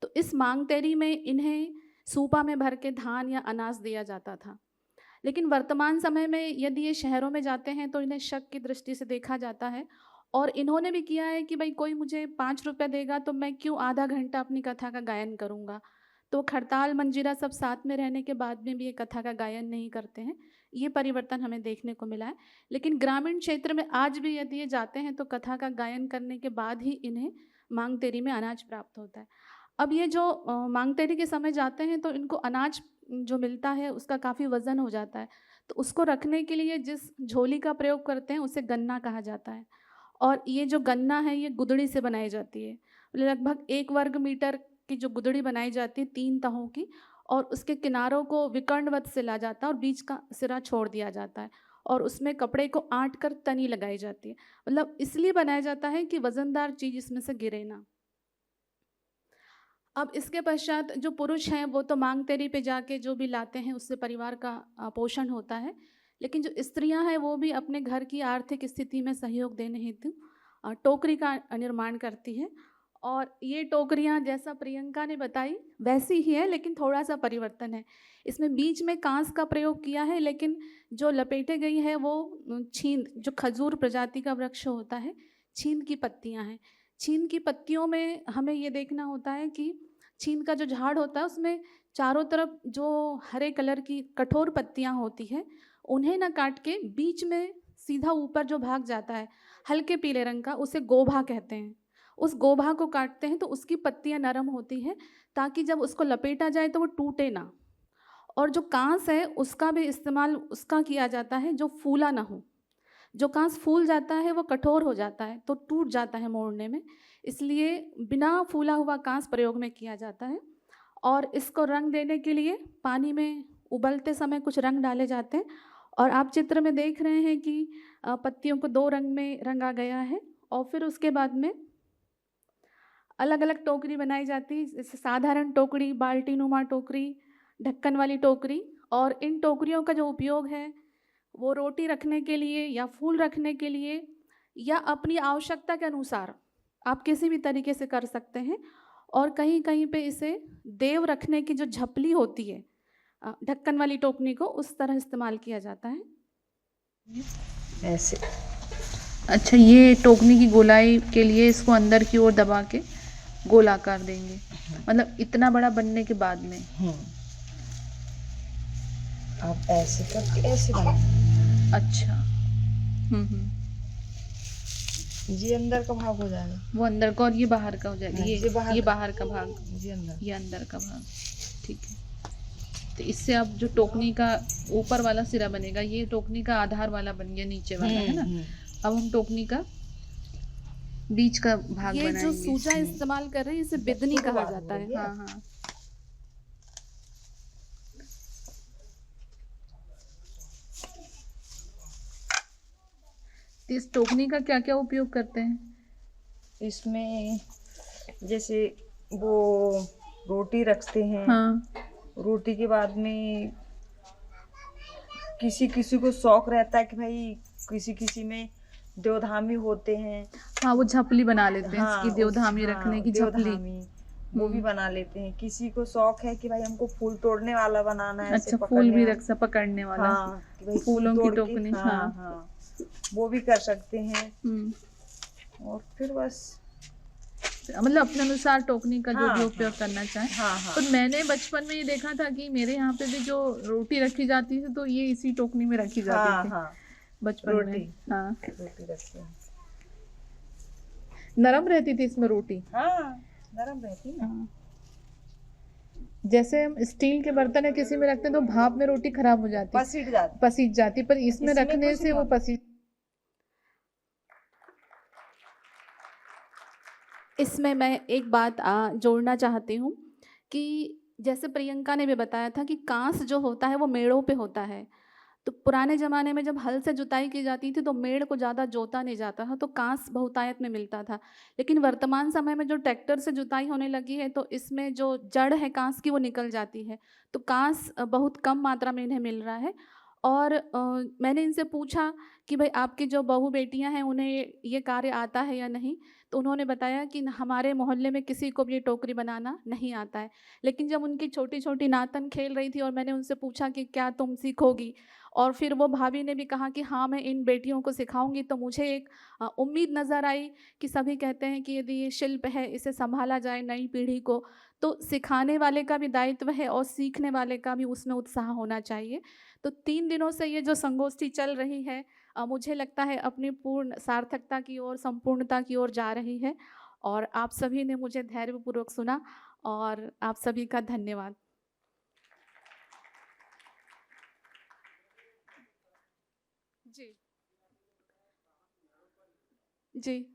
तो इस मांग तेरी में इन्हें सूपा में भर के धान या अनाज दिया जाता था। लेकिन वर्तमान समय में यदि ये शहरों में जाते हैं तो इन्हें शक की दृष्टि से देखा जाता है और इन्होंने भी किया है कि भाई कोई मुझे 5 रुपये देगा तो मैं क्यों आधा घंटा अपनी कथा का गायन करूँगा। तो खड़ताल मंजीरा सब साथ में रहने के बाद में भी ये कथा का गायन नहीं करते हैं। ये परिवर्तन हमें देखने को मिला है। लेकिन ग्रामीण क्षेत्र में आज भी यदि ये जाते हैं तो कथा का गायन करने के बाद ही इन्हें मांग तेरी में अनाज प्राप्त होता है। अब ये जो मांग तेरी के समय जाते हैं तो इनको अनाज जो मिलता है उसका काफ़ी वज़न हो जाता है, तो उसको रखने के लिए जिस झोली का प्रयोग करते हैं उसे गन्ना कहा जाता है। और ये जो गन्ना है ये गुदड़ी से बनाई जाती है। लगभग 1 वर्ग मीटर की जो गुदड़ी बनाई जाती है 3 तहों की, और उसके किनारों को विकर्णवत से ला जाता है और बीच का सिरा छोड़ दिया जाता है और उसमें कपड़े को आंट कर तनी लगाई जाती है। मतलब इसलिए बनाया जाता है कि वज़नदार चीज़ इसमें से गिरे ना। अब इसके पश्चात जो पुरुष हैं वो तो मांग तेरी पे जाके जो भी लाते हैं उससे परिवार का पोषण होता है, लेकिन जो स्त्रियां हैं वो भी अपने घर की आर्थिक स्थिति में सहयोग देने हेतु टोकरी का निर्माण करती है। और ये टोकरियां जैसा प्रियंका ने बताई वैसी ही है, लेकिन थोड़ा सा परिवर्तन है। इसमें बीच में कांस का प्रयोग किया है, लेकिन जो लपेटे गई है वो छींद, जो खजूर प्रजाति का वृक्ष होता है, छींद की पत्तियां हैं। छींद की पत्तियों में हमें ये देखना होता है कि छींद का जो झाड़ होता है उसमें चारों तरफ जो हरे कलर की कठोर पत्तियां होती है उन्हें ना काट के बीच में सीधा ऊपर जो भाग जाता है हल्के पीले रंग का, उसे गोभा कहते हैं। उस गोभा को काटते हैं तो उसकी पत्तियां नरम होती हैं ताकि जब उसको लपेटा जाए तो वो टूटे ना। और जो कांस है उसका भी इस्तेमाल उसका किया जाता है जो फूला ना हो। जो कांस फूल जाता है वो कठोर हो जाता है तो टूट जाता है मोड़ने में, इसलिए बिना फूला हुआ कांस प्रयोग में किया जाता है। और इसको रंग देने के लिए पानी में उबलते समय कुछ रंग डाले जाते हैं। और आप चित्र में देख रहे हैं कि पत्तियों को 2 रंग में रंगा गया है। और फिर उसके बाद में अलग अलग टोकरी बनाई जाती है, जैसे साधारण टोकरी, बाल्टी नुमा टोकरी, ढक्कन वाली टोकरी। और इन टोकरियों का जो उपयोग है वो रोटी रखने के लिए या फूल रखने के लिए या अपनी आवश्यकता के अनुसार आप किसी भी तरीके से कर सकते हैं। और कहीं कहीं पे इसे देव रखने की जो झपली होती है ढक्कन वाली टोकरी को, उस तरह इस्तेमाल किया जाता है। ऐसे अच्छा, ये टोकनी की गोलाई के लिए इसको अंदर की ओर दबा के गोलाकार देंगे, मतलब इतना बड़ा बनने के बाद में। आप ऐसे करके ऐसे बना। अच्छा। ये अंदर का भाग हो जाएगा, वो अंदर का और ये बाहर का हो जाएगा। ये बाहर का भाग, ये अंदर का भाग। ठीक है, तो इससे अब जो टोकनी का ऊपर वाला सिरा बनेगा, ये टोकनी का आधार वाला बन गया, नीचे वाला है ना। अब हम टोकनी का बीच का भाग बनाएंगे। ये जो सूजा इस्तेमाल कर रहे हैं इसे बिदनी कहा जाता है। हाँ हाँ। इस टोकनी का क्या क्या उपयोग करते हैं? इसमें जैसे वो रोटी रखते हैं। हाँ। रोटी के बाद में किसी किसी को शौक रहता है कि भाई किसी किसी में देवधामी होते हैं। हाँ, वो झपली बना लेते हैं। हाँ, इसकी देवधामी रखने की झपली वो भी बना लेते हैं। किसी को शौक है कि भाई हमको फूल तोड़ने वाला बनाना है। अच्छा, फूल भी रख सकते, पकड़ने वाला। हाँ, कि भाई फूलों की टोकनी। हाँ, हाँ, वो भी कर सकते हैं। और फिर बस मतलब अपने अनुसार टोकनी का जो भी उपयोग करना चाहे। हाँ। तो मैंने बचपन में ये देखा था कि मेरे यहाँ पे भी जो रोटी रखी जाती थी तो ये इसी टोकनी में रखी जाती थी बचपन में। हाँ, रोटी रखते हैं। नरम रहती थी इसमें रोटी। हाँ, नरम रहती है। जैसे हम स्टील के बर्तन है किसी में रखते हैं तो भाप में रोटी खराब हो जाती, पसीज जाती, पर इसमें रखने से वो पसीज। इसमें मैं एक बात जोड़ना चाहती हूँ कि जैसे प्रियंका ने भी बताया था कि कांस जो होता है वो मेड़ों पे होता है। तो पुराने ज़माने में जब हल से जुताई की जाती थी तो मेड़ को ज़्यादा जोता नहीं जाता था, तो कांस बहुतायत में मिलता था। लेकिन वर्तमान समय में जो ट्रैक्टर से जुताई होने लगी है तो इसमें जो जड़ है कांस की वो निकल जाती है, तो कांस बहुत कम मात्रा में इन्हें मिल रहा है। और मैंने इनसे पूछा कि भाई आपकी जो बहू बेटियां हैं उन्हें ये कार्य आता है या नहीं, तो उन्होंने बताया कि हमारे मोहल्ले में किसी को भी ये टोकरी बनाना नहीं आता है। लेकिन जब उनकी छोटी छोटी नातन खेल रही थी और मैंने उनसे पूछा कि क्या तुम सीखोगी, और फिर वो भाभी ने भी कहा कि हाँ मैं इन बेटियों को सिखाऊंगी, तो मुझे एक उम्मीद नज़र आई कि सभी कहते हैं कि यदि ये शिल्प है इसे संभाला जाए नई पीढ़ी को, तो सिखाने वाले का भी दायित्व है और सीखने वाले का भी उसमें उत्साह होना चाहिए। तो 3 दिनों से ये जो संगोष्ठी चल रही है मुझे लगता है अपनी पूर्ण सार्थकता की ओर, संपूर्णता की ओर जा रही है, और आप सभी ने मुझे धैर्यपूर्वक सुना और आप सभी का धन्यवाद। जी जी,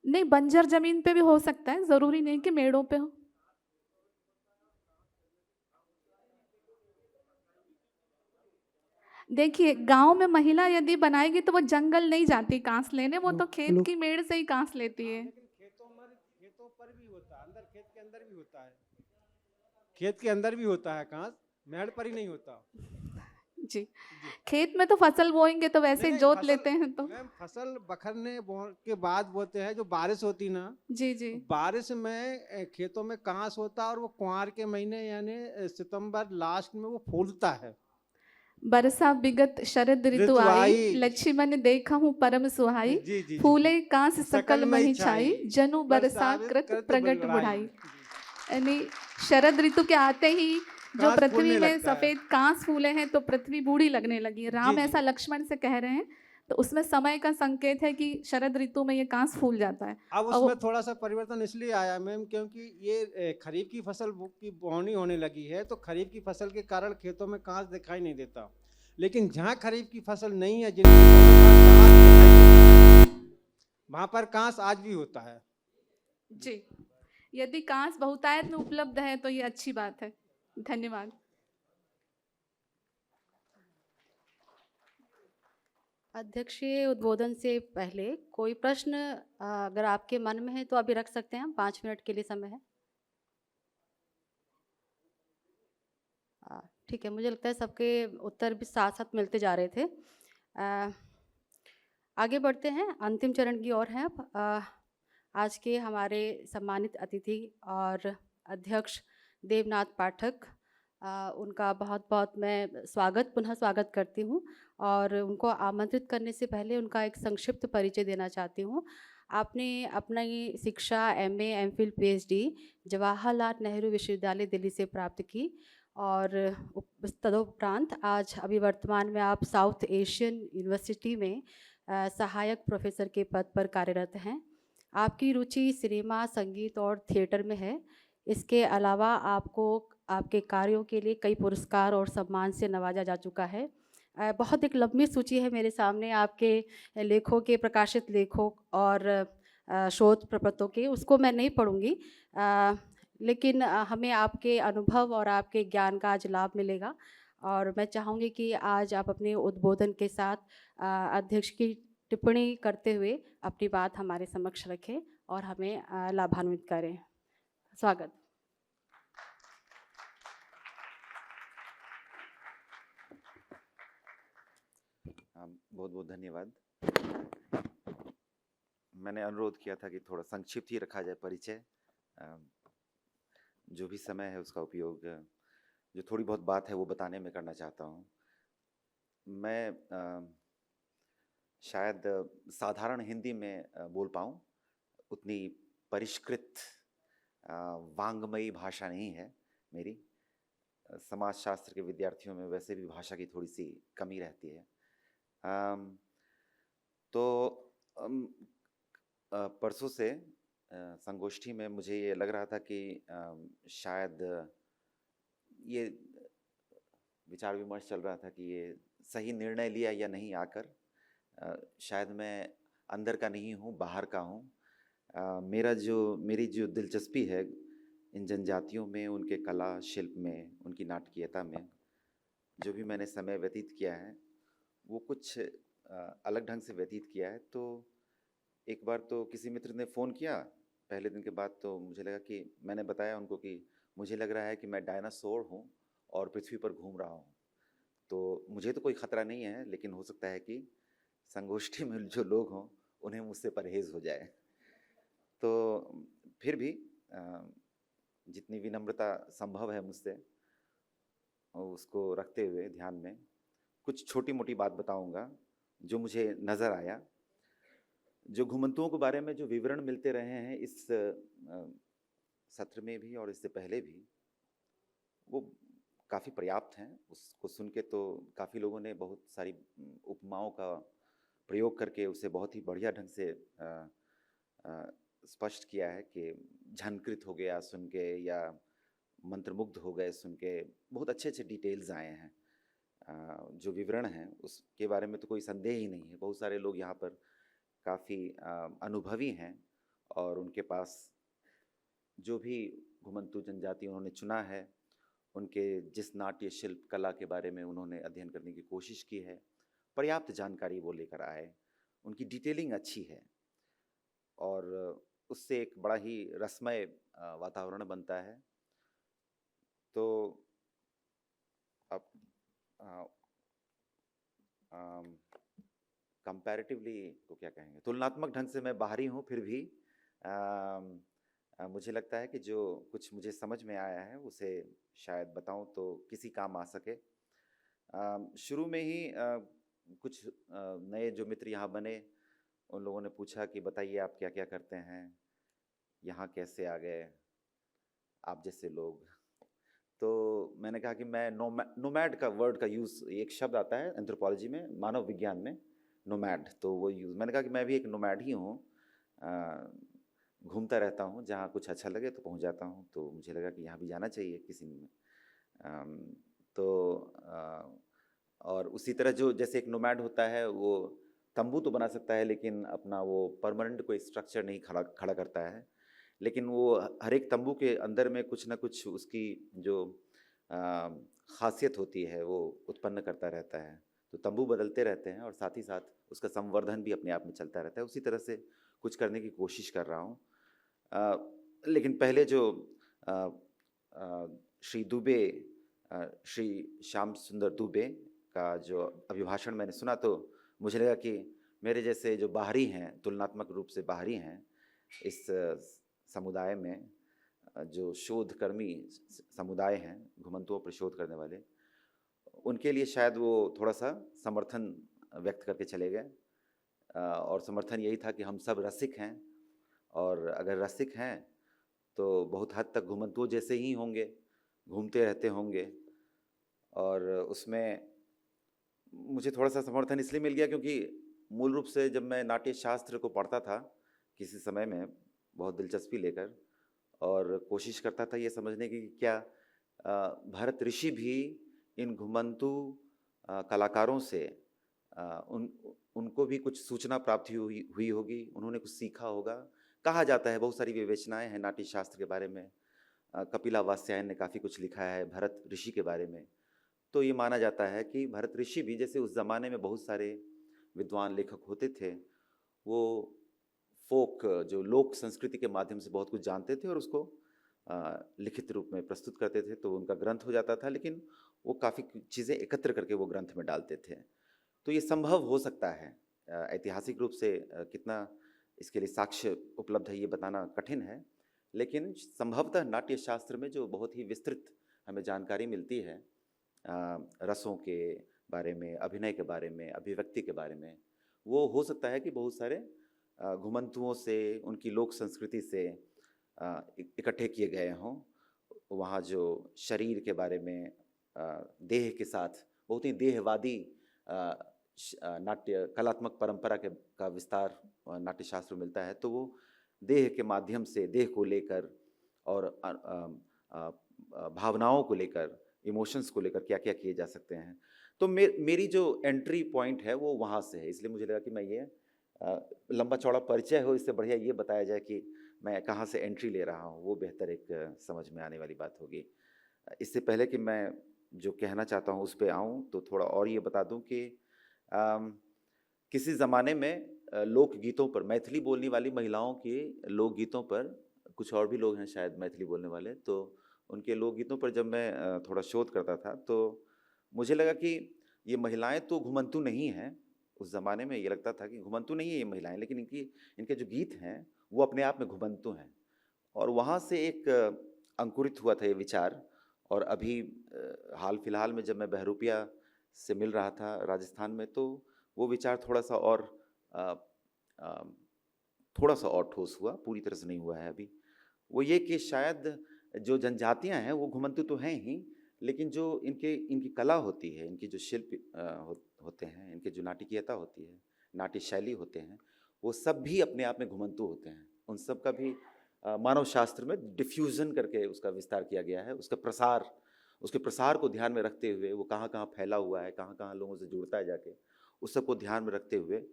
नहीं बंजर जमीन पे भी हो सकता है, ज़रूरी नहीं कि मेड़ों पे हो। देखिए गांव में महिला यदि बनाएगी तो वो जंगल नहीं जाती कांस लेने, वो तो खेत की मेड़ से ही कांस लेती है। खेतों पर भी होता है, अंदर खेत के अंदर भी होता है, खेत के अंदर भी होता है कांस, मेड़ पर ही नहीं होता। जी, खेत में तो फसल बोएंगे तो वैसे ही जोत लेते हैं तो। मैम फसल बखरने के बाद बोते हैं, जो बारिश होती ना, जी जी, बारिश में खेतों में कांस होता है और वो कुंवार के महीने यानी सितंबर लास्ट में वो फूलता है। बरसा बिगत शरद ऋतु आई, लक्ष्मण देखा हूँ परम सुहाई, जी, जी, फूले कांस सकल मही छाई, जनु बरसा कृत प्रगट बुढ़ाई। यानी शरद ऋतु के आते ही जो पृथ्वी में सफेद कांस फूले हैं तो पृथ्वी बूढ़ी लगने लगी। राम ऐसा लक्ष्मण से कह रहे हैं, तो उसमें समय का संकेत है कि शरद ऋतु में ये कांस फूल जाता है। अब उसमें थोड़ा सा परिवर्तन इसलिए आया मैम क्योंकि ये खरीफ की फसल की बोनी होने लगी है, तो खरीफ की फसल के कारण खेतों में कांस दिखाई नहीं देता, लेकिन जहाँ खरीफ की फसल नहीं है वहाँ पर कांस आज भी होता है। जी, यदि कांस बहुतायत में उपलब्ध है तो ये अच्छी बात है। धन्यवाद। अध्यक्षीय उद्बोधन से पहले कोई प्रश्न अगर आपके मन में है तो अभी रख सकते हैं, 5 मिनट के लिए समय है। ठीक है, मुझे लगता है सबके उत्तर भी साथ साथ मिलते जा रहे थे। आगे बढ़ते हैं, अंतिम चरण की ओर हैं अब। आज के हमारे सम्मानित अतिथि और अध्यक्ष देवनाथ पाठक, उनका बहुत बहुत मैं पुनः स्वागत करती हूँ, और उनको आमंत्रित करने से पहले उनका एक संक्षिप्त परिचय देना चाहती हूँ। आपने अपनी शिक्षा MA, MPhil, PhD Jawaharlal Nehru विश्वविद्यालय दिल्ली से प्राप्त की, और तदुपरांत आज अभी वर्तमान में आप साउथ एशियन यूनिवर्सिटी में सहायक प्रोफेसर के पद पर कार्यरत हैं। आपकी रुचि सिनेमा, संगीत और थिएटर में है। इसके अलावा आपको आपके कार्यों के लिए कई पुरस्कार और सम्मान से नवाजा जा चुका है। बहुत एक लंबी सूची है मेरे सामने आपके लेखों के, प्रकाशित लेखों और शोध प्रबंधों के, उसको मैं नहीं पढ़ूंगी, लेकिन हमें आपके अनुभव और आपके ज्ञान का आज लाभ मिलेगा। और मैं चाहूँगी कि आज आप अपने उद्बोधन के साथ अध्यक्ष की टिप्पणी करते हुए अपनी बात हमारे समक्ष रखें और हमें लाभान्वित करें। स्वागत। बहुत बहुत धन्यवाद। मैंने अनुरोध किया था कि थोड़ा संक्षिप्त ही रखा जाए परिचय। जो भी समय है उसका उपयोग जो थोड़ी बहुत बात है वो बताने में करना चाहता हूँ। मैं शायद साधारण हिंदी में बोल पाऊँ, उतनी परिष्कृत वांग्मयी भाषा नहीं है मेरी। समाजशास्त्र के विद्यार्थियों में वैसे भी भाषा की थोड़ी सी कमी रहती है। तो परसों से संगोष्ठी में मुझे ये लग रहा था कि शायद ये विचार विमर्श चल रहा था कि ये सही निर्णय लिया या नहीं आकर। शायद मैं अंदर का नहीं हूँ, बाहर का हूँ। मेरी जो दिलचस्पी है इन जनजातियों में, उनके कला शिल्प में, उनकी नाटकीयता में, जो भी मैंने समय व्यतीत किया है वो कुछ अलग ढंग से व्यतीत किया है। तो एक बार तो किसी मित्र ने फ़ोन किया पहले दिन के बाद, तो मुझे लगा कि मैंने बताया उनको कि मुझे लग रहा है कि मैं डायनासोर हूँ और पृथ्वी पर घूम रहा हूँ। तो मुझे तो कोई ख़तरा नहीं है, लेकिन हो सकता है कि संगोष्ठी में जो लोग हों उन्हें मुझसे परहेज़ हो जाए। तो फिर भी जितनी विनम्रता संभव है मुझसे उसको रखते हुए ध्यान में कुछ छोटी मोटी बात बताऊंगा जो मुझे नज़र आया। जो घुमंतुओं के बारे में जो विवरण मिलते रहे हैं इस सत्र में भी और इससे पहले भी, वो काफ़ी पर्याप्त हैं। उसको सुन के तो काफ़ी लोगों ने बहुत सारी उपमाओं का प्रयोग करके उसे बहुत ही बढ़िया ढंग से स्पष्ट किया है कि झनकृत हो गया सुन के या मंत्रमुग्ध हो गए सुन के। बहुत अच्छे अच्छे डिटेल्स आए हैं। जो विवरण हैं उसके बारे में तो कोई संदेह ही नहीं है। बहुत सारे लोग यहाँ पर काफ़ी अनुभवी हैं और उनके पास जो भी घुमंतु जनजाति उन्होंने चुना है, उनके जिस नाट्य शिल्प कला के बारे में उन्होंने अध्ययन करने की कोशिश की है, पर्याप्त जानकारी वो लेकर आए। उनकी डिटेलिंग अच्छी है और उससे एक बड़ा ही रसमय वातावरण बनता है। तो अब कंपैरेटिवली तो क्या कहेंगे, तुलनात्मक ढंग से मैं बाहरी हूँ, फिर भी मुझे लगता है कि जो कुछ मुझे समझ में आया है उसे शायद बताऊं तो किसी काम आ सके। शुरू में ही कुछ नए जो मित्र यहाँ बने उन लोगों ने पूछा कि बताइए आप क्या क्या करते हैं, यहाँ कैसे आ गए आप जैसे लोग। तो मैंने कहा कि मैं नोमैड का वर्ड का यूज़, एक शब्द आता है एंथ्रोपोलॉजी में, मानव विज्ञान में, नोमैड, तो वो यूज़ मैंने कहा कि मैं भी एक नोमैड ही हूँ। घूमता रहता हूँ, जहाँ कुछ अच्छा लगे तो पहुँच जाता हूँ। तो मुझे लगा कि यहाँ भी जाना चाहिए किसी में। और उसी तरह जो जैसे एक नोमैड होता है वो तंबू तो बना सकता है लेकिन अपना वो परमानेंट कोई स्ट्रक्चर नहीं खड़ा करता है, लेकिन वो हर एक तंबू के अंदर में कुछ ना कुछ उसकी जो खासियत होती है वो उत्पन्न करता रहता है। तो तंबू बदलते रहते हैं और साथ ही साथ उसका संवर्धन भी अपने आप में चलता रहता है। उसी तरह से कुछ करने की कोशिश कर रहा हूँ। लेकिन पहले जो श्री दुबे, श्री श्याम सुंदर दुबे का जो अभिभाषण मैंने सुना तो मुझे लगा कि मेरे जैसे जो बाहरी हैं, तुलनात्मक रूप से बाहरी हैं इस समुदाय में, जो शोधकर्मी समुदाय हैं, घुमंतुओं पर शोध करने वाले, उनके लिए शायद वो थोड़ा सा समर्थन व्यक्त करके चले गए। और समर्थन यही था कि हम सब रसिक हैं और अगर रसिक हैं तो बहुत हद तक घुमंतुओं जैसे ही होंगे, घूमते रहते होंगे। और उसमें मुझे थोड़ा सा समर्थन इसलिए मिल गया क्योंकि मूल रूप से जब मैं नाट्य शास्त्र को पढ़ता था किसी समय में बहुत दिलचस्पी लेकर और कोशिश करता था ये समझने की कि क्या भरत ऋषि भी इन घुमंतु कलाकारों से उनको भी कुछ सूचना प्राप्ति हुई होगी, उन्होंने कुछ सीखा होगा। कहा जाता है, बहुत सारी विवेचनाएं हैं नाट्य शास्त्र के बारे में। कपिला वात्स्यायन ने काफ़ी कुछ लिखा है भरत ऋषि के बारे में। तो ये माना जाता है कि भरत ऋषि भी, जैसे उस ज़माने में बहुत सारे विद्वान लेखक होते थे, वो फोक जो लोक संस्कृति के माध्यम से बहुत कुछ जानते थे और उसको लिखित रूप में प्रस्तुत करते थे, तो उनका ग्रंथ हो जाता था। लेकिन वो काफ़ी चीज़ें एकत्र करके वो ग्रंथ में डालते थे। तो ये संभव हो सकता है। ऐतिहासिक रूप से कितना इसके लिए साक्ष्य उपलब्ध है ये बताना कठिन है, लेकिन संभवतः नाट्य शास्त्र में जो बहुत ही विस्तृत हमें जानकारी मिलती है रसों के बारे में, अभिनय के बारे में, अभिव्यक्ति के बारे में, वो हो सकता है कि बहुत सारे घुमंतुओं से, उनकी लोक संस्कृति से इकट्ठे किए गए हों। वहाँ जो शरीर के बारे में, देह के साथ बहुत ही देहवादी नाट्य कलात्मक परंपरा का विस्तार नाट्य शास्त्र में मिलता है। तो वो देह के माध्यम से, देह को लेकर और भावनाओं को लेकर, इमोशंस को लेकर क्या क्या किए जा सकते हैं। तो मेरी जो एंट्री पॉइंट है वो वहाँ से है। इसलिए मुझे लगा कि मैं ये लंबा चौड़ा परिचय हो, इससे बढ़िया ये बताया जाए कि मैं कहाँ से एंट्री ले रहा हूँ, वो बेहतर एक समझ में आने वाली बात होगी। इससे पहले कि मैं जो कहना चाहता हूँ उस पर आऊँ तो थोड़ा और ये बता दूँ कि किसी ज़माने में लोकगीतों पर, मैथिली बोलने वाली महिलाओं के लोकगीतों पर, कुछ और भी लोग हैं शायद मैथिली बोलने वाले, तो उनके लोकगीतों पर जब मैं थोड़ा शोध करता था तो मुझे लगा कि ये महिलाएं तो घुमंतु नहीं हैं, उस ज़माने में ये लगता था कि घुमंतु नहीं है ये महिलाएं, लेकिन इनके जो गीत हैं वो अपने आप में घुमंतु हैं। और वहाँ से एक अंकुरित हुआ था ये विचार। और अभी हाल फिलहाल में जब मैं बहरूपिया से मिल रहा था राजस्थान में, तो वो विचार थोड़ा सा और ठोस हुआ, पूरी तरह से नहीं हुआ है अभी। वो ये कि शायद जो जनजातियां हैं वो घुमंतु तो हैं ही, लेकिन जो इनकी कला होती है, इनकी जो शिल्प होते हैं, इनकी जो नाटकीयता होती है, नाट्य शैली होते हैं, वो सब भी अपने आप में घुमंतु होते हैं। उन सब का भी मानव शास्त्र में डिफ्यूज़न करके उसका विस्तार किया गया है। उसके प्रसार को ध्यान में रखते हुए, वो कहाँ कहाँ फैला हुआ है, कहाँ कहाँ लोगों से जुड़ता है जाके, उस सब को ध्यान में रखते हुए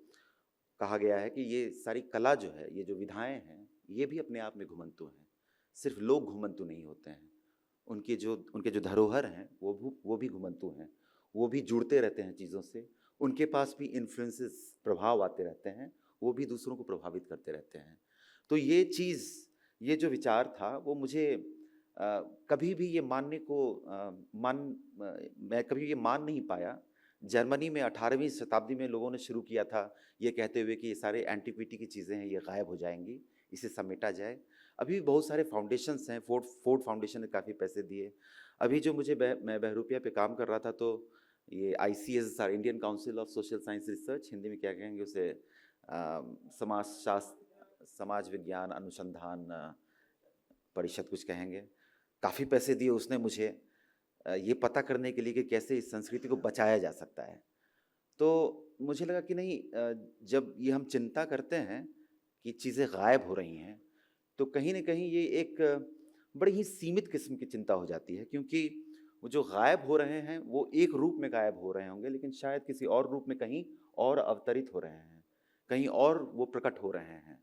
कहा गया है कि ये सारी कला जो है, ये जो विधाएं हैं, ये भी अपने आप में घुमंतु हैं। सिर्फ लोग घुमंतु नहीं होते हैं, उनके जो धरोहर हैं वो भी घुमंतु हैं। वो भी जुड़ते रहते हैं चीज़ों से, उनके पास भी इन्फ्लुएंसेस, प्रभाव आते रहते हैं, वो भी दूसरों को प्रभावित करते रहते हैं। तो ये जो विचार था वो मुझे कभी भी ये मैं कभी ये मान नहीं पाया। जर्मनी में 18वीं शताब्दी में लोगों ने शुरू किया था ये कहते हुए कि ये सारे एंटीक्विटी की चीज़ें हैं, ये गायब हो जाएंगी, इसे समेटा जाए। अभी भी बहुत सारे फाउंडेशंस हैं, फोर्ड फाउंडेशन ने काफ़ी पैसे दिए। अभी जो मैं बहरूपिया पे काम कर रहा था, तो ये ICSR, Indian council of social science research, Hindi में क्या कहेंगे उसे, समाज विज्ञान अनुसंधान परिषद कुछ कहेंगे, काफ़ी पैसे दिए उसने मुझे ये पता करने के लिए कि कैसे इस संस्कृति को बचाया जा सकता है। तो मुझे लगा कि नहीं, जब ये हम चिंता करते हैं कि चीज़ें गायब हो रही हैं, तो कहीं ना कहीं ये एक बड़ी ही सीमित किस्म की चिंता हो जाती है, क्योंकि वो जो गायब हो रहे हैं वो एक रूप में गायब हो रहे होंगे, लेकिन शायद किसी और रूप में कहीं और अवतरित हो रहे हैं, कहीं और वो प्रकट हो रहे हैं,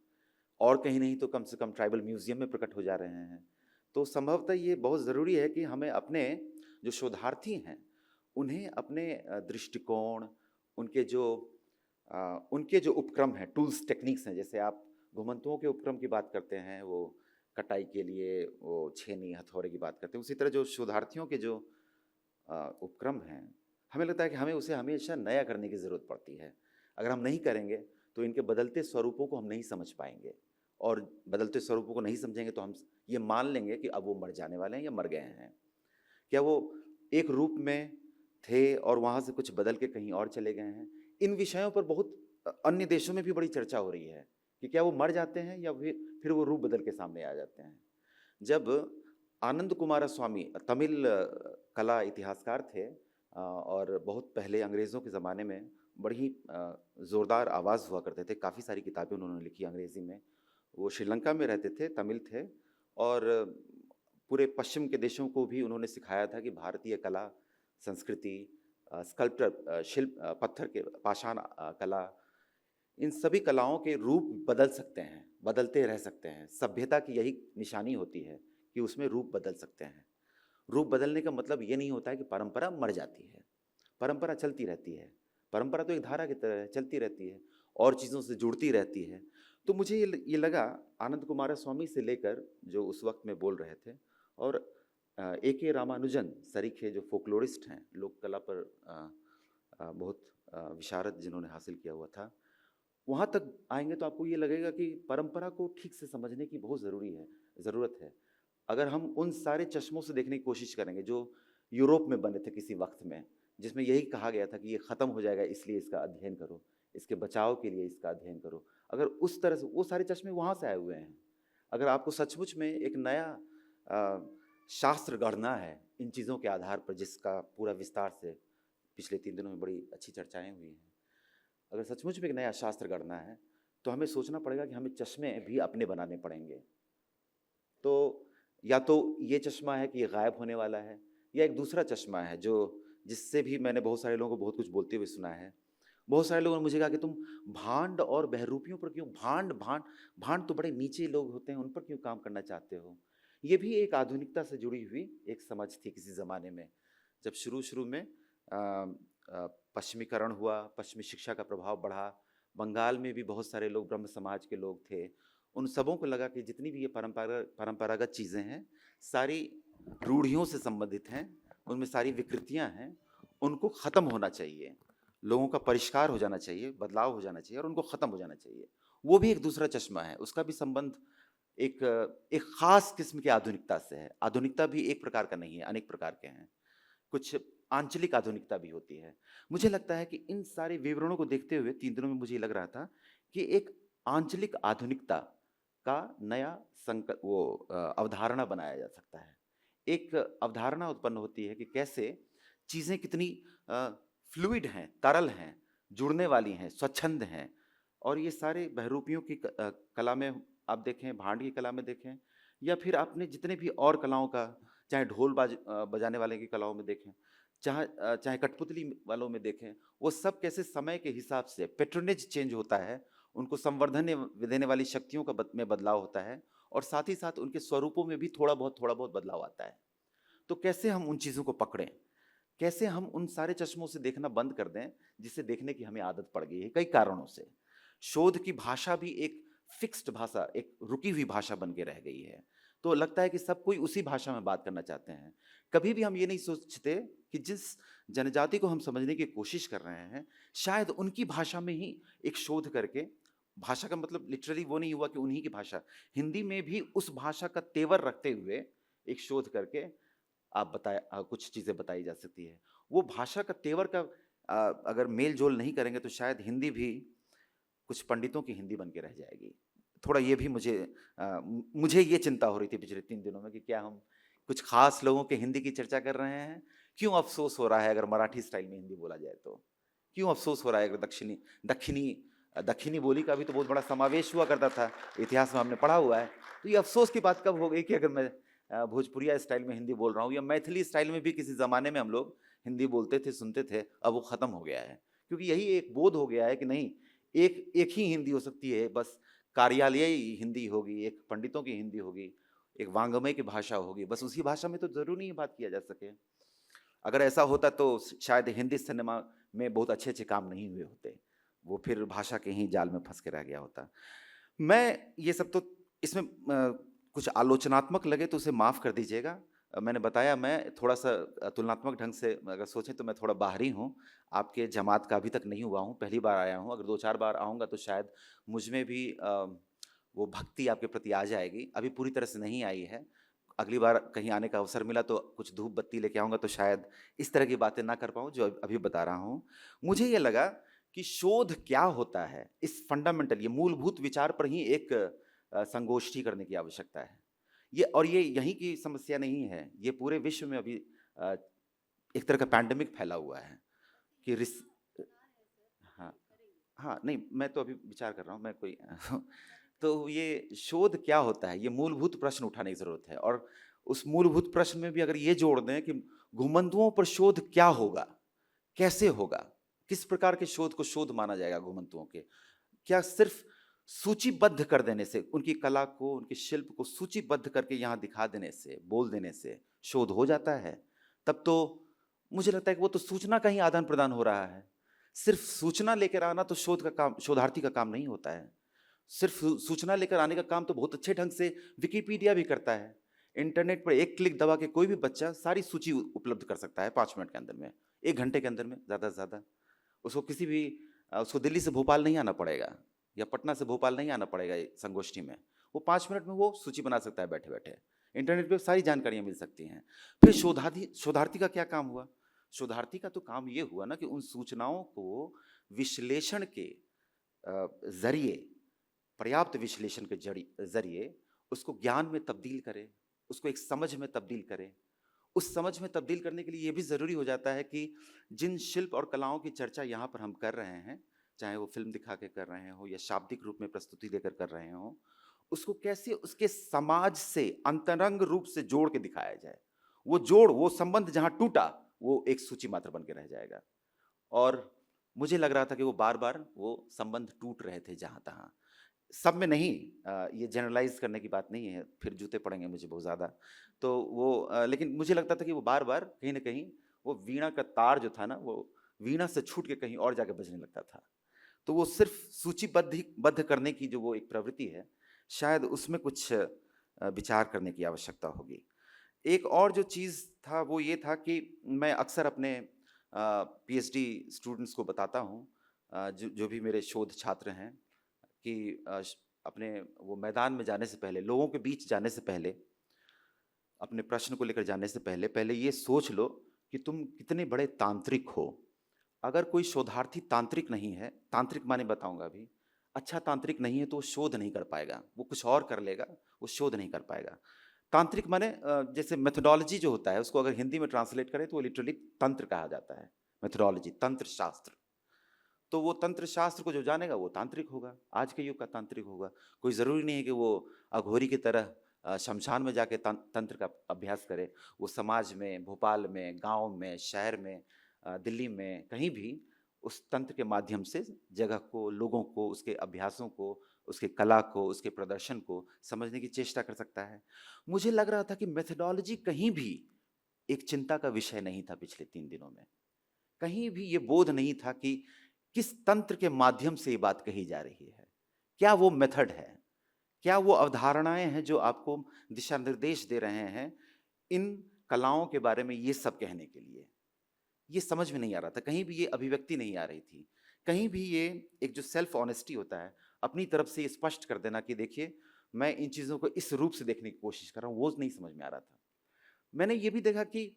और कहीं नहीं तो कम से कम ट्राइबल म्यूजियम में प्रकट हो जा रहे हैं। तो संभवतः ये बहुत ज़रूरी है कि हमें अपने जो शोधार्थी हैं उन्हें अपने दृष्टिकोण, उनके जो उपक्रम हैं, टूल्स, टेक्निक्स हैं, जैसे आप घुमंतुओं के उपक्रम की बात करते हैं, वो कटाई के लिए वो छेनी हथौड़े की बात करते हैं, उसी तरह जो शोधार्थियों के जो उपक्रम हैं, हमें लगता है कि हमें उसे हमेशा नया करने की ज़रूरत पड़ती है। अगर हम नहीं करेंगे तो इनके बदलते स्वरूपों को हम नहीं समझ पाएंगे, और बदलते स्वरूपों को नहीं समझेंगे तो हम ये मान लेंगे कि अब वो मर जाने वाले हैं या मर गए हैं। क्या वो एक रूप में थे और वहाँ से कुछ बदल के कहीं और चले गए हैं? इन विषयों पर बहुत अन्य देशों में भी बड़ी चर्चा हो रही है कि क्या वो मर जाते हैं या फिर वो रूप बदल के सामने आ जाते हैं। जब आनंद कुमारस्वामी तमिल कला इतिहासकार थे, और बहुत पहले अंग्रेज़ों के ज़माने में बड़ी ही ज़ोरदार आवाज़ हुआ करते थे, काफ़ी सारी किताबें उन्होंने लिखी अंग्रेज़ी में। वो श्रीलंका में रहते थे, तमिल थे, और पूरे पश्चिम के देशों को भी उन्होंने सिखाया था कि भारतीय कला, संस्कृति, स्कल्पचर, शिल्प, पत्थर के पाषाण कला, इन सभी कलाओं के रूप बदल सकते हैं, बदलते रह सकते हैं। सभ्यता की यही निशानी होती है कि उसमें रूप बदल सकते हैं। रूप बदलने का मतलब ये नहीं होता है कि परंपरा मर जाती है, परंपरा चलती रहती है। परंपरा तो एक धारा की तरह है, चलती रहती है और चीज़ों से जुड़ती रहती है। तो मुझे ये लगा, आनंद कुमारस्वामी से लेकर जो उस वक्त में बोल रहे थे, और A.K. रामानुजन सरीखे जो फोकलोरिस्ट हैं, लोक कला पर बहुत विशारद जिन्होंने हासिल किया हुआ था, वहाँ तक आएंगे तो आपको ये लगेगा कि परंपरा को ठीक से समझने की बहुत ज़रूरत है। अगर हम उन सारे चश्मों से देखने की कोशिश करेंगे जो यूरोप में बने थे किसी वक्त में, जिसमें यही कहा गया था कि ये ख़त्म हो जाएगा इसलिए इसका अध्ययन करो, इसके बचाव के लिए इसका अध्ययन करो, अगर उस तरह से वो सारे चश्मे वहाँ से आए हुए हैं। अगर आपको सचमुच में एक नया शास्त्र गढ़ना है इन चीज़ों के आधार पर, जिसका पूरा विस्तार से पिछले 3 दिनों में बड़ी अच्छी चर्चाएँ हुई हैं, अगर सचमुच में एक नया शास्त्र गढ़ना है तो हमें सोचना पड़ेगा कि हमें चश्मे भी अपने बनाने पड़ेंगे। तो या तो ये चश्मा है कि ये गायब होने वाला है, या एक दूसरा चश्मा है जिससे भी मैंने बहुत सारे लोगों को बहुत कुछ बोलते हुए सुना है। बहुत सारे लोगों ने मुझे कहा कि तुम भांड और बहरूपियों पर क्यों, भांड तो बड़े नीचे लोग होते हैं, उन पर क्यों काम करना चाहते हो। ये भी एक आधुनिकता से जुड़ी हुई एक समझ थी किसी ज़माने में, जब शुरू में पश्चिमीकरण हुआ, पश्चिमी शिक्षा का प्रभाव बढ़ा, बंगाल में भी बहुत सारे लोग ब्रह्म समाज के लोग थे, उन सबों को लगा कि जितनी भी ये परंपरागत चीज़ें हैं सारी रूढ़ियों से संबंधित हैं, उनमें सारी विकृतियां हैं, उनको ख़त्म होना चाहिए। लोगों का परिष्कार हो जाना चाहिए, बदलाव हो जाना चाहिए और उनको ख़त्म हो जाना चाहिए। वो भी एक दूसरा चश्मा है, उसका भी संबंध एक एक ख़ास किस्म की आधुनिकता से है। आधुनिकता भी एक प्रकार का नहीं है, अनेक प्रकार के हैं। कुछ आंचलिक आधुनिकता भी होती है। मुझे लगता है कि इन सारे विवरणों को देखते हुए 3 दिनों में मुझे लग रहा था कि एक आंचलिक आधुनिकता का नया अवधारणा बनाया जा सकता है। एक अवधारणा उत्पन्न होती है कि कैसे चीज़ें कितनी फ्लूइड हैं, तरल हैं, जुड़ने वाली हैं, स्वच्छंद हैं। और ये सारे बहरूपियों की कला में आप देखें, भांड की कला में देखें, या फिर आपने जितने भी और कलाओं का, चाहे ढोल बजाने वाले की कलाओं में देखें, चाहे कठपुतली वालों में देखें, वो सब कैसे समय के हिसाब से पेट्रोनेज चेंज होता है, उनको संवर्धन देने वाली शक्तियों का में बदलाव होता है, और साथ ही साथ उनके स्वरूपों में भी थोड़ा बहुत बदलाव आता है। तो कैसे हम उन चीज़ों को पकड़ें, कैसे हम उन सारे चश्मों से देखना बंद कर दें जिससे देखने की हमें आदत पड़ गई है कई कारणों से। शोध की भाषा भी एक फिक्स्ड भाषा, एक रुकी हुई भाषा बन के रह गई है। तो लगता है कि सब कोई उसी भाषा में बात करना चाहते हैं। कभी भी हम ये नहीं सोचते कि जिस जनजाति को हम समझने की कोशिश कर रहे हैं, शायद उनकी भाषा में ही एक शोध करके, भाषा का मतलब लिटरली वो नहीं हुआ कि उन्हीं की भाषा, हिंदी में भी उस भाषा का तेवर रखते हुए एक शोध करके आप कुछ चीज़ें बताई जा सकती है। वो भाषा का तेवर का अगर मेल जोल नहीं करेंगे तो शायद हिंदी भी कुछ पंडितों की हिंदी बन के रह जाएगी। थोड़ा ये भी मुझे ये चिंता हो रही थी पिछले 3 दिनों में कि क्या हम कुछ खास लोगों के हिंदी की चर्चा कर रहे हैं। क्यों अफसोस हो रहा है अगर मराठी स्टाइल में हिंदी बोला जाए तो? क्यों अफसोस हो रहा है अगर दक्षिणी बोली का भी तो बहुत बड़ा समावेश हुआ करता था, इतिहास में हमने पढ़ा हुआ है। तो ये अफसोस की बात कब हो गई कि अगर मैं भोजपुरिया स्टाइल में हिंदी बोल रहा हूँ, या मैथिली स्टाइल में भी किसी ज़माने में हम लोग हिंदी बोलते थे, सुनते थे, अब वो ख़त्म हो गया है। क्योंकि यही एक बोध हो गया है कि नहीं, एक ही हिंदी हो सकती है, बस कार्यालयीय हिंदी होगी, एक पंडितों की हिंदी होगी, एक वांग्मय की भाषा होगी, बस उसी भाषा में तो ज़रूरी नहीं बात किया जा सके। अगर ऐसा होता तो शायद हिंदी सिनेमा में बहुत अच्छे काम नहीं हुए होते, वो फिर भाषा के ही जाल में फंस के रह गया होता। मैं ये सब तो इसमें कुछ आलोचनात्मक लगे तो उसे माफ़ कर दीजिएगा। मैंने बताया मैं थोड़ा सा तुलनात्मक ढंग से अगर सोचें तो मैं थोड़ा बाहरी हूँ, आपके जमात का अभी तक नहीं हुआ हूँ, पहली बार आया हूँ। अगर 2-4 बार आऊँगा तो शायद मुझ में भी वो भक्ति आपके प्रति आ जाएगी। अभी पूरी तरह से नहीं आई है। अगली बार कहीं आने का अवसर मिला तो कुछ धूप बत्ती लेके आऊँगा तो शायद इस तरह की बातें ना कर पाऊँ जो अभी बता रहा हूँ। मुझे ये लगा कि शोध क्या होता है, इस फंडामेंटल, ये मूलभूत विचार पर ही एक संगोष्ठी करने की आवश्यकता है। ये यहीं की समस्या नहीं है, ये पूरे विश्व में अभी एक तरह का पैंडेमिक फैला हुआ है कि हाँ, नहीं, मैं तो अभी विचार कर रहा हूँ, मैं कोई तो ये शोध क्या होता है, ये मूलभूत प्रश्न उठाने की ज़रूरत है। और उस मूलभूत प्रश्न में भी अगर ये जोड़ दें कि घुमंतुओं पर शोध क्या होगा, कैसे होगा, किस प्रकार के शोध को शोध माना जाएगा घुमंतुओं के? क्या सिर्फ सूचीबद्ध कर देने से, उनकी कला को, उनके शिल्प को सूचीबद्ध करके यहाँ दिखा देने से, बोल देने से शोध हो जाता है? तब तो मुझे लगता है कि वो तो सूचना का ही आदान प्रदान हो रहा है। सिर्फ सूचना लेकर आना तो शोधार्थी का काम नहीं होता है। सिर्फ सूचना लेकर आने का काम तो बहुत अच्छे ढंग से विकिपीडिया भी करता है। इंटरनेट पर एक क्लिक दबा के कोई भी बच्चा सारी सूची उपलब्ध कर सकता है 5 मिनट के अंदर में, 1 घंटे के अंदर में ज़्यादा से ज़्यादा। उसको दिल्ली से भोपाल नहीं आना पड़ेगा या पटना से भोपाल नहीं आना पड़ेगा संगोष्ठी में। वो 5 मिनट में वो सूची बना सकता है बैठे बैठे। इंटरनेट पे सारी जानकारियाँ मिल सकती हैं। फिर शोधार्थी का क्या काम हुआ? शोधार्थी का तो काम ये हुआ ना कि उन सूचनाओं को विश्लेषण के जरिए, पर्याप्त विश्लेषण के जरिए उसको ज्ञान में तब्दील करे, उसको एक समझ में तब्दील करे। उस समझ में तब्दील करने के लिए ये भी ज़रूरी हो जाता है कि जिन शिल्प और कलाओं की चर्चा यहाँ पर हम कर रहे हैं, चाहे वो फिल्म दिखा के कर रहे हो या शाब्दिक रूप में प्रस्तुति देकर कर रहे हो, उसको कैसे उसके समाज से अंतरंग रूप से जोड़ के दिखाया जाए। वो संबंध जहाँ टूटा वो एक सूची मात्र बन के रह जाएगा। और मुझे लग रहा था कि वो बार बार वो संबंध टूट रहे थे जहाँ तहाँ, सब में नहीं। ये जनरलाइज करने की बात नहीं है, फिर जूते पड़ेंगे मुझे बहुत ज़्यादा। तो लेकिन मुझे लगता था कि वो बार बार कहीं ना कहीं वो वीणा का तार जो था ना, वो वीणा से छूट के कहीं और जाके बजने लगता था। तो वो सिर्फ सूचीबद्ध करने की जो वो एक प्रवृत्ति है, शायद उसमें कुछ विचार करने की आवश्यकता होगी। एक और जो चीज़ था वो ये था कि मैं अक्सर अपने पीएचडी स्टूडेंट्स को बताता हूँ, जो भी मेरे शोध छात्र हैं, कि अपने वो मैदान में जाने से पहले, लोगों के बीच जाने से पहले, अपने प्रश्न को लेकर जाने से पहले ये सोच लो कि तुम कितने बड़े तांत्रिक हो। अगर कोई शोधार्थी तांत्रिक नहीं है, तांत्रिक माने बताऊंगा अभी, अच्छा तांत्रिक नहीं है तो वो शोध नहीं कर पाएगा, वो कुछ और कर लेगा, वो शोध नहीं कर पाएगा। तांत्रिक माने जैसे मेथोडोलॉजी जो होता है, उसको अगर हिंदी में ट्रांसलेट करें तो वो लिटरली तंत्र कहा जाता है। मेथोडोलॉजी, तंत्र शास्त्र। तो वो तंत्र शास्त्र को जो जानेगा वो तांत्रिक होगा, आज के युग का तांत्रिक होगा। कोई ज़रूरी नहीं है कि वो अघोरी की तरह शमशान में जाके तंत्र का अभ्यास करे। वो समाज में, भोपाल में, गांव में, शहर में, दिल्ली में, कहीं भी उस तंत्र के माध्यम से जगह को, लोगों को, उसके अभ्यासों को, उसके कला को, उसके प्रदर्शन को समझने की चेष्टा कर सकता है। मुझे लग रहा था कि मेथोडोलॉजी कहीं भी एक चिंता का विषय नहीं था। पिछले 3 दिनों में कहीं भी ये बोध नहीं था कि किस तंत्र के माध्यम से ये बात कही जा रही है, क्या वो मेथड है, क्या वो अवधारणाएं हैं जो आपको दिशा निर्देश दे रहे हैं इन कलाओं के बारे में ये सब कहने के लिए। ये समझ में नहीं आ रहा था, कहीं भी ये अभिव्यक्ति नहीं आ रही थी, कहीं भी ये एक जो सेल्फ ऑनेस्टी होता है, अपनी तरफ से ये स्पष्ट कर देना कि देखिए मैं इन चीज़ों को इस रूप से देखने की कोशिश कर रहा हूँ, वो नहीं समझ में आ रहा था। मैंने ये भी देखा कि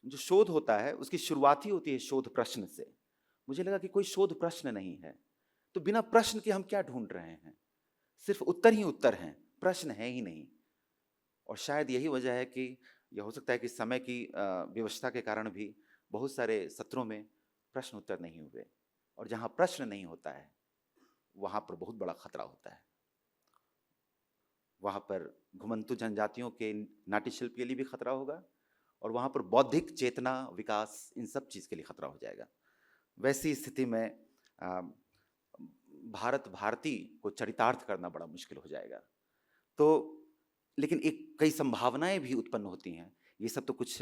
जो शोध होता है उसकी शुरुआत ही होती है शोध प्रश्न से। मुझे लगा कि कोई शोध प्रश्न नहीं है, तो बिना प्रश्न के हम क्या ढूंढ रहे हैं, सिर्फ उत्तर ही उत्तर हैं, प्रश्न है ही नहीं। और शायद यही वजह है कि यह हो सकता है कि समय की व्यवस्था के कारण भी बहुत सारे सत्रों में प्रश्न उत्तर नहीं हुए, और जहाँ प्रश्न नहीं होता है वहाँ पर बहुत बड़ा खतरा होता है। वहाँ पर घुमंतु जनजातियों के नाट्य शिल्प के लिए भी खतरा होगा, और वहाँ पर बौद्धिक चेतना, विकास, इन सब चीज़ के लिए खतरा हो जाएगा। वैसी स्थिति में भारती को चरितार्थ करना बड़ा मुश्किल हो जाएगा। तो लेकिन एक कई संभावनाएं भी उत्पन्न होती हैं। ये सब तो कुछ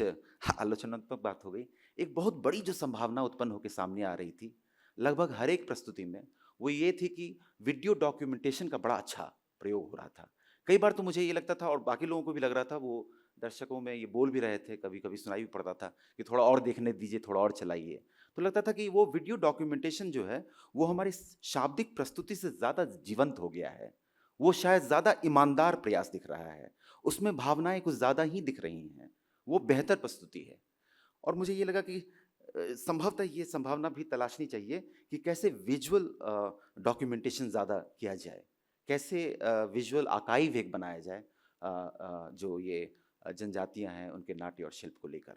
आलोचनात्मक बात हो गई। एक बहुत बड़ी जो संभावना उत्पन्न होकर सामने आ रही थी लगभग हर एक प्रस्तुति में, वो ये थी कि वीडियो डॉक्यूमेंटेशन का बड़ा अच्छा प्रयोग हो रहा था। कई बार तो मुझे ये लगता था, और बाकी लोगों को भी लग रहा था, वो दर्शकों में ये बोल भी रहे थे, कभी कभी सुनाई भी पड़ता था कि थोड़ा और देखने दीजिए, थोड़ा और चलाइए। तो लगता था कि वो वीडियो डॉक्यूमेंटेशन जो है वो हमारी शाब्दिक प्रस्तुति से ज़्यादा जीवंत हो गया है, वो शायद ज़्यादा ईमानदार प्रयास दिख रहा है, उसमें भावनाएं कुछ ज़्यादा ही दिख रही हैं, वो बेहतर प्रस्तुति है। और मुझे ये लगा कि संभवतः ये संभावना भी तलाशनी चाहिए कि कैसे विजुअल डॉक्यूमेंटेशन ज़्यादा किया जाए, कैसे विजुअल आर्काइव एक बनाया जाए जो ये जनजातियां हैं उनके नाट्य और शिल्प को लेकर।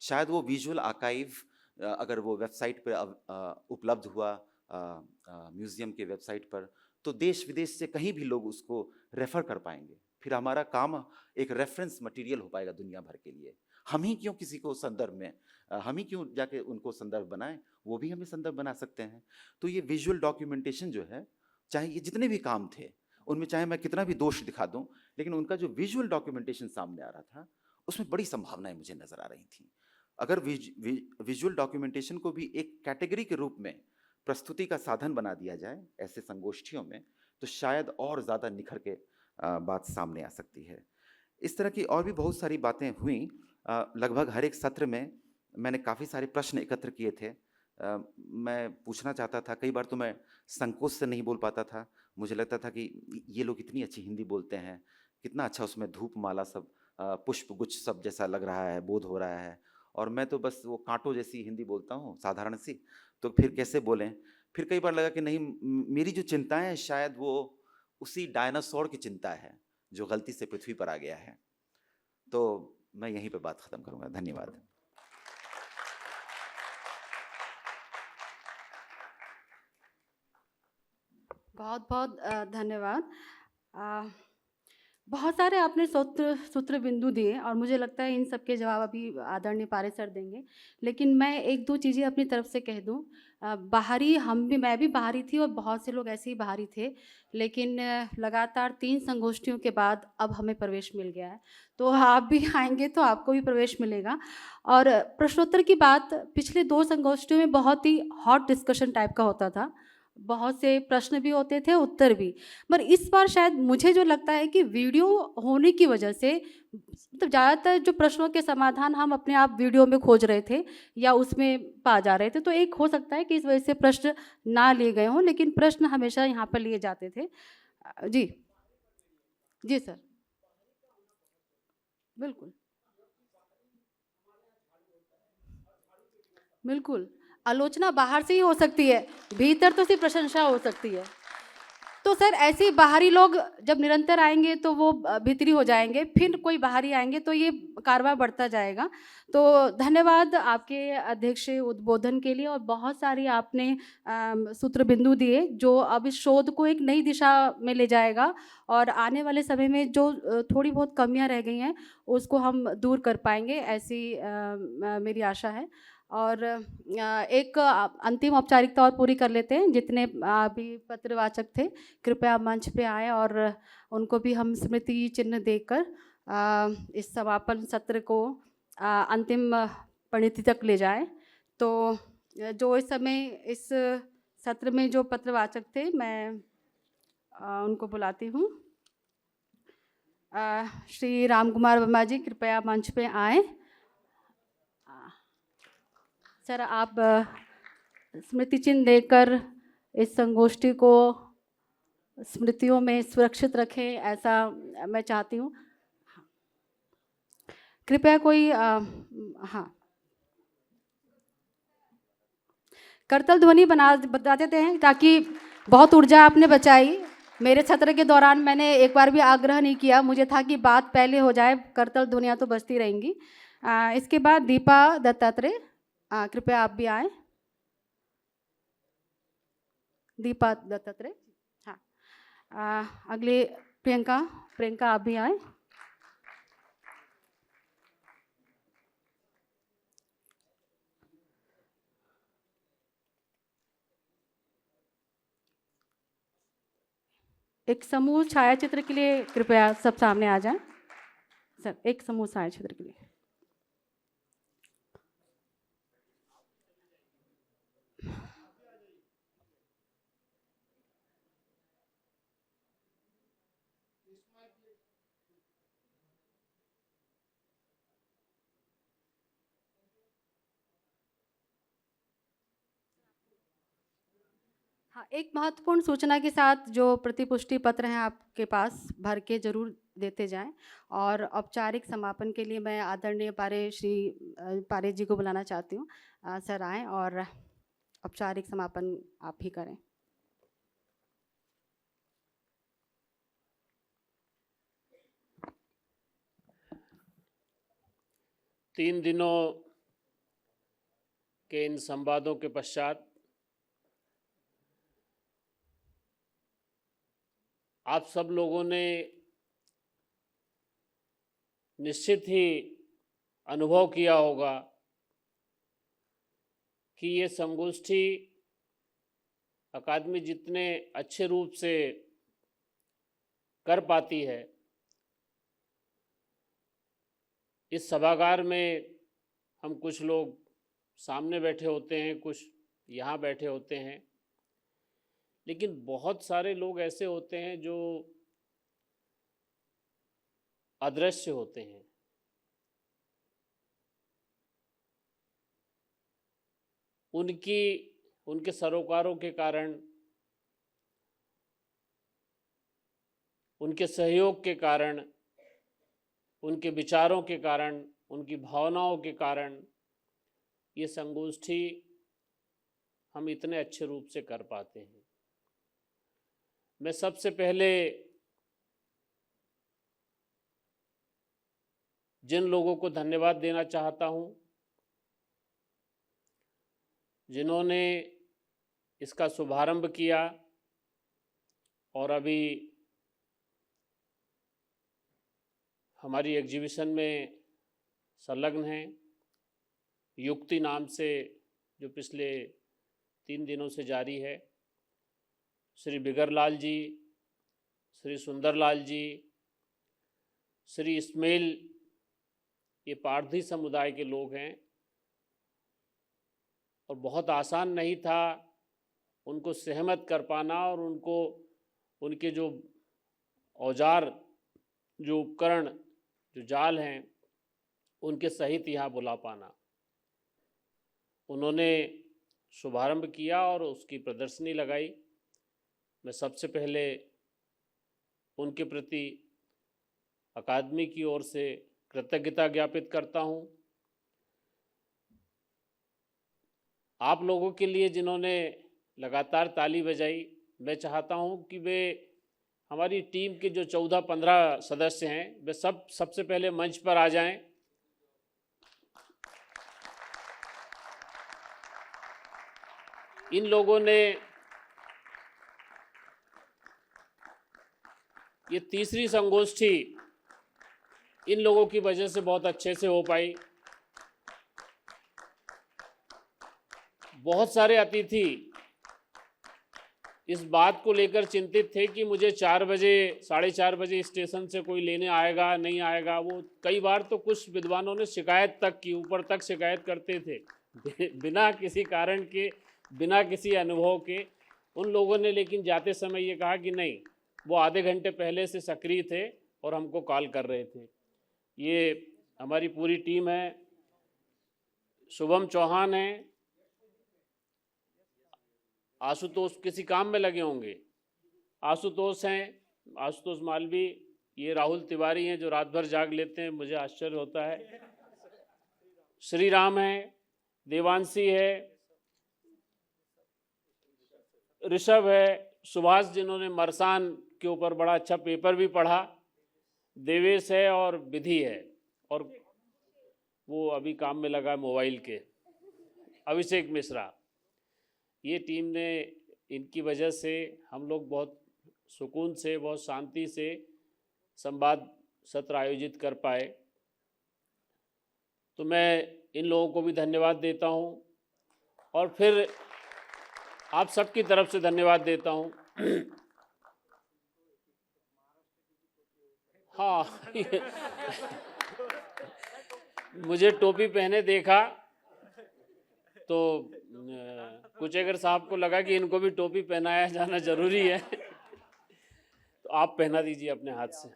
शायद वो विजुअल आर्काइव अगर वो वेबसाइट पर उपलब्ध हुआ, म्यूज़ियम के वेबसाइट पर, तो देश विदेश से कहीं भी लोग उसको रेफ़र कर पाएंगे। फिर हमारा काम एक रेफरेंस मटेरियल हो पाएगा दुनिया भर के लिए। हम ही क्यों किसी को संदर्भ में, हम ही क्यों जाके उनको संदर्भ बनाएं, वो भी हमें संदर्भ बना सकते हैं। तो ये विजुअल डॉक्यूमेंटेशन जो है, चाहे ये जितने भी काम थे उनमें चाहे मैं कितना भी दोष दिखा दूं, लेकिन उनका जो विजुअल डॉक्यूमेंटेशन सामने आ रहा था उसमें बड़ी संभावनाएं मुझे नज़र आ रही थी। अगर विजुअल डॉक्यूमेंटेशन को भी एक कैटेगरी के रूप में प्रस्तुति का साधन बना दिया जाए ऐसे संगोष्ठियों में, तो शायद और ज़्यादा निखर के बात सामने आ सकती है। इस तरह की और भी बहुत सारी बातें हुई। लगभग हर एक सत्र में मैंने काफ़ी सारे प्रश्न एकत्र किए थे। मैं पूछना चाहता था, कई बार तो मैं संकोच से नहीं बोल पाता था। मुझे लगता था कि ये लोग इतनी अच्छी हिंदी बोलते हैं, कितना अच्छा उसमें धूप माला सब, पुष्प गुच्छ सब जैसा लग रहा है, बोध हो रहा है, और मैं तो बस वो कांटों जैसी हिंदी बोलता हूँ, साधारण सी, तो फिर कैसे बोलें। फिर कई बार लगा कि नहीं, मेरी जो चिंताएं हैं शायद वो उसी डायनासोर की चिंता है जो गलती से पृथ्वी पर आ गया है। तो मैं यहीं पे बात ख़त्म करूँगा। धन्यवाद। बहुत बहुत धन्यवाद। बहुत सारे आपने सूत्र बिंदु दिए और मुझे लगता है इन सब के जवाब अभी आदरणीय पारे सर देंगे, लेकिन मैं एक दो चीज़ें अपनी तरफ से कह दूं। बाहरी मैं भी बाहरी थी और बहुत से लोग ऐसे ही बाहरी थे, लेकिन लगातार 3 संगोष्ठियों के बाद अब हमें प्रवेश मिल गया है, तो आप भी आएंगे तो आपको भी प्रवेश मिलेगा। और प्रश्नोत्तर की बात पिछले 2 संगोष्ठियों में बहुत ही हॉट डिस्कशन टाइप का होता था, बहुत से प्रश्न भी होते थे, उत्तर भी। पर इस बार शायद मुझे जो लगता है कि वीडियो होने की वजह से मतलब ज़्यादातर जो प्रश्नों के समाधान हम अपने आप वीडियो में खोज रहे थे या उसमें पा जा रहे थे, तो एक हो सकता है कि इस वजह से प्रश्न ना लिए गए हों, लेकिन प्रश्न हमेशा यहाँ पर लिए जाते थे। जी जी सर, बिल्कुल बिल्कुल। आलोचना बाहर से ही हो सकती है, भीतर तो सिर्फ प्रशंसा हो सकती है। तो सर ऐसे ही बाहरी लोग जब निरंतर आएंगे तो वो भीतरी हो जाएंगे, फिर कोई बाहरी आएंगे तो ये कारवां बढ़ता जाएगा। तो धन्यवाद आपके अध्यक्ष उद्बोधन के लिए, और बहुत सारी आपने सूत्र बिंदु दिए जो अब इस शोध को एक नई दिशा में ले जाएगा, और आने वाले समय में जो थोड़ी बहुत कमियां रह गई हैं उसको हम दूर कर पाएंगे, ऐसी मेरी आशा है। और एक अंतिम औपचारिकता और पूरी कर लेते हैं। जितने अभी पत्रवाचक थे कृपया मंच पे आए और उनको भी हम स्मृति चिन्ह देकर इस समापन सत्र को अंतिम परिणति तक ले जाएं। तो जो इस समय इस सत्र में जो पत्रवाचक थे मैं उनको बुलाती हूँ। श्री राम कुमार वर्मा जी कृपया मंच पे आएँ। सर आप स्मृति चिन्ह देकर इस संगोष्ठी को स्मृतियों में सुरक्षित रखें, ऐसा मैं चाहती हूँ। कृपया कोई हाँ करतल ध्वनि बता देते हैं, ताकि बहुत ऊर्जा आपने बचाई। मेरे सत्र के दौरान मैंने एक बार भी आग्रह नहीं किया, मुझे था कि बात पहले हो जाए, करतल ध्वनियाँ तो बजती रहेंगी। इसके बाद दीपा दत्तात्रेय कृपया आप भी आए। दीपा दत्तात्रेय, हाँ। अगले प्रियंका आप भी आए। एक समूह छायाचित्र के लिए कृपया सब सामने आ जाएं। सर एक समूह छायाचित्र के लिए। हाँ, एक महत्वपूर्ण सूचना के साथ जो प्रतिपुष्टि पत्र हैं आपके पास भर के जरूर देते जाएं। और औपचारिक समापन के लिए मैं आदरणीय पारे जी को बुलाना चाहती हूँ। सर आएँ और औपचारिक समापन आप ही करें। तीन दिनों के इन संवादों के पश्चात आप सब लोगों ने निश्चित ही अनुभव किया होगा कि ये संगोष्ठी अकादमी जितने अच्छे रूप से कर पाती है, इस सभागार में हम कुछ लोग सामने बैठे होते हैं, कुछ यहाँ बैठे होते हैं, लेकिन बहुत सारे लोग ऐसे होते हैं जो अदृश्य होते हैं। उनके सरोकारों के कारण, उनके सहयोग के कारण, उनके विचारों के कारण, उनकी भावनाओं के कारण ये संगोष्ठी हम इतने अच्छे रूप से कर पाते हैं। मैं सबसे पहले जिन लोगों को धन्यवाद देना चाहता हूं जिन्होंने इसका शुभारंभ किया और अभी हमारी एग्जीबिशन में संलग्न हैं। युक्ति नाम से जो पिछले 3 दिनों से जारी है। श्री बिगरलाल जी, श्री सुंदरलाल जी, श्री इस्माइल, ये पारधी समुदाय के लोग हैं और बहुत आसान नहीं था उनको सहमत कर पाना और उनको उनके जो औजार, जो उपकरण, जो जाल हैं, उनके सहित यहाँ बुला पाना। उन्होंने शुभारंभ किया और उसकी प्रदर्शनी लगाई। मैं सबसे पहले उनके प्रति अकादमी की ओर से कृतज्ञता ज्ञापित करता हूँ। आप लोगों के लिए जिन्होंने लगातार ताली बजाई, मैं चाहता हूँ कि वे हमारी टीम के जो 14-15 सदस्य हैं वे सबसे पहले मंच पर आ जाएं। इन लोगों ने ये तीसरी संगोष्ठी इन लोगों की वजह से बहुत अच्छे से हो पाई। बहुत सारे अतिथि इस बात को लेकर चिंतित थे कि मुझे 4 बजे 4:30 बजे स्टेशन से कोई लेने आएगा नहीं आएगा। वो कई बार तो कुछ विद्वानों ने शिकायत तक की, ऊपर तक शिकायत करते थे बिना किसी कारण के, बिना किसी अनुभव के। उन लोगों ने लेकिन जाते समय ये कहा कि नहीं, वो आधे घंटे पहले से सक्रिय थे और हमको कॉल कर रहे थे। ये हमारी पूरी टीम है। शुभम चौहान है, आशुतोष किसी काम में लगे होंगे, आशुतोष हैं, आशुतोष मालवी। ये राहुल तिवारी हैं जो रात भर जाग लेते हैं, मुझे आश्चर्य होता है। श्री राम है, देवांशी है, ऋषभ है, सुभाष जिन्होंने मरसान के ऊपर बड़ा अच्छा पेपर भी पढ़ा, देवेश है और विधि है, और वो अभी काम में लगा मोबाइल के, अभिषेक मिश्रा। ये टीम ने, इनकी वजह से हम लोग बहुत सुकून से, बहुत शांति से संवाद सत्र आयोजित कर पाए। तो मैं इन लोगों को भी धन्यवाद देता हूँ और फिर आप सबकी तरफ से धन्यवाद देता हूँ। हाँ मुझे टोपी पहने देखा तो कुचेकर साहब को लगा कि इनको भी टोपी पहनाया जाना जरूरी है, तो आप पहना दीजिए अपने हाथ से।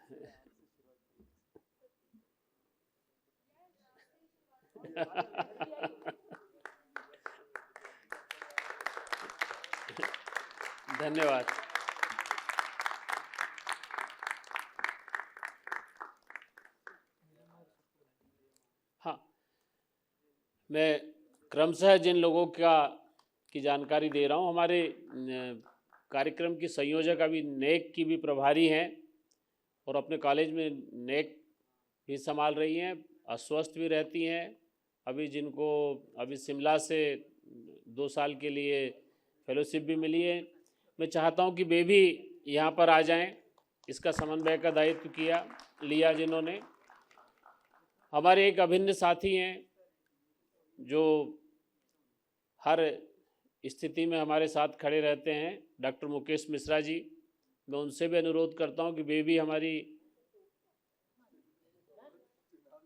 धन्यवाद। हाँ, मैं क्रमशः जिन लोगों की जानकारी दे रहा हूँ, हमारे कार्यक्रम की संयोजक अभी नेक की भी प्रभारी हैं और अपने कॉलेज में नेक भी संभाल रही हैं, अस्वस्थ भी रहती हैं। अभी जिनको अभी शिमला से 2 साल के लिए फेलोशिप भी मिली है, मैं चाहता हूँ कि वे भी यहाँ पर आ जाएं। इसका समन्वय का दायित्व लिया जिन्होंने। हमारे एक अभिन्न साथी हैं जो हर स्थिति में हमारे साथ खड़े रहते हैं, डॉक्टर मुकेश मिश्रा जी। मैं उनसे भी अनुरोध करता हूं कि वे भी हमारी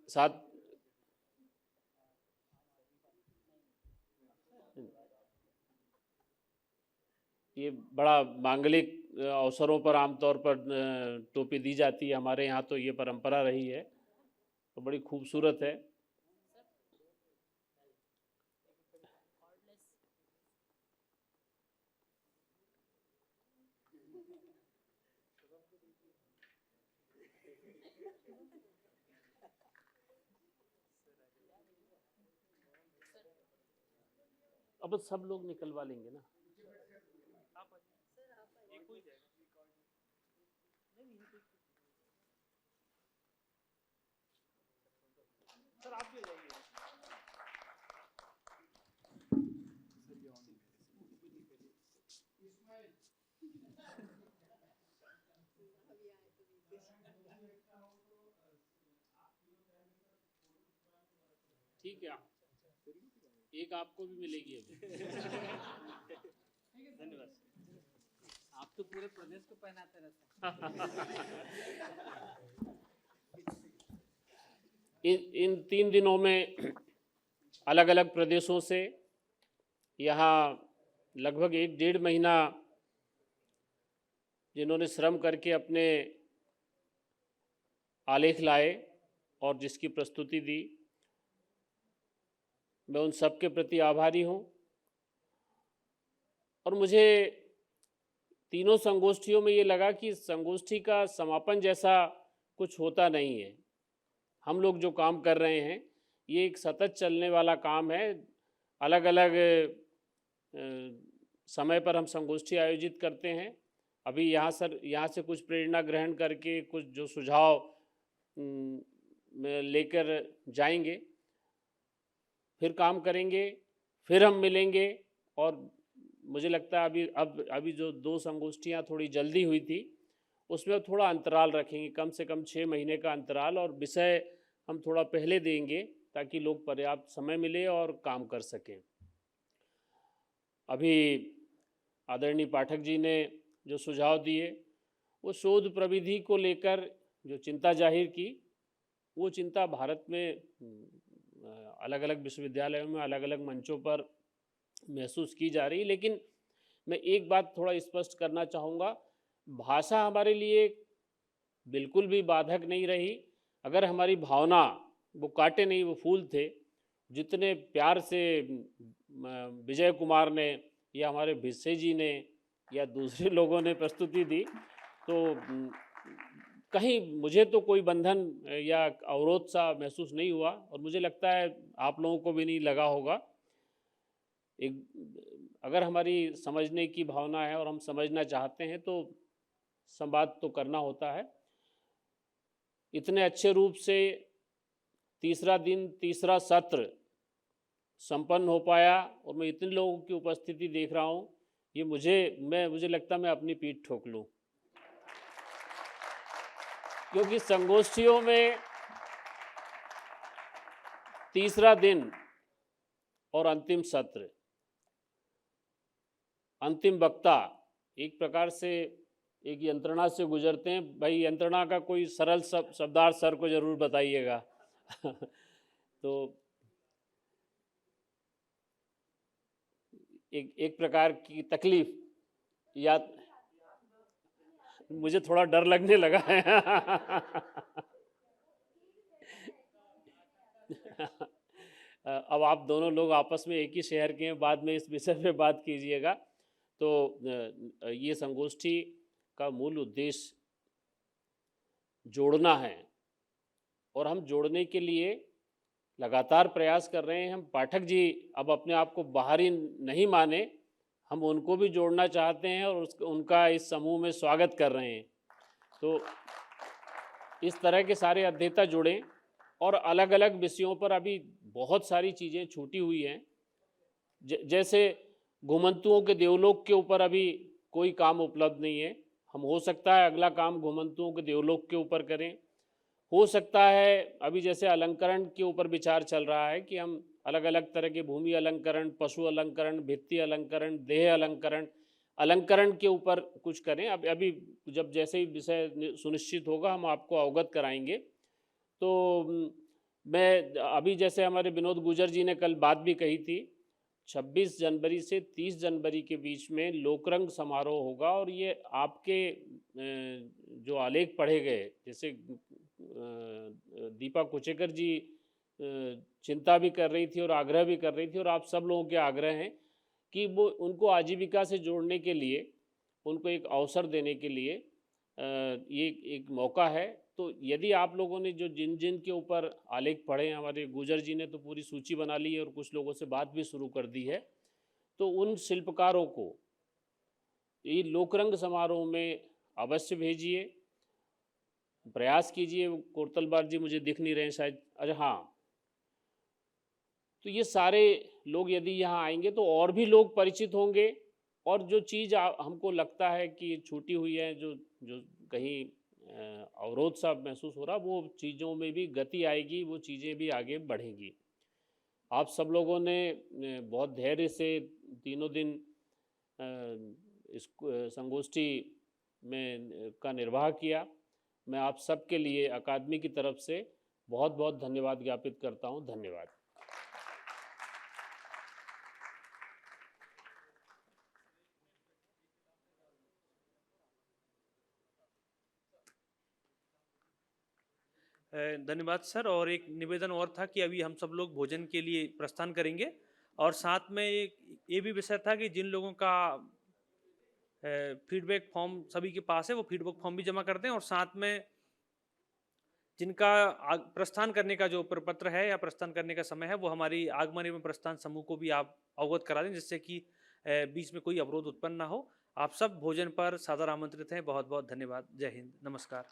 साथ ये बड़ा मांगलिक अवसरों पर आमतौर पर टोपी दी जाती है, हमारे यहाँ तो ये परंपरा रही है, तो बड़ी खूबसूरत है। अब सब लोग निकलवा लेंगे ना। सर आप भी जाइए। ठीक है, एक आपको भी मिलेगी अभी। धन्यवाद। आप तो पूरे प्रदेश को पहनाते रहते हैं। इन 3 दिनों में अलग अलग प्रदेशों से यहाँ लगभग 1-1.5 महीना जिन्होंने श्रम करके अपने आलेख लाए और जिसकी प्रस्तुति दी, मैं उन सब के प्रति आभारी हूँ। और मुझे तीनों संगोष्ठियों में ये लगा कि संगोष्ठी का समापन जैसा कुछ होता नहीं है। हम लोग जो काम कर रहे हैं ये एक सतत चलने वाला काम है। अलग अलग समय पर हम संगोष्ठी आयोजित करते हैं। अभी यहाँ से कुछ प्रेरणा ग्रहण करके कुछ जो सुझाव लेकर जाएंगे, फिर काम करेंगे, फिर हम मिलेंगे। और मुझे लगता है अभी जो 2 संगोष्ठियाँ थोड़ी जल्दी हुई थी उसमें थोड़ा अंतराल रखेंगे, कम से कम 6 महीने का अंतराल, और विषय हम थोड़ा पहले देंगे ताकि लोग पर्याप्त समय मिले और काम कर सकें। अभी आदरणीय पाठक जी ने जो सुझाव दिए वो शोध प्रविधि को लेकर जो चिंता जाहिर की, वो चिंता भारत में अलग अलग विश्वविद्यालयों में अलग अलग मंचों पर महसूस की जा रही है। लेकिन मैं एक बात थोड़ा स्पष्ट करना चाहूँगा, भाषा हमारे लिए बिल्कुल भी बाधक नहीं रही। अगर हमारी भावना, वो कांटे नहीं वो फूल थे, जितने प्यार से विजय कुमार ने या हमारे भिस्से जी ने या दूसरे लोगों ने प्रस्तुति दी, तो कहीं मुझे तो कोई बंधन या अवरोध सा महसूस नहीं हुआ, और मुझे लगता है आप लोगों को भी नहीं लगा होगा। अगर हमारी समझने की भावना है और हम समझना चाहते हैं तो संवाद तो करना होता है। इतने अच्छे रूप से तीसरा सत्र संपन्न हो पाया और मैं इतने लोगों की उपस्थिति देख रहा हूँ, ये मुझे लगता है मैं अपनी पीठ ठोक लूँ, क्योंकि संगोष्ठियों में तीसरा दिन और अंतिम सत्र, अंतिम वक्ता एक प्रकार से एक यंत्रणा से गुजरते हैं। भाई यंत्रणा का कोई सरल शब्दार्थ सर को जरूर बताइएगा। तो एक प्रकार की तकलीफ, या मुझे थोड़ा डर लगने लगा है। अब आप दोनों लोग आपस में एक ही शहर के हैं, बाद में इस विषय पे बात कीजिएगा। तो ये संगोष्ठी का मूल उद्देश्य जोड़ना है, और हम जोड़ने के लिए लगातार प्रयास कर रहे हैं। हम पाठक जी अब अपने आप को बाहरी नहीं माने, हम उनको भी जोड़ना चाहते हैं और उनका इस समूह में स्वागत कर रहे हैं। तो इस तरह के सारे अध्येता जुड़ें, और अलग अलग विषयों पर अभी बहुत सारी चीज़ें छूटी हुई हैं। जैसे घुमंतुओं के देवलोक के ऊपर अभी कोई काम उपलब्ध नहीं है। हम हो सकता है अगला काम घुमंतुओं के देवलोक के ऊपर करें। हो सकता है अभी जैसे अलंकरण के ऊपर विचार चल रहा है कि हम अलग अलग तरह के भूमि अलंकरण, पशु अलंकरण, भित्ति अलंकरण, देह अलंकरण के ऊपर कुछ करें। अभी जब जैसे ही विषय सुनिश्चित होगा हम आपको अवगत कराएंगे। तो मैं अभी जैसे हमारे विनोद गुजर जी ने कल बात भी कही थी, 26 जनवरी से 30 जनवरी के बीच में लोकरंग समारोह होगा, और ये आपके जो आलेख पढ़े गए, जैसे दीपा कुचेकर जी चिंता भी कर रही थी और आग्रह भी कर रही थी, और आप सब लोगों के आग्रह हैं कि वो उनको आजीविका से जोड़ने के लिए, उनको एक अवसर देने के लिए ये एक मौका है। तो यदि आप लोगों ने जो जिन के ऊपर आलेख पढ़े हैं, हमारे गुजर जी ने तो पूरी सूची बना ली है और कुछ लोगों से बात भी शुरू कर दी है, तो उन शिल्पकारों को ये लोकरंग समारोह में अवश्य भेजिए, प्रयास कीजिए। कोरतलबार जी मुझे दिख नहीं रहे हैं शायद, अरे हाँ, तो ये सारे लोग यदि यहाँ आएंगे तो और भी लोग परिचित होंगे, और जो चीज़ हमको लगता है कि छूटी हुई है, जो कहीं अवरोध सा महसूस हो रहा, वो चीज़ों में भी गति आएगी, वो चीज़ें भी आगे बढ़ेंगी। आप सब लोगों ने बहुत धैर्य से तीनों दिन इस संगोष्ठी में का निर्वाह किया। मैं आप सब के लिए अकादमी की तरफ से बहुत बहुत धन्यवाद ज्ञापित करता हूँ। धन्यवाद। धन्यवाद सर। और एक निवेदन और था कि अभी हम सब लोग भोजन के लिए प्रस्थान करेंगे और साथ में ये भी विषय था कि जिन लोगों का फीडबैक फॉर्म सभी के पास है वो फीडबैक फॉर्म भी जमा कर दें और साथ में जिनका प्रस्थान करने का जो प्रपत्र है या प्रस्थान करने का समय है वो हमारी आगमन एवं प्रस्थान समूह को भी आप अवगत करा दें, जिससे कि बीच में कोई अवरोध उत्पन्न ना हो। आप सब भोजन पर सादर आमंत्रित हैं। बहुत बहुत धन्यवाद। जय हिंद, नमस्कार।